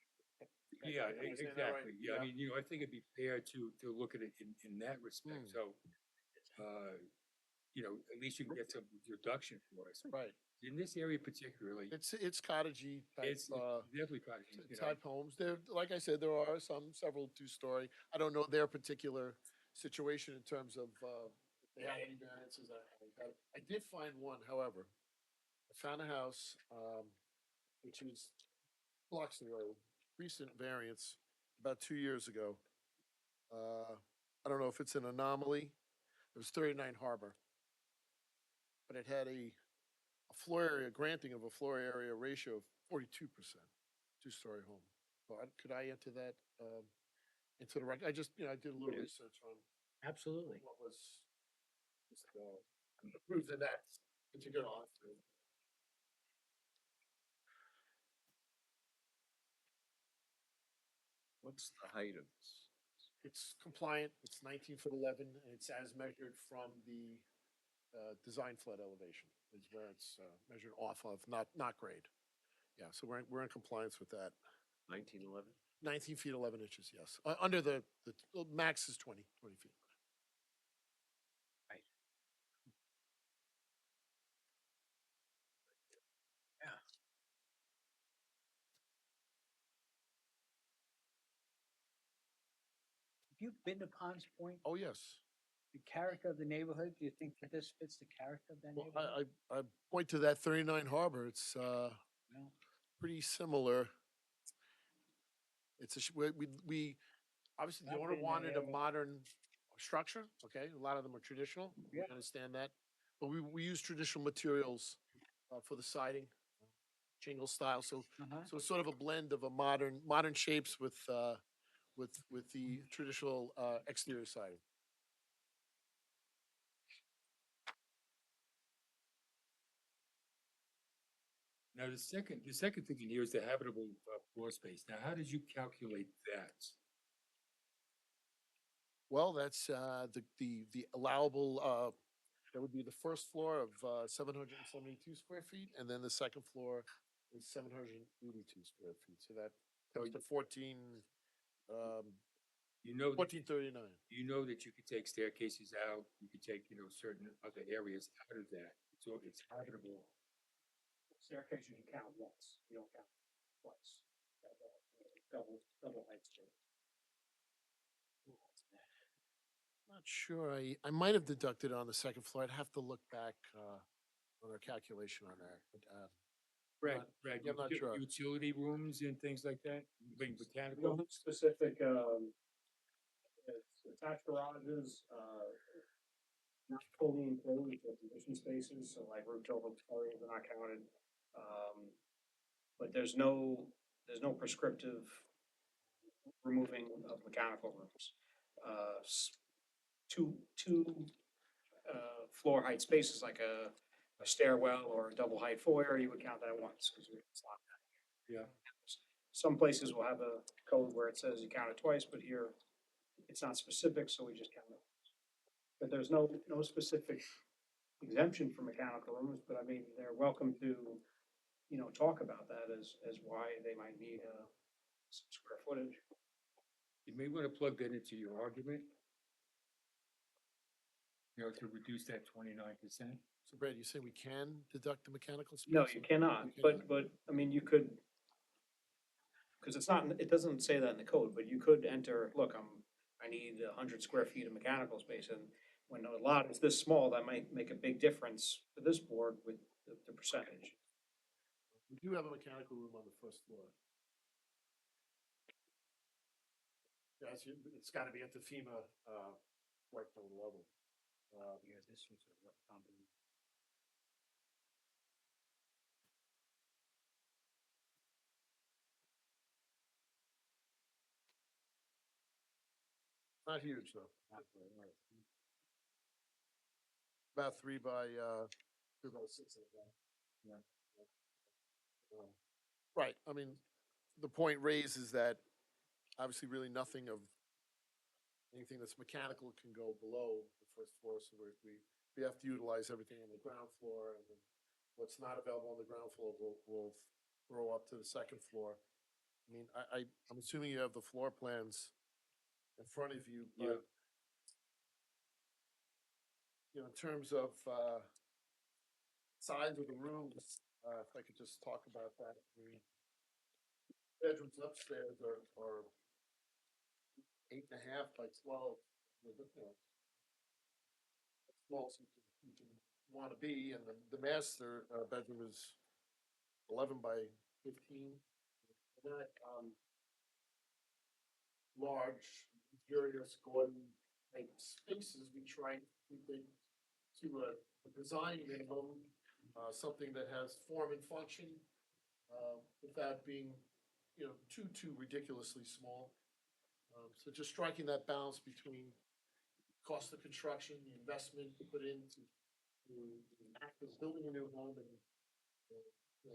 Yeah, Am I saying that right? exactly. Yeah, I mean, I think it'd be fair to look at it in that respect. So, at least you can get some reduction for us. Right. In this area particularly, It's cottagey type, it's definitely cottage, type homes. There, like I said, there are several two-story. I don't know their particular situation in terms of, if they had any variances. I did find one, however. I found a house, which is blocks the road, recent variance, about 2 years ago. I don't know if it's an anomaly. It was 39 Harbor. But it had a floor area, granting of a floor area ratio of 42%, two-story home. So could I enter that, into the record? I just, I did a little research on Absolutely. what was just, approved in that particular lot. What's the height of this? It's compliant, it's 19'11", and it's as measured from the design flood elevation is where it's measured off of, not grade. Yeah, so we're in compliance with that. 1911? 19 feet 11 inches, yes. Under the max is 20 feet. Have you been to Ponds Point? Oh, yes. The character of the neighborhood, do you think that this fits the character of that Well, neighborhood? I point to that 39 Harbor. It's Well, pretty similar. It's we obviously the I've owner been in that wanted a area. modern structure. Okay, a lot of them are traditional. We Yeah. understand that, but we use traditional materials for the siding, shingle style. So it's sort of a blend of a modern shapes with the traditional exterior siding. Now, the second thing in here is the habitable floor space. Now, how did you calculate that? Well, that's, the allowable, that would be the first floor of, 772 square feet, and then the second floor is 782 square feet, so that comes to 14, You know, that- 1439. you know that you could take staircases out, you could take, certain other areas out of that, so it's habitable. Staircase you can count once, you don't count twice. Double height stair. Not sure, I might have deducted on the second floor, I'd have to look back, on our calculation on that, but, Brad, yeah, I'm not sure. utility rooms and things like that, like We botanical. don't have specific, attached garages, not fully enclosed, with addition spaces, so like roofed over areas are not counted. But there's no prescriptive removing of mechanical rooms. Two floor height spaces, like a stairwell or a double height foyer, you would count that once, because it's not. Yeah. Some places will have a code where it says you count it twice, but here it's not specific, so we just count it. But there's no specific exemption for mechanical rooms, but I mean, they're welcome to, talk about that as why they might need, some square footage. You may want to plug that into your argument. To reduce that 29%. So Brad, you say we can deduct the mechanical space? No, you cannot, but, I mean, you could, because it doesn't say that in the code, but you could enter, look, I need 100 square feet of mechanical space, and when a lot is this small, that might make a big difference for this board with the percentage. We do have a mechanical room on the first floor. Yes, it's gotta be at the FEMA, flood code level. Yeah, this was a rough company. Not huge, though. Not very large. About 3 by, 2 by 6. Yeah. Right, I mean, the point raised is that obviously really nothing of anything that's mechanical can go below the first floor, so we have to utilize everything on the ground floor, and then what's not available on the ground floor will throw up to the second floor. I mean, I'm assuming you have the floor plans in front of you, Yeah. but in terms of, size of the rooms, if I could just talk about that, the bedrooms upstairs are 8.5 by 12. Small as you can wanna be, and the master, bedroom is 11 by 15. Not, large, luxurious, Gordon type spaces, we try to keep it to a design minimum, something that has form and function, without being, too ridiculously small. So just striking that balance between cost of construction, the investment put into the act of building a new home, and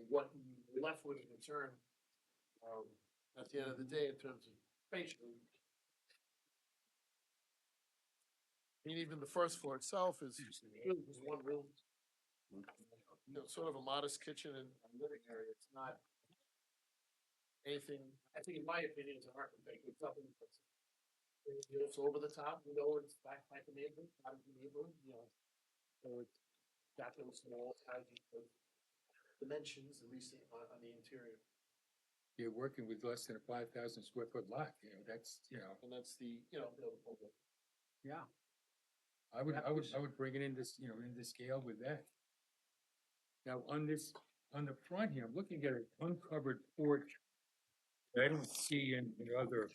what you're left with in return, at the end of the day, in terms of patient. I mean, even the first floor itself is really just one room. Sort of a modest kitchen and living area. It's not anything, I think in my opinion, as an architect, it's something that's it's over the top, it's that type of neighborhood, out of the neighborhood, so it's got those small dimensions, at least on the interior. You're working with less than a 5,000 square foot lot, that's, And that's the, Yeah. I would bring it in this, in this scale with that. Now, on the front here, I'm looking at an uncovered porch. I don't see any other,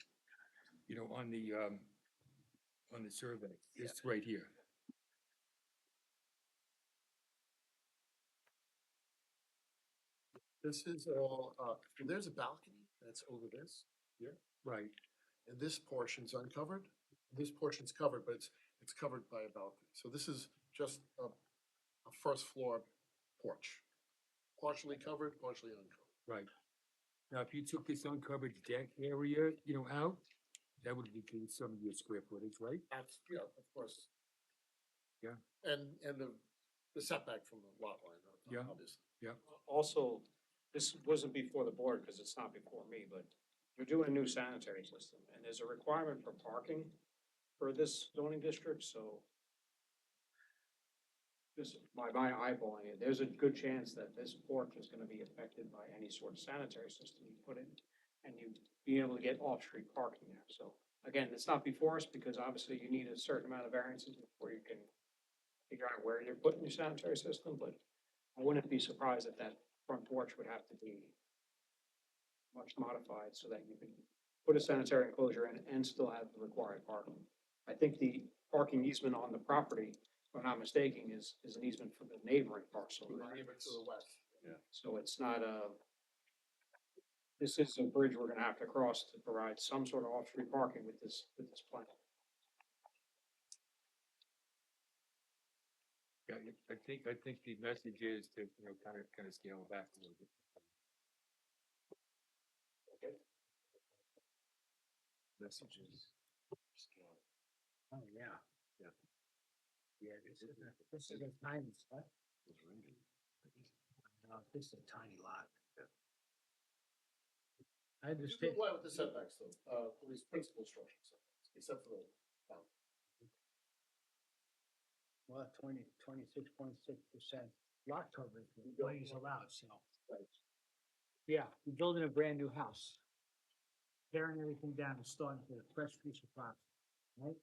on the survey, this right here. This is all, there's a balcony that's over this here, Right. and this portion's uncovered. This portion's covered, but it's covered by a balcony. So this is just a first floor porch. partially covered, partially uncovered. Right. Now, if you took this uncovered deck area, out, that would reduce some of your square footage, right? That's, yeah, of course. Yeah. And the setback from the lot line, Yeah. obviously. Yeah. Also, this wasn't before the board, because it's not before me, but you're doing a new sanitary system, and there's a requirement for parking for this zoning district, so just by my eyeballing it, there's a good chance that this porch is gonna be affected by any sort of sanitary system you put in, and you be able to get off-street parking there. So again, it's not before us, because obviously you need a certain amount of variances before you can figure out where you're putting your sanitary system, but I wouldn't be surprised if that front porch would have to be much modified so that you can put a sanitary enclosure in and still have the required parking. I think the parking easement on the property, if I'm not mistaken, is an easement for the neighboring parcel. To the right? neighbor to the west. So it's not this is a bridge we're gonna have to cross to provide some sort of off-street parking with this plan. Yeah, I think the message is to, kind of scale it back a little bit. Messages. Scale. Oh, yeah. Yeah, this is a tiny spot. No, this is a tiny lot. I You understand. comply with the setbacks though, at least principal structure setbacks, except for the fountain. Well, 26.6% lot coverage, what is allowed, so. Yeah, we're building a brand new house. Tearing everything down and starting with a fresh piece of property, right?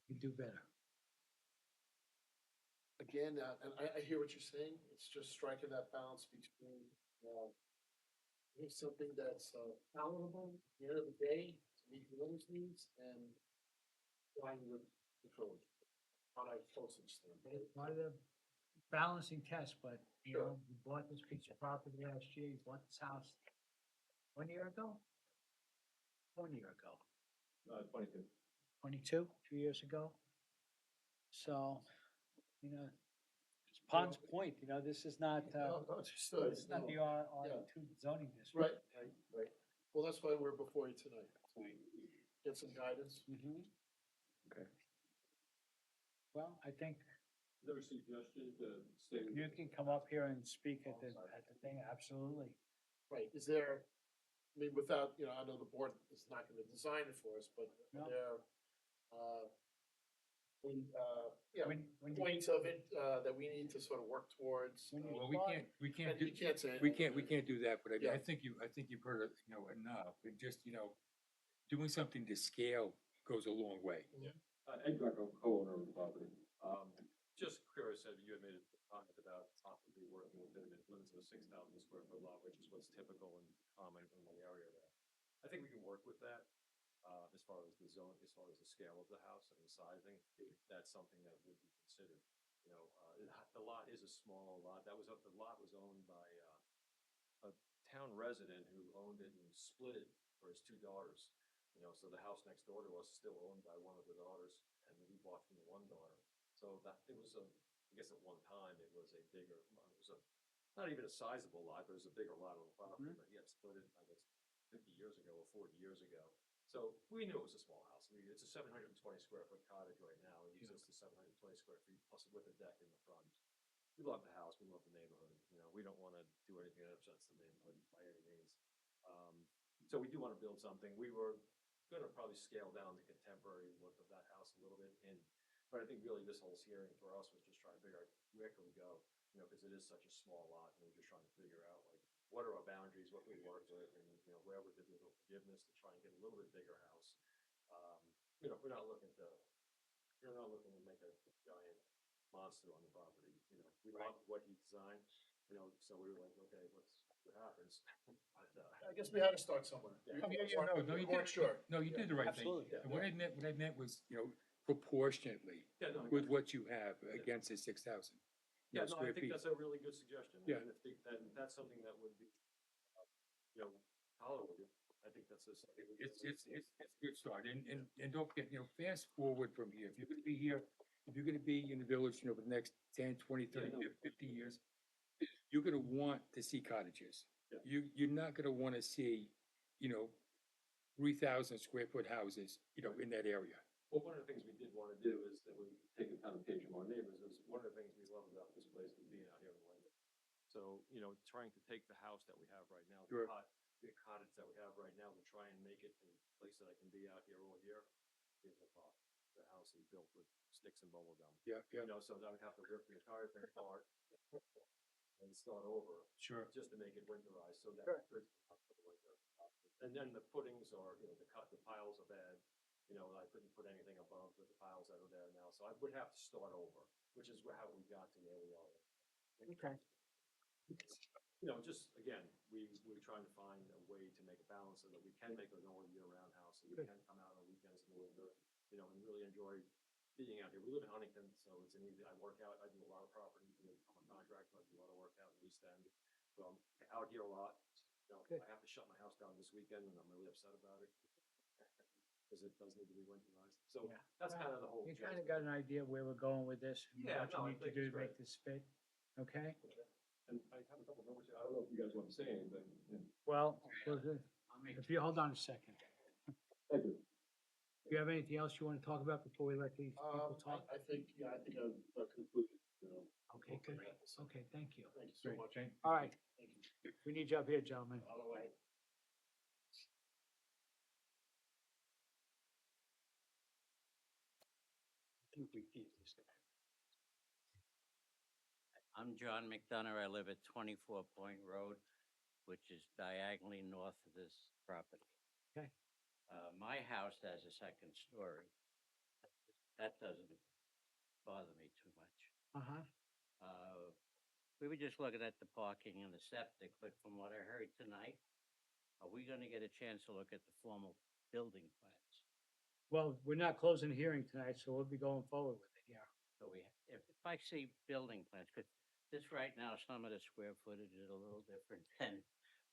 You do better. Again, and I hear what you're saying, it's just striking that balance between, doing something that's, palatable, at the end of the day, to meet the owner's needs, and flying with the code on a postage stamp. It's part of the balancing test, but, Sure. you bought this piece of property last year, you bought this house 1 year ago? 1 year ago. 22. 22, 2 years ago. So, it's Pond's point, this is not, Understood. this is not the No. R2 zoning district. Right. Well, that's why we're before you tonight. Get some guidance. Mhm. Okay. Well, I think Is there a suggestion to stay? you can come up here and speak at the thing, absolutely. Right, is there, I mean, without, I know the board is not gonna design it for us, but No. are there, When you- points of it, that we need to sort of work towards? When you Well, apply- we can't And do, you can't say. we can't do that, but I mean, Yeah. I think you've heard it, enough, and just, doing something to scale goes a long way. Ed Greco, co-owner of the property. Just curious, you had made a comment about possibly working within the limits of a 6,000 square foot lot, which is what's typical and common in the area there. I think we can work with that, as far as the zone, as far as the scale of the house and the sizing, if that's something that would be considered. The lot is a small lot. The lot was owned by, a town resident who owned it and split it for his two daughters. So the house next door to us is still owned by one of the daughters, and we bought from the one daughter. So that, it was I guess at one time, it was a bigger, it was not even a sizable lot, but it was a bigger lot on the property, but he had split it, I guess, 50 years ago or 40 years ago. So we knew it was a small house. I mean, it's a 720 square foot cottage right now. It uses the 720 square feet plus with a deck in the front. We love the house. We love the neighborhood. We don't want to do anything that upsets the neighborhood by any means. So we do want to build something. We were going to probably scale down the contemporary look of that house a little bit. But I think really this whole hearing for us was just trying to figure out where can we go, because it is such a small lot, and we're just trying to figure out like what are our boundaries, what can we work with, and where we could do a little forgiveness to try and get a little bit bigger house. We're not looking to make a giant monster on the property. We love what he designed. So we were like, okay, what happens? But, I guess we had to start somewhere. No, you We weren't did, sure. no, you did the right thing. Absolutely. And what I meant was, proportionately Yeah, no, I with got what you have against the 6,000. Yeah, no, I square think feet. that's a really good suggestion. Yeah. And if that's something that would be, tolerable, I think that's just. It's a good start, and don't forget, fast forward from here, if you're gonna be here, if you're gonna be in the village, for the next 10, 20, 30, 50 years, you're gonna want to see cottages. Yeah. You're not gonna wanna see, 3,000 square foot houses, in that area. Well, one of the things we did want to do is that we take a kind of page from our neighbors is one of the things we love about this place is being out here in the winter. So, trying to take the house that we have right now, Sure. the cottage that we have right now, to try and make it a place that I can be out here all year is a thought. The house is built with sticks and bubble gum. Yeah, yeah. So I would have to rip the entire thing apart and start over. Sure. Just to make it winterized, so that Sure. it's good for the winter. And then the footings are, the piles are bad. I couldn't put anything above with the piles that are there now, so I would have to start over, which is how we got to where we are. Okay. Just again, we're trying to find a way to make a balance so that we can make it an all year round house, and we Good. can come out on weekends in the winter, and really enjoy being out here. We live in Huntington, so it's an easy, I work out, I do a lot of property, I'm a contractor, I do a lot of work out in East End. So I'm out here a lot. Good. I have to shut my house down this weekend, and I'm really upset about it. Because it does need to be winterized. So Yeah. that's kind of the whole. You kind of got an idea where we're going with this, and Yeah, what you no, I need to think do it's to make great. this fit, okay? And I have a couple numbers here. I don't know if you guys want to say anything. Well, if you hold on a second. Thank you. Do you have anything else you want to talk about before we let these people talk? I think I've concluded, Okay, good. Okay, thank you. Thank you so Great, much. All right, Thank you. we need you up here, gentlemen. All the way. I'm John McDonough. I live at 24 Point Road, which is diagonally north of this property. Okay. My house has a second story. That doesn't bother me too much. Uh-huh. We were just looking at the parking and the septic, but from what I heard tonight, are we gonna get a chance to look at the formal building plans? Well, we're not closing the hearing tonight, so we'll be going forward with it, yeah. So if I see building plans, because this right now, some of the square footage is a little different than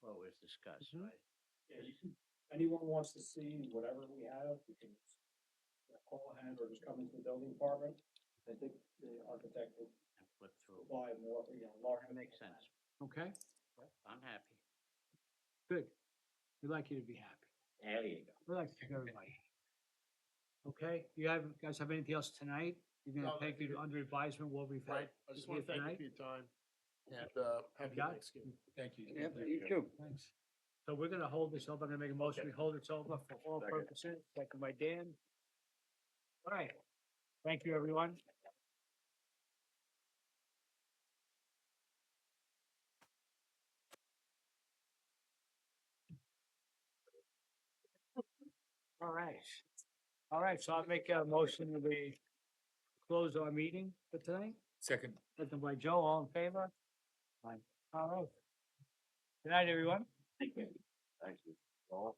what was discussed, Mhm. right? Anyone wants to see whatever we have, you can call ahead or just come into the building department. I think the architect will And flip through. provide more, larger. That makes sense. Okay, I'm happy. good. We'd like you to be happy. There you go. We'd like to keep everybody. Okay, guys have anything else tonight? You're No, gonna take it under advisement what we've had Right, I just want to here thank you tonight? for your time, and, happy got it. Thanksgiving. Thank you. You too. Thanks. So we're gonna hold this over. I'm gonna make a motion. We hold this over for all purposes. Second by Dan. All right. Thank you, everyone. All right. All right, so I'll make a motion that we close our meeting for tonight. Second. Second by Joe, all in favor? Fine. All right. Good night, everyone. Thank you. Thank you. All.